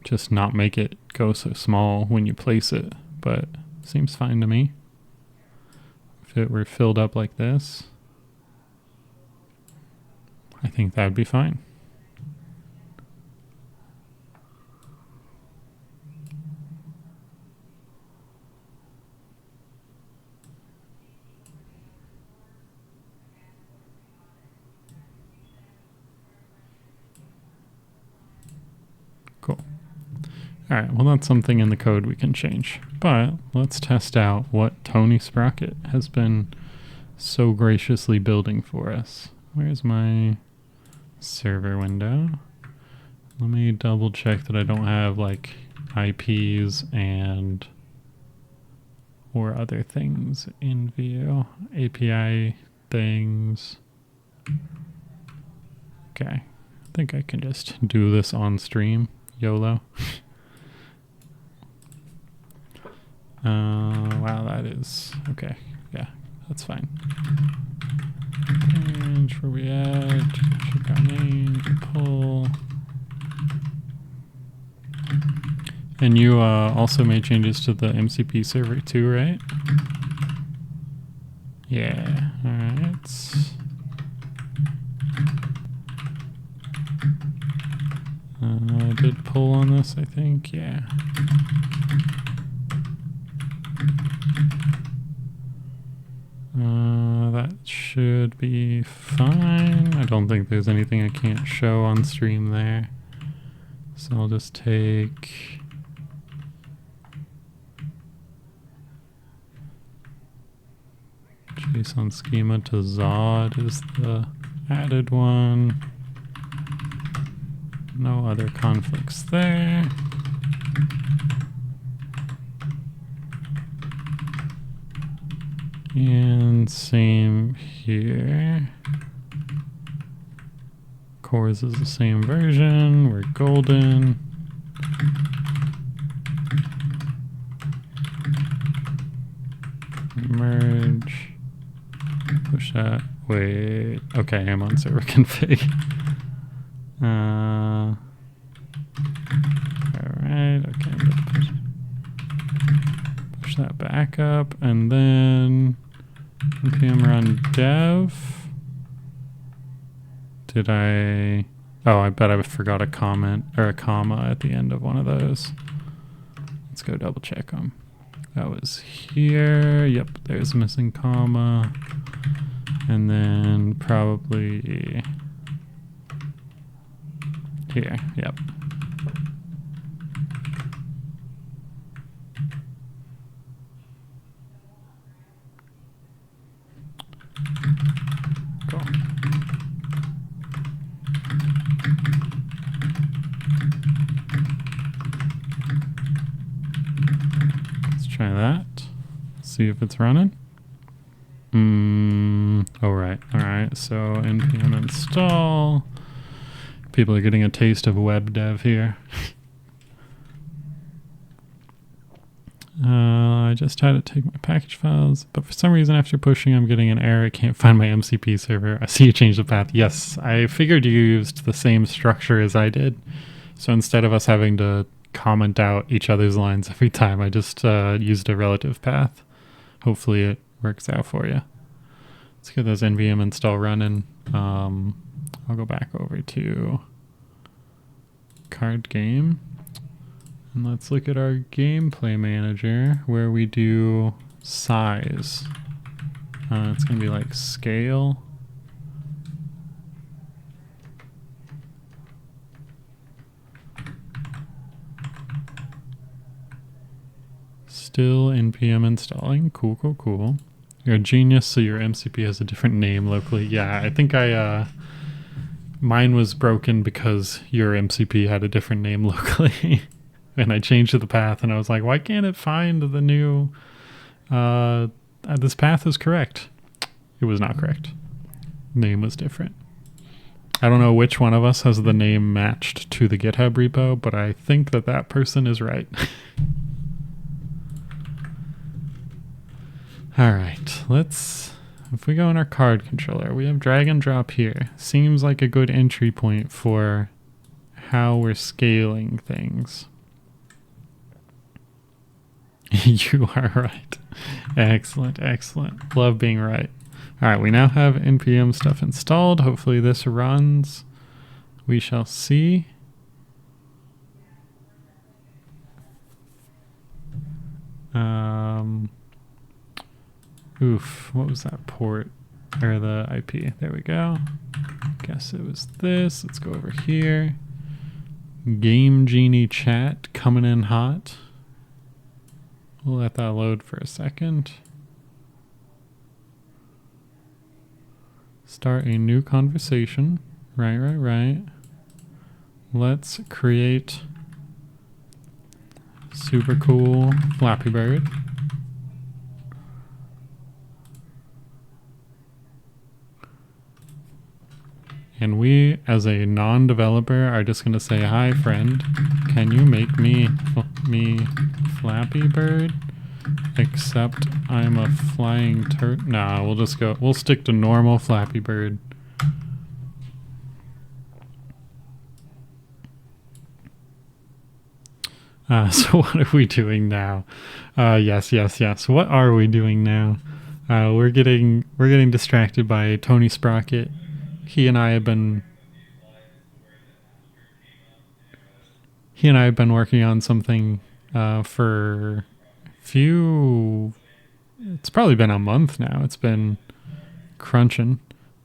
just not make it go so small when you place it, but seems fine to me. If it were filled up like this, I think that would be fine. Cool. All right, well, that's something in the code we can change. But let's test out what Tony Sprocket has been so graciously building for us. Where's my server window? Let me double check that I don't have like IPs and or other things in view. API things. Okay, I think I can just do this on stream. YOLO. Wow, that is okay. Yeah, that's fine. Change where we at, check our name, pull. And you also made changes to the MCP server too, right? Yeah, alright. I did pull on this, I think, yeah. That should be fine. I don't think there's anything I can't show on stream there. So I'll just take JSON schema to Zod is the added one. No other conflicts there. And same here. Cores is the same version. We're golden. Merge. Push that. Wait. Okay, I'm on server config. Alright, okay. I'm gonna push that back up and then npm run dev. Did I? Oh, I bet I forgot a comment or a comma at the end of one of those. Let's go double check them. That was here. Yep, there's a missing comma. And then probably here. Yep. Cool. Let's try that. See if it's running. Oh, right. All right. So npm install. People are getting a taste of web dev here. I just had to take my package files, but for some reason after pushing I'm getting an error. I can't find my MCP server. I see you changed the path. Yes, I figured you used the same structure as I did. So instead of us having to comment out each other's lines every time, I just used a relative path. Hopefully it works out for you. Let's get those nvm install running. I'll go back over to card game. And let's look at our gameplay manager where we do size. It's going to be like scale. Still npm installing. Cool, cool, cool. You're a genius, so your MCP has a different name locally. Yeah, I think mine was broken because your MCP had a different name locally. And I changed the path, and I was like, why can't it find the new... this path is correct. It was not correct. Name was different. I don't know which one of us has the name matched to the GitHub repo, but I think that that person is right. All right, if we go in our card controller, we have drag and drop here. Seems like a good entry point for how we're scaling things. You are right. Excellent, excellent. Love being right. All right, we now have npm stuff installed. Hopefully this runs. We shall see. What was that port? Or the IP? There we go. Guess it was this. Let's go over here. Game Genie chat coming in hot. We'll let that load for a second. Start a new conversation. Right. Let's create super cool Flappy Bird. And we, as a non-developer, are just going to say, hi, friend. Can you make me Flappy Bird? Except I'm a flying turtle. Nah, we'll stick to normal Flappy Bird. So what are we doing now? Yes. What are we doing now? We're getting distracted by Tony Sprocket. He and I have been working on something for it's probably been a month now. It's been crunching.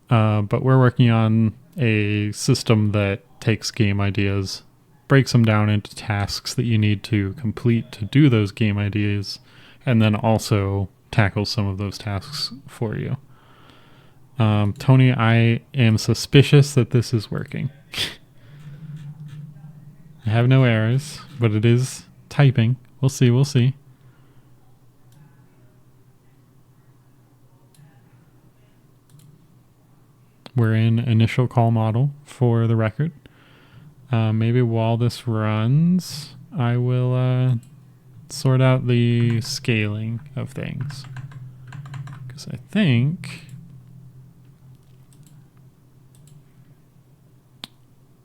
But we're working on a system that takes game ideas, breaks them down into tasks that you need to complete to do those game ideas, and then also tackles some of those tasks for you. Tony, I am suspicious that this is working. I have no errors, but it is typing. We'll see. We're in initial call model for the record. Maybe while this runs, I will sort out the scaling of things. Because I think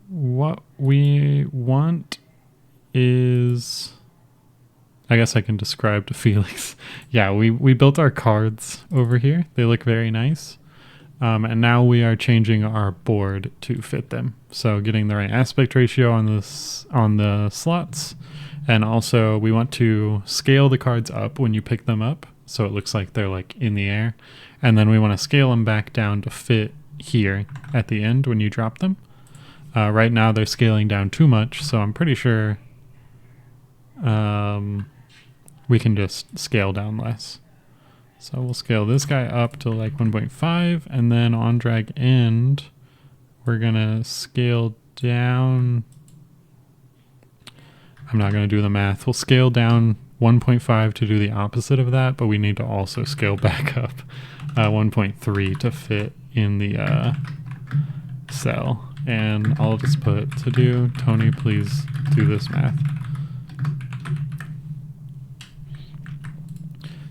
what we want is... I guess I can describe to Felix. Yeah, we built our cards over here. They look very nice. And now we are changing our board to fit them. So getting the right aspect ratio on the slots. And also we want to scale the cards up when you pick them up, so it looks like they're like in the air. And then we want to scale them back down to fit here at the end when you drop them. Right now they're scaling down too much, so I'm pretty sure we can just scale down less. So we'll scale this guy up to like 1.5, and then on drag end, we're gonna scale down. I'm not gonna do the math. We'll scale down 1.5 to do the opposite of that, but we need to also scale back up 1.3 to fit in the cell. And I'll just put to do, Tony, please do this math.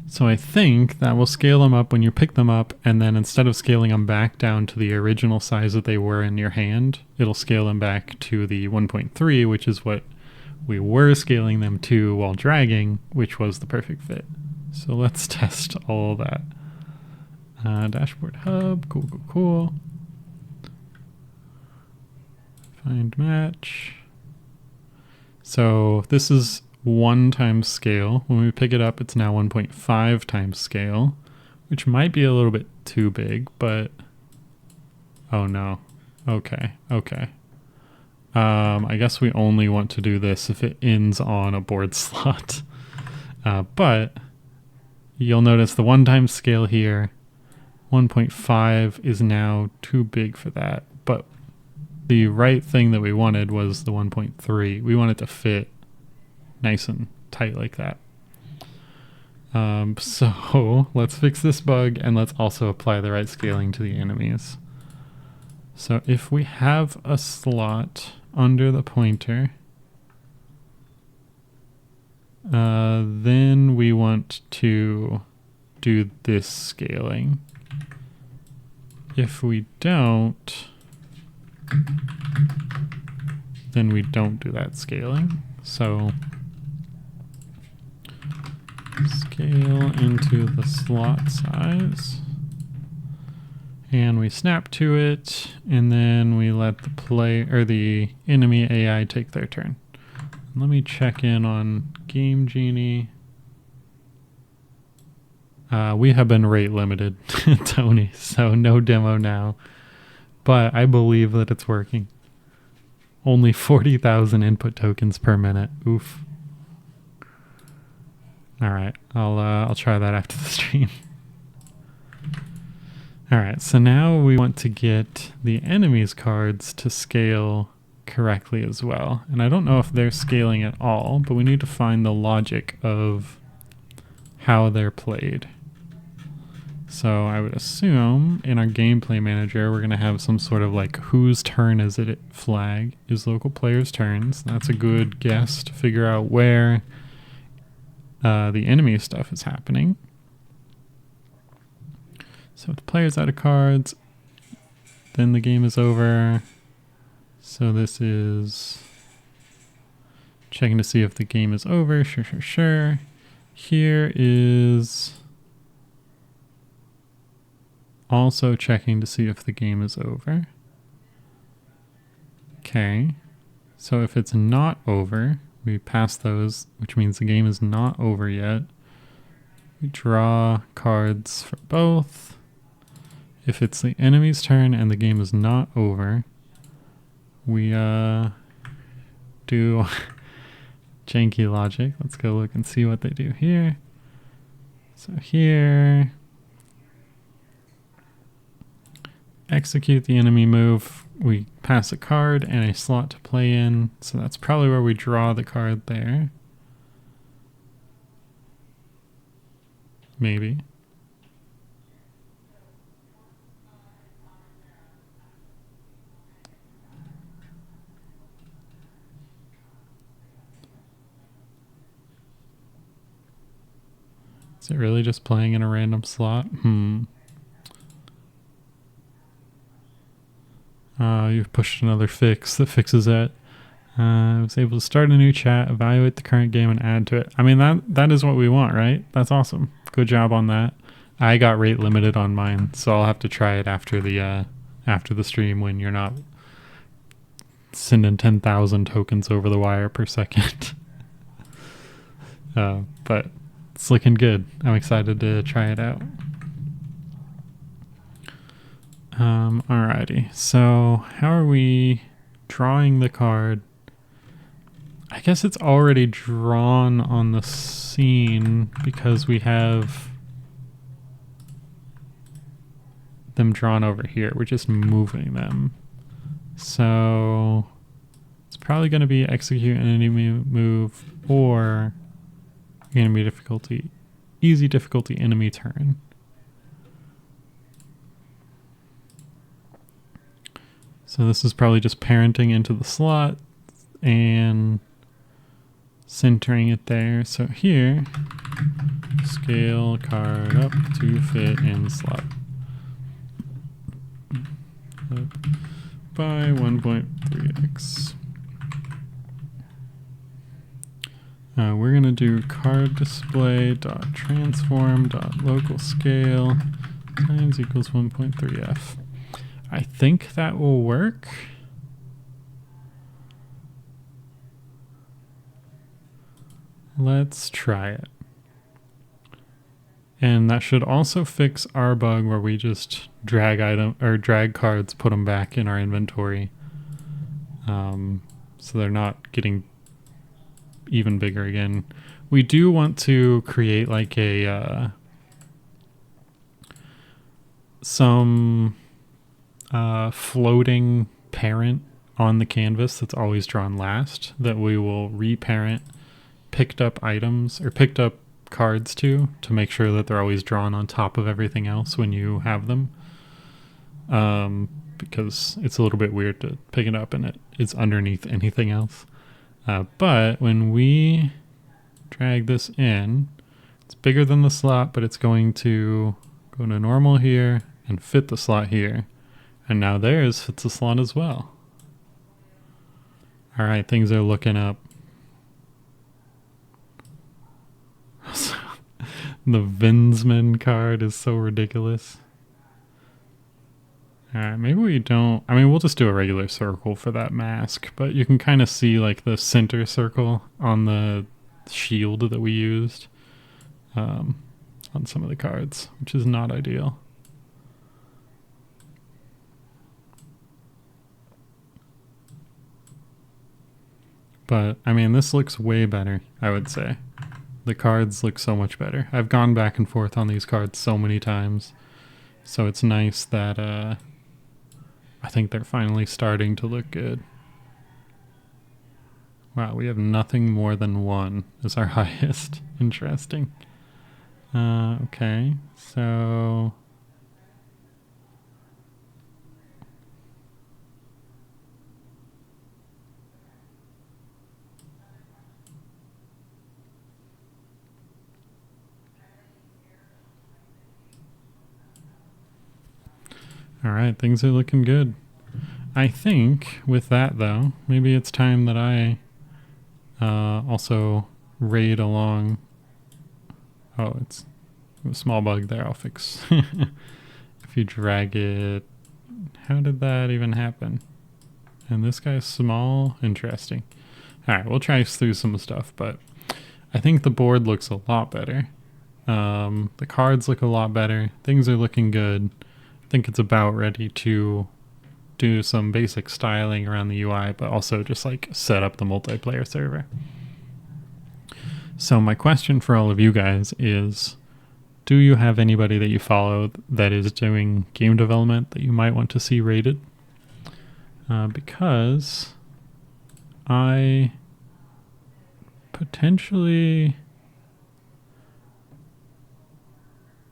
So I think that will scale them up when you pick them up, and then instead of scaling them back down to the original size that they were in your hand, it'll scale them back to the 1.3, which is what we were scaling them to while dragging, which was the perfect fit. So let's test all of that. Dashboard hub, cool. Find match. So this is 1 times scale. When we pick it up, it's now 1.5 times scale, which might be a little bit too big, but oh no. Okay. I guess we only want to do this if it ends on a board slot. But you'll notice the 1 times scale here, 1.5 is now too big for that. But the right thing that we wanted was the 1.3. We want it to fit nice and tight like that. So let's fix this bug, and let's also apply the right scaling to the enemies. So if we have a slot under the pointer, then we want to do this scaling. If we don't, then we don't do that scaling. So scale into the slot size, and we snap to it, and then we let the enemy AI take their turn. Let me check in on Game Genie. We have been rate limited, Tony, so no demo now, but I believe that it's working. Only 40,000 input tokens per minute. Oof. All right, I'll try that after the stream. All right, so now we want to get the enemy's cards to scale correctly as well. And I don't know if they're scaling at all, but we need to find the logic of how they're played. So I would assume in our gameplay manager, we're going to have some sort of like whose turn is it flag is local players' turns. That's a good guess to figure out where the enemy stuff is happening. So if the player's out of cards, then the game is over. So this is checking to see if the game is over. Sure. Here is also checking to see if the game is over. Okay. So if it's not over, we pass those, which means the game is not over yet. We draw cards for both. If it's the enemy's turn and the game is not over, we do janky logic. Let's go look and see what they do here. So here, execute the enemy move. We pass a card and a slot to play in. So that's probably where we draw the card there. Maybe. Is it really just playing in a random slot? You've pushed another fix that fixes it. I was able to start a new chat, evaluate the current game, and add to it. I mean, that is what we want, right? That's awesome. Good job on that. I got rate limited on mine, so I'll have to try it after the stream when you're not sending 10,000 tokens over the wire per second. But it's looking good. I'm excited to try it out. Alrighty, so how are we drawing the card? I guess it's already drawn on the scene because we have them drawn over here. We're just moving them. So it's probably going to be execute an enemy move or enemy difficulty, easy difficulty enemy turn. So this is probably just parenting into the slot and centering it there. So here, scale card up to fit in slot. Up by 1.3x. We're going to do card display dot transform dot local scale times equals 1.3f. I think that will work. Let's try it. And that should also fix our bug where we just drag cards, put them back in our inventory. So they're not getting even bigger again. We do want to create like some floating parent on the canvas that's always drawn last that we will reparent picked up items or picked up cards to make sure that they're always drawn on top of everything else when you have them. Because it's a little bit weird to pick it up and it is underneath anything else. But when we drag this in, it's bigger than the slot, but it's going to go to normal here and fit the slot here. And now theirs fits the slot as well. All right, things are looking up. The Vinsman card is so ridiculous. Alright, maybe we don't... I mean, we'll just do a regular circle for that mask, but you can kind of see like the center circle on the shield that we used on some of the cards, which is not ideal. But, I mean, this looks way better, I would say. The cards look so much better. I've gone back and forth on these cards so many times. So it's nice that I think they're finally starting to look good. Wow, we have nothing more than 1 as our highest. Interesting. Okay, so... All right, things are looking good. I think with that though, maybe it's time that I also raid along. Oh, it's a small bug there. I'll fix. If you drag it, how did that even happen? And this guy's small. Interesting. All right, we'll try through some stuff, but I think the board looks a lot better. The cards look a lot better. Things are looking good. I think it's about ready to do some basic styling around the UI, but also just like set up the multiplayer server. So my question for all of you guys is, do you have anybody that you follow that is doing game development that you might want to see rated? Because I potentially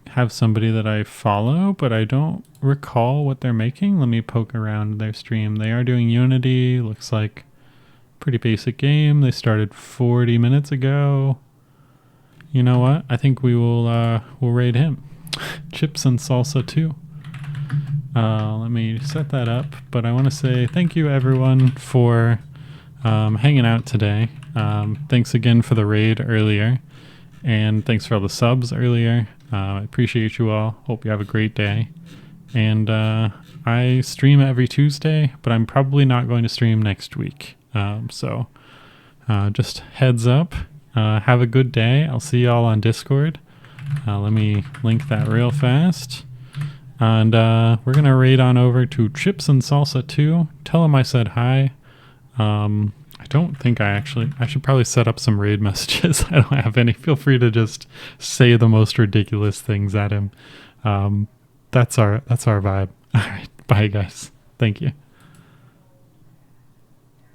have somebody that I follow, but I don't recall what they're making. Let me poke around their stream. They are doing Unity. Looks like pretty basic game. They started 40 minutes ago. You know what? I think we will we'll raid him. Chips and Salsa 2. Let me set that up. But I want to say thank you everyone for hanging out today. Thanks again for the raid earlier. And thanks for all the subs earlier. I appreciate you all. Hope you have a great day. And I stream every Tuesday, but I'm probably not going to stream next week. So just heads up. Have a good day. I'll see y'all on Discord. Let me link that real fast. And we're going to raid on over to Chips and Salsa 2. Tell him I said hi. I don't think I should probably set up some raid messages. I don't have any. Feel free to just say the most ridiculous things at him. That's our vibe. All right. Bye guys. Thank you.